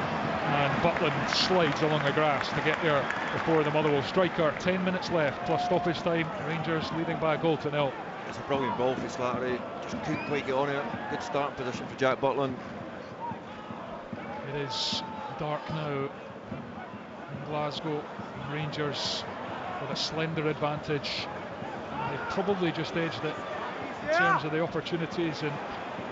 S1: And Butland slides along the grass to get there before the Motherwell striker. 10 minutes left plus stoppage time. Rangers leading by a goal to 0.
S3: It's a brilliant ball for Slattery. Just couldn't quite get on it. Good starting position for Jack Butland.
S1: It is dark now in Glasgow. Rangers with a slender advantage. They've probably just edged it in terms of the opportunities and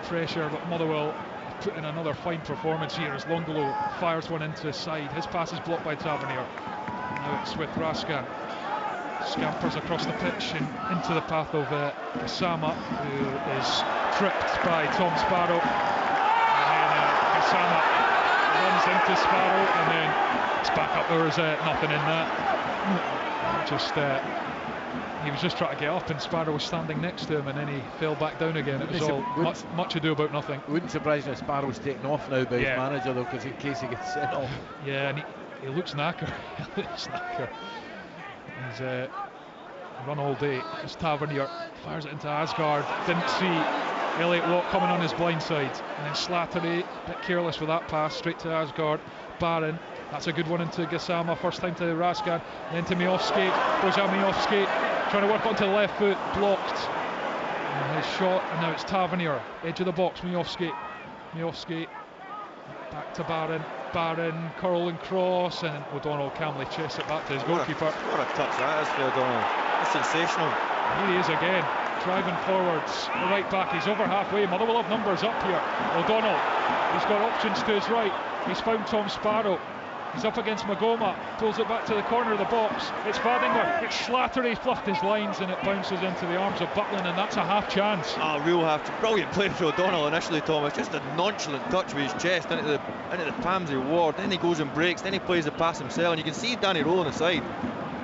S1: pressure, but Motherwell put in another fine performance here as Longolo fires one into his side. His pass is blocked by Tavernier. Now it's with Raskan. Scampers across the pitch and into the path of Gassama, who is tripped by Tom Sparrow. And then Gassama runs into Sparrow, and then it's back up. There was nothing in that. He was just trying to get up, and Sparrow was standing next to him, and then he fell back down again. It was all much ado about nothing.
S2: Wouldn't surprise me if Sparrow's taken off now by his manager, though, because in case he gets sent off.
S1: Yeah, and he looks knackered. He looks knackered. He's run all day. It's Tavernier, fires it into Asgard. Didn't see Elliot Watt coming on his blind side, and then Slattery, a bit careless with that pass straight to Asgard. Barron, that's a good one into Gassama, first time to Raskan, then to Miovski. Bojan Miovski trying to work onto the left foot, blocked. And his shot, and now it's Tavernier, edge of the box. Miovski back to Barron. Barron, curl and cross, and O'Donnell calmly chests it back to his goalkeeper.
S3: What a touch that is for O'Donnell. That's sensational.
S1: Here he is again, driving forwards. The right back, he's over halfway. Motherwell have numbers up here. O'Donnell, he's got options to his right. He's found Tom Sparrow. He's up against Magoma, pulls it back to the corner of the box. It's Vadinger, it's Slattery, fluffed his lines, and it bounces into the arms of Butland, and that's a half chance.
S3: Real half. Brilliant play for O'Donnell initially, Thomas. Just a nonchalant touch with his chest into the Pamsey ward. Then he goes and breaks. Then he plays the pass himself, and you can see Danny Rowe on the side.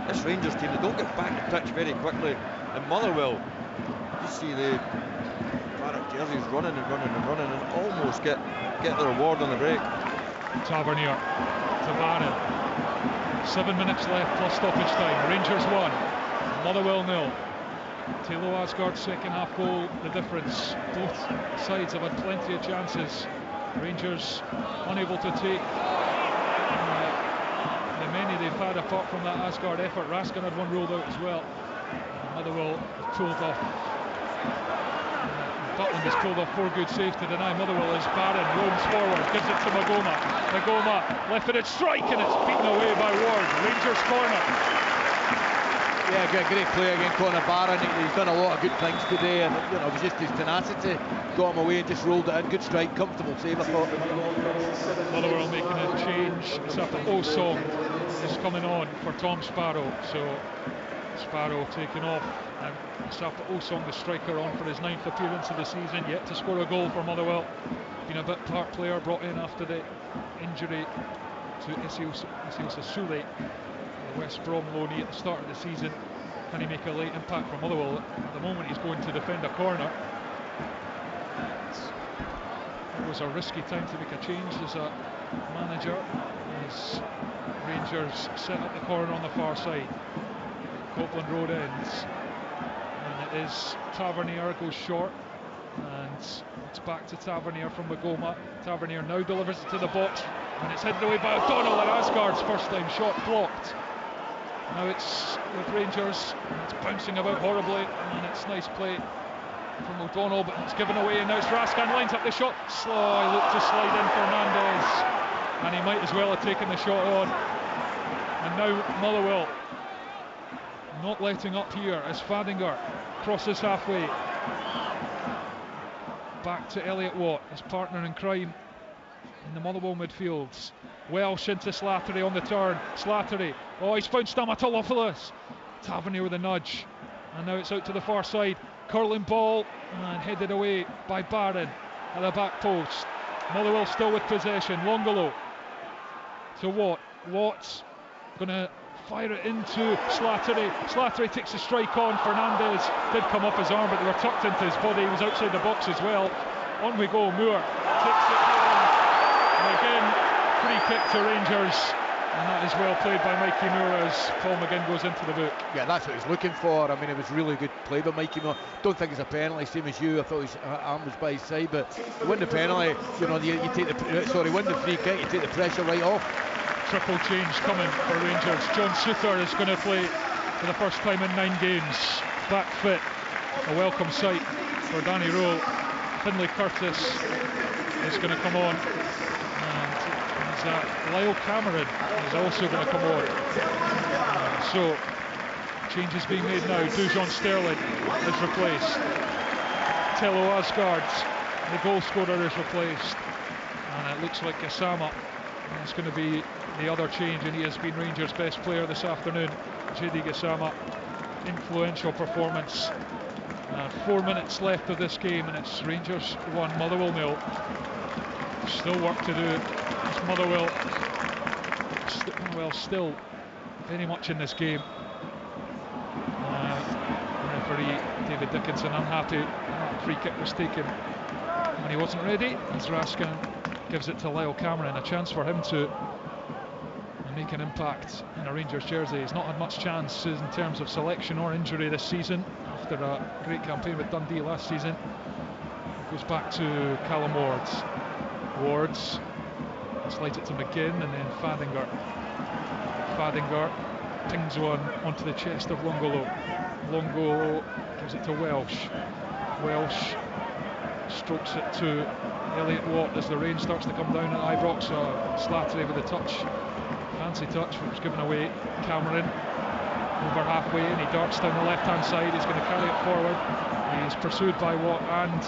S3: This Rangers team, they don't get back the pitch very quickly. And Motherwell, you see the Barrack jerseys running and almost get the reward on the break.
S1: Tavernier to Barron. 7 minutes left plus stoppage time. Rangers 1, Motherwell 0. Taylor Asgard's second half goal, the difference. Both sides have had plenty of chances. Rangers unable to take the many they've had apart from that Asgard effort. Raskin had one ruled out as well. Motherwell pulled off. Butland has pulled off 4 good saves to deny Motherwell as Barron roams forward, gives it to Magoma. Magoma left-footed strike, and it's beaten away by Ward. Rangers corner.
S2: Yeah, great play again, Conor Barron. He's done a lot of good things today, and it was just his tenacity got him away and just rolled it in. Good strike, comfortable save, I thought.
S1: Motherwell making a change. It's after Osong is coming on for Tom Sparrow, so Sparrow taken off, and Safa Osong, the striker, on for his 9th appearance of the season, yet to score a goal for Motherwell. Been a bit part player, brought in after the injury to Isios Sule, the West Brom loanee at the start of the season. Can he make a late impact for Motherwell? At the moment he's going to defend a corner. It was a risky time to make a change as a manager, as Rangers set up the corner on the far side. Copeland Road ends, and is Tavernier, goes short, and it's back to Tavernier from Magoma. Tavernier now delivers it to the box, and it's headed away by O'Donnell, and Asgard's first time shot blocked. Now it's with Rangers, it's bouncing about horribly, and it's nice play from O'Donnell, but it's given away, and now it's Raskin lines up the shot. Slow, he looked to slide in Fernandez, and he might as well have taken the shot on. And now Motherwell not letting up here as Fadinger crosses halfway. Back to Elliot Watt, his partner in crime in the Motherwell midfields. Welsh into Slattery on the turn. Slattery, oh, he's found Stamatolopoulos. Tavernier with a nudge, and now it's out to the far side. Curling ball and headed away by Barron at the back post. Motherwell still with possession. Longolo to Watt. Watt's gonna fire it into Slattery. Slattery takes a strike on. Fernandez did come up his arm, but they were tucked into his body. He was outside the box as well. On we go. Moore takes it home, and again free kick to Rangers, and that is well played by Mikey Moore as Paul McGinn goes into the book.
S2: Yeah, that's what he's looking for. I mean, it was really good play by Mikey Moore. Don't think it's a penalty, same as you. I thought his arm was by his side, but you win the penalty, you know, you take the win the free kick, you take the pressure right off.
S1: Triple change coming for Rangers. John Souther is going to play for the first time in 9 games, back fit. A welcome sight for Danny Rowe. Finlay Curtis is going to come on, and Lyle Cameron is also going to come on. So changes being made now. Dujon Sterling is replaced. Tello Asgard, the goal scorer, is replaced, and it looks like Gassama is going to be the other change, and he has been Rangers' best player this afternoon. JD Gassama, influential performance. 4 minutes left of this game, and it's Rangers 1, Motherwell 0. Still work to do. It's Motherwell still very much in this game. Referee David Dickinson unhappy that free kick was taken when he wasn't ready, as Raskin gives it to Lyle Cameron. A chance for him to make an impact in a Rangers jersey. He's not had much chance in terms of selection or injury this season after a great campaign with Dundee last season. Goes back to Callum Wards slides it to McGinn, and then Fadinger pings one onto the chest of Longolo. Longolo gives it to Welsh strokes it to Elliot Watt as the rain starts to come down at Ibrox. Slattery with a touch, fancy touch, which was given away. Cameron over halfway, and he darts down the left hand side. He's going to carry it forward. He's pursued by Watt and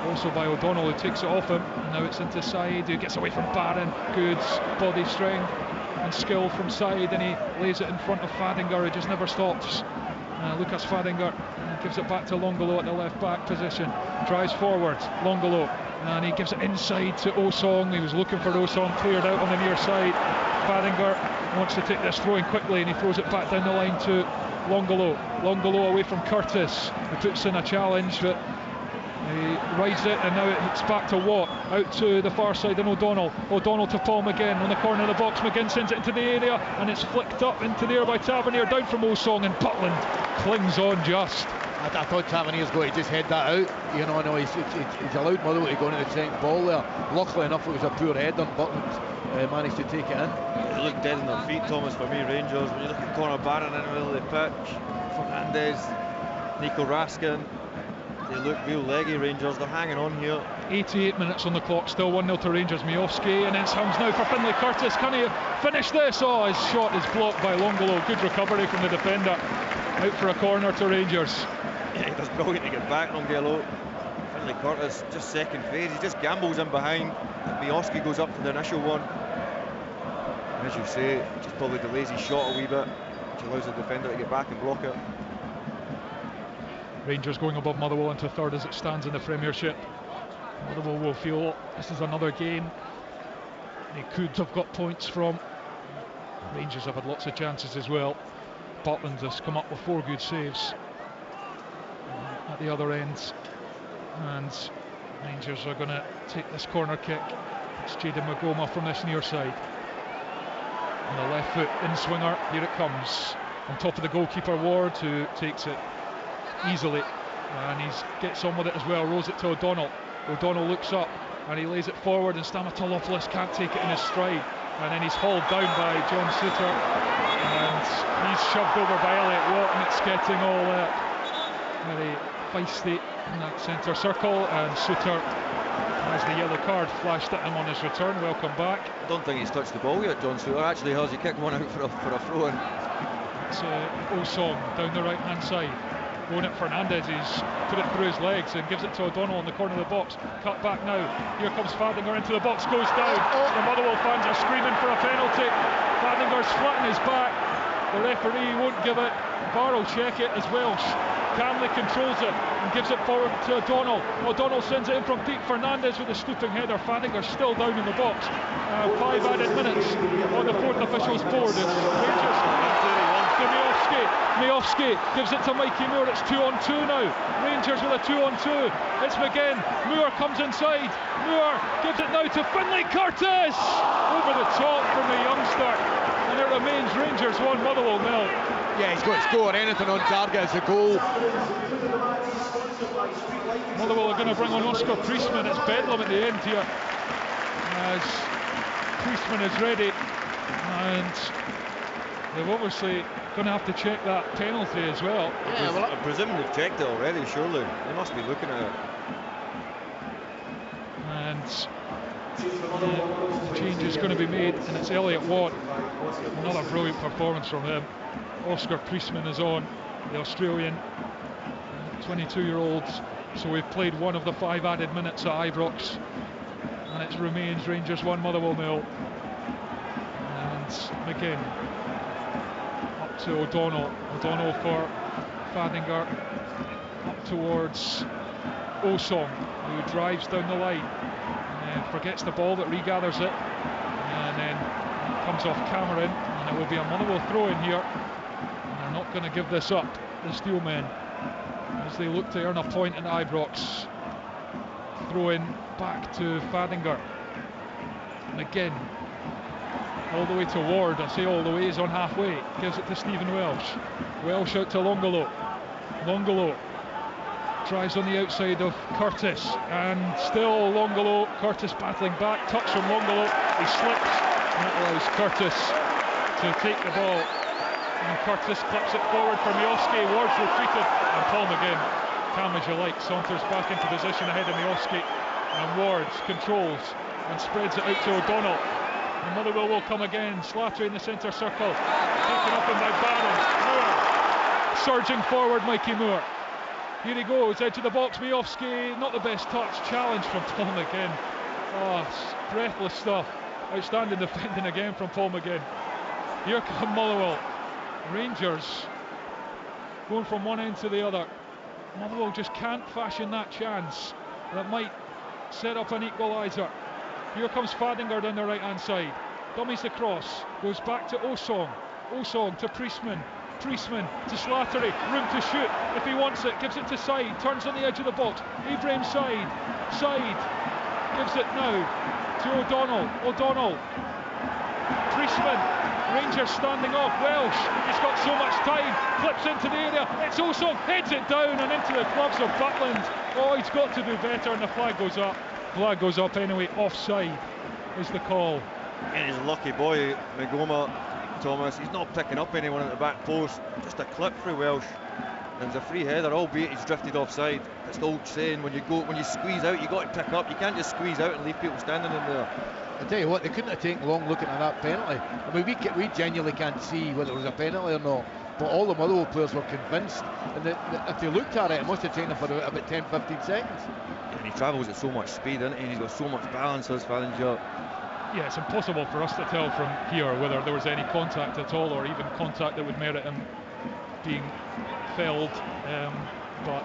S1: also by O'Donnell, who takes it off him. And now it's into side, who gets away from Barron. Good body strength and skill from side, and he lays it in front of Fadinger, who just never stops. Lucas Fadinger gives it back to Longolo at the left back position, drives forward, Longolo, and he gives it inside to Osong. He was looking for Osong, cleared out on the near side. Fadinger wants to take this throw in quickly, and he throws it back down the line to Longolo away from Curtis, who puts in a challenge, but he rides it, and now it's back to Watt, out to the far side, and O'Donnell to Paul McGinn on the corner of the box. McGinn sends it into the area, and it's flicked up into the air by Tavernier, down from Osong, and Butland clings on just.
S2: I thought Tavernier's going to just head that out. You know, no, he's allowed Motherwell to go into the second ball there. Luckily enough, it was a poor header, and Butland managed to take it in.
S3: They look dead on their feet, Thomas, for me, Rangers. When you look at Conor Barron in the middle of the pitch, Fernandez, Nico Raskin, they look real leggy, Rangers. They're hanging on here.
S1: 88 minutes on the clock, still 1-0 to Rangers. Miofsky, and then Sums now for Finlay Curtis. Can he finish this? Oh, his shot is blocked by Longolo. Good recovery from the defender. Out for a corner to Rangers.
S3: Yeah, he does brilliant to get back, Longelo. Finlay Curtis, just second phase. He just gambles in behind. Miofsky goes up for the initial one. And as you say, just probably delays his shot a wee bit, which allows the defender to get back and block it.
S1: Rangers going above Motherwell into third as it stands in the Premiership. Motherwell will feel this is another game they could have got points from. Rangers have had lots of chances as well. Butland has come up with 4 good saves at the other end, and Rangers are going to take this corner kick. It's Jaden Magoma from this near side, and the left foot in swinger, here it comes, on top of the goalkeeper Ward, who takes it easily, and he gets on with it as well. Rolls it to O'Donnell. O'Donnell looks up and he lays it forward, and Stamatolopoulos can't take it in his stride, and then he's hauled down by John Souttar, and he's shoved over by Elliot Watt, and it's getting all very feisty in that centre circle, and Souttar has the yellow card flashed at him on his return. Welcome back.
S3: I don't think he's touched the ball yet, John Souttar. Actually has. He kicked one out for a throw-in.
S1: It's Osong down the right hand side, going at Fernandez. He's put it through his legs and gives it to O'Donnell in the corner of the box. Cut back now. Here comes Fadinger into the box, goes down. The Motherwell fans are screaming for a penalty. Fadinger's flat on his back. The referee won't give it. VAR will check it as Welsh calmly controls it and gives it forward to O'Donnell. O'Donnell sends it in from Pete Fernandez with a stooping header. Fadinger's still down in the box. 5 added minutes on the fourth official's board. It's Rangers to Miofsky gives it to Mikey Moore. It's 2-on-2 now. Rangers with a 2-on-2. It's McGinn. Moore comes inside. Moore gives it now to Finlay Curtis. Over the top from the youngster. And it remains Rangers 1, Motherwell 0.
S2: Yeah, he's got to score. Anything on target is a goal.
S1: Motherwell are going to bring on Oscar Priestman. It's bedlam at the end here, as Priestman is ready, and they've obviously going to have to check that penalty as well.
S3: Yeah, well, I presume they've checked it already, surely. They must be looking at it.
S1: And the change is going to be made, and it's Elliot Watt. Another brilliant performance from him. Oscar Priestman is on, the Australian 22-year-old. So we've played one of the 5 added minutes at Ibrox, and it remains Rangers 1, Motherwell 0. And McGinn up to O'Donnell. O'Donnell for Fadinger, up towards Osong, who drives down the line and forgets the ball but regathers it, and then it comes off Cameron, and it will be a Motherwell throw in here. And they're not going to give this up, the Steelmen, as they look to earn a point in Ibrox. Throw in back to Fadinger. McGinn all the way to Ward. I say all the way, he's on halfway. Gives it to Stephen Welsh. Welsh out to Longolo. Longolo tries on the outside of Curtis, and still Longolo. Curtis battling back. Touch from Longolo. He slips, and that allows Curtis to take the ball. And Curtis clips it forward for Miofsky. Ward's retreated, and Paul McGinn, calm as you like, saunters back into position ahead of Miofsky, and Ward controls and spreads it out to O'Donnell. And Motherwell will come again. Slattery in the centre circle, taken up in by Barron. Moore surging forward, Mikey Moore. Here he goes, edge of the box. Miofsky, not the best touch. Challenge from Paul McGinn. Oh, breathless stuff. Outstanding defending again from Paul McGinn. Here come Motherwell. Rangers going from one end to the other. Motherwell just can't fashion that chance that might set up an equaliser. Here comes Fadinger down the right hand side. Dummies the cross, goes back to Osong. Osong to Priestman. Priestman to Slattery, room to shoot if he wants it, gives it to Side, turns on the edge of the box. Ibrahim Side gives it now to O'Donnell. O'Donnell, Priestman, Rangers standing off. Welsh, he's got so much time, flips into the area. It's Osong, heads it down and into the gloves of Butland. Oh, he's got to do better, and the flag goes up. Flag goes up anyway. Offside is the call.
S3: And he's a lucky boy, Magoma Thomas. He's not picking up anyone at the back post. Just a clip through Welsh. And it's a free header, albeit he's drifted offside. It's the old saying, when you squeeze out, you got to pick up. You can't just squeeze out and leave people standing in there.
S2: I tell you what, they couldn't have taken long looking at that penalty. I mean, we genuinely can't see whether it was a penalty or not, but all the Motherwell players were convinced, and if they looked at it, it must have taken them for about 10-15 seconds.
S3: And he travels at so much speed, doesn't he? And he's got so much balance, as Fadinger.
S1: Yeah, it's impossible for us to tell from here whether there was any contact at all, or even contact that would merit him being felled, but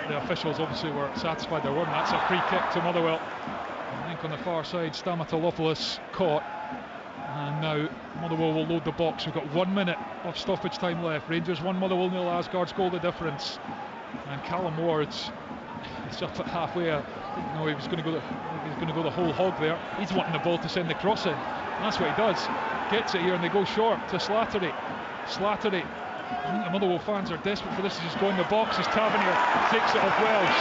S1: the officials obviously were satisfied there weren't. That's a free kick to Motherwell. I think on the far side, Stamatolopoulos caught, and now Motherwell will load the box. We've got 1 minute of stoppage time left. Rangers 1, Motherwell 0. Asgard's goal the difference, and Callum Ward is up at halfway. I didn't know he was going to go the whole hog there. He's wanting the ball to send the cross in, and that's what he does. Gets it here, and they go short to Slattery. Slattery I think the Motherwell fans are desperate for this. He's going the box as Tavernier takes it off Welsh.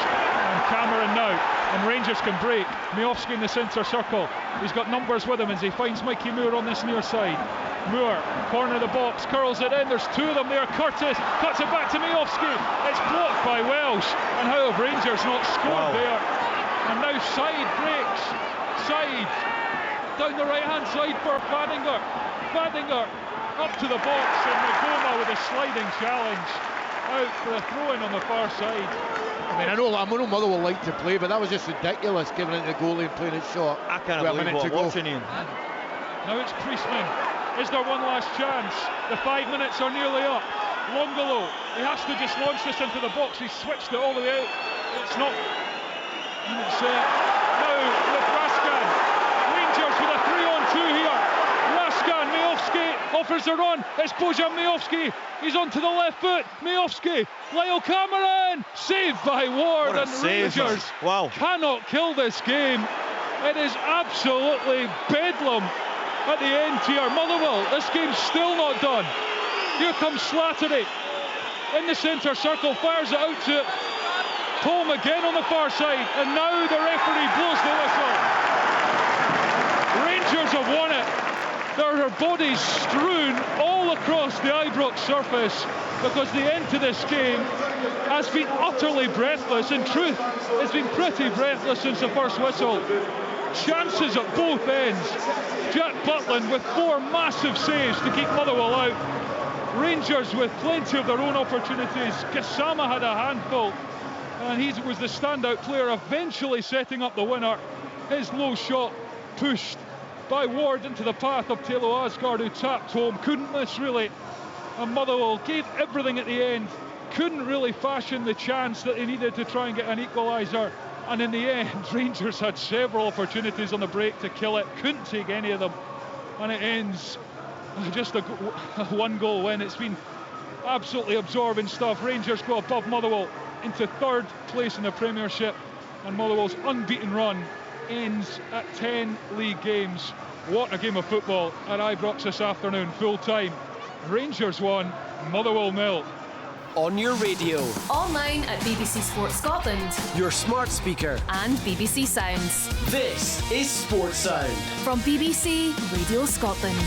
S1: And Cameron now. And Rangers can break. Miofsky in the centre circle. He's got numbers with him as he finds Mikey Moore on this near side. Moore, corner of the box, curls it in. There's two of them there. Curtis cuts it back to Miofsky. It's blocked by Welsh. And how have Rangers not scored there? And now side breaks. Side down the right hand side for Vadinger. Vadinger up to the box, and Magoma with a sliding challenge out for a throw-in on the far side.
S2: I know Motherwell like to play, but that was just ridiculous, giving it to the goalie and playing it short.
S3: I can't believe what I'm watching, Ian.
S1: Now it's Priestman. Is there one last chance? The 5 minutes are nearly up. Longolo, he has to just launch this into the box. He switched it all the way out. It's not. And it's now with Raskan. Rangers with a 3-on-2 here. Raskan, Miofsky offers a run. It's Bojan Miofsky. He's onto the left foot. Miofsky, Lyle Cameron, saved by Ward, and Rangers cannot kill this game. It is absolutely bedlam at the end here. Motherwell, this game's still not done. Here comes Slattery in the centre circle, fires it out to Tom again on the far side, and now the referee blows the whistle. Rangers have won it. There are bodies strewn all across the Ibrox surface because the end to this game has been utterly breathless. In truth, it's been pretty breathless since the first whistle. Chances at both ends. Jack Butland with 4 massive saves to keep Motherwell out. Rangers with plenty of their own opportunities. Gassama had a handful, and he was the standout player, eventually setting up the winner. His low shot pushed by Ward into the path of Telo Asgard, who tapped home, couldn't miss really, and Motherwell gave everything at the end, couldn't really fashion the chance that they needed to try and get an equaliser, and in the end Rangers had several opportunities on the break to kill it, couldn't take any of them, and it ends just a 1-goal win. It's been absolutely absorbing stuff. Rangers go above Motherwell into 3rd place in the Premiership, and Motherwell's unbeaten run ends at 10 league games. What a game of football at Ibrox this afternoon, full time. Rangers 1, Motherwell 0.
S5: On your radio,
S7: online at BBC Sports Scotland,
S5: your smart speaker,
S7: and BBC Sounds.
S5: This is Sports Sound
S7: from BBC Radio Scotland.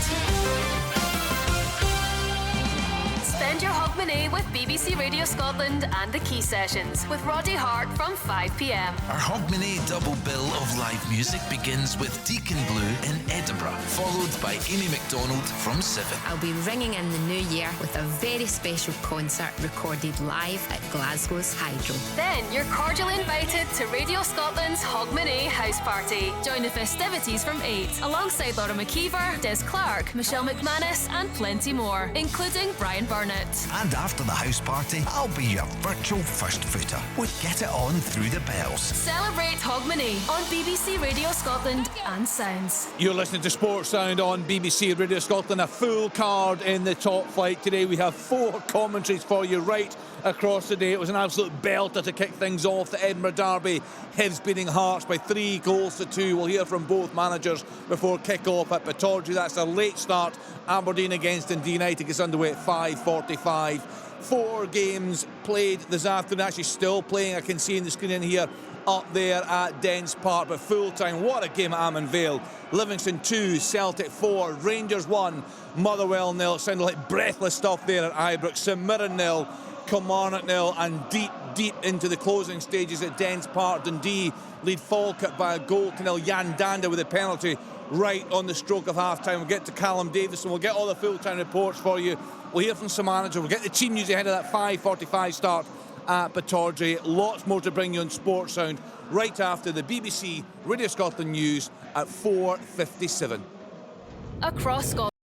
S7: Spend your Hogmanay with BBC Radio Scotland and the Key Sessions with Roddy Hart from 5 p.m.
S15: Our Hogmanay double bill of live music begins with Deacon Blue in Edinburgh, followed by Amy MacDonald from 7.
S16: I'll be ringing in the new year with a very special concert recorded live at Glasgow's Hydro.
S7: Then you're cordially invited to Radio Scotland's Hogmanay House Party. Join the festivities from 8, alongside Laura McKeever, Des Clark, Michelle McManus, and plenty more, including Brian Burnett.
S15: And after the house party, I'll be your virtual first footer with Get It On Through the Bells.
S7: Celebrate Hogmanay on BBC Radio Scotland and Sounds.
S8: You're listening to Sports Sound on BBC Radio Scotland. A full card in the top flight today. We have 4 commentaries for you right across the day. It was an absolute belter to kick things off. The Edinburgh Derby, Hibs beating Hearts by 3-2. We'll hear from both managers before kick-off at Pittodrie. That's a late start. Aberdeen against Dundee United gets underway at 5:45. 4 games played this afternoon, actually still playing. I can see in the screen in here up there at Dens Park, but full time. What a game at Ammon Vale. Livingston 2, Celtic 4, Rangers 1, Motherwell 0. It sounded like breathless stuff there at Ibrox. St Mirren 0, Kilmarnock 0, and deep into the closing stages at Dens Park. Dundee lead Falkirk by a goal to 0. Jan Danda with a penalty right on the stroke of half-time. We'll get to Callum Davis and we'll get all the full-time reports for you. We'll hear from some manager. We'll get the team news ahead of that 5:45 start at Pittodrie. Lots more to bring you on Sports Sound right after the BBC Radio Scotland news at 4:57.
S7: Across Scotland.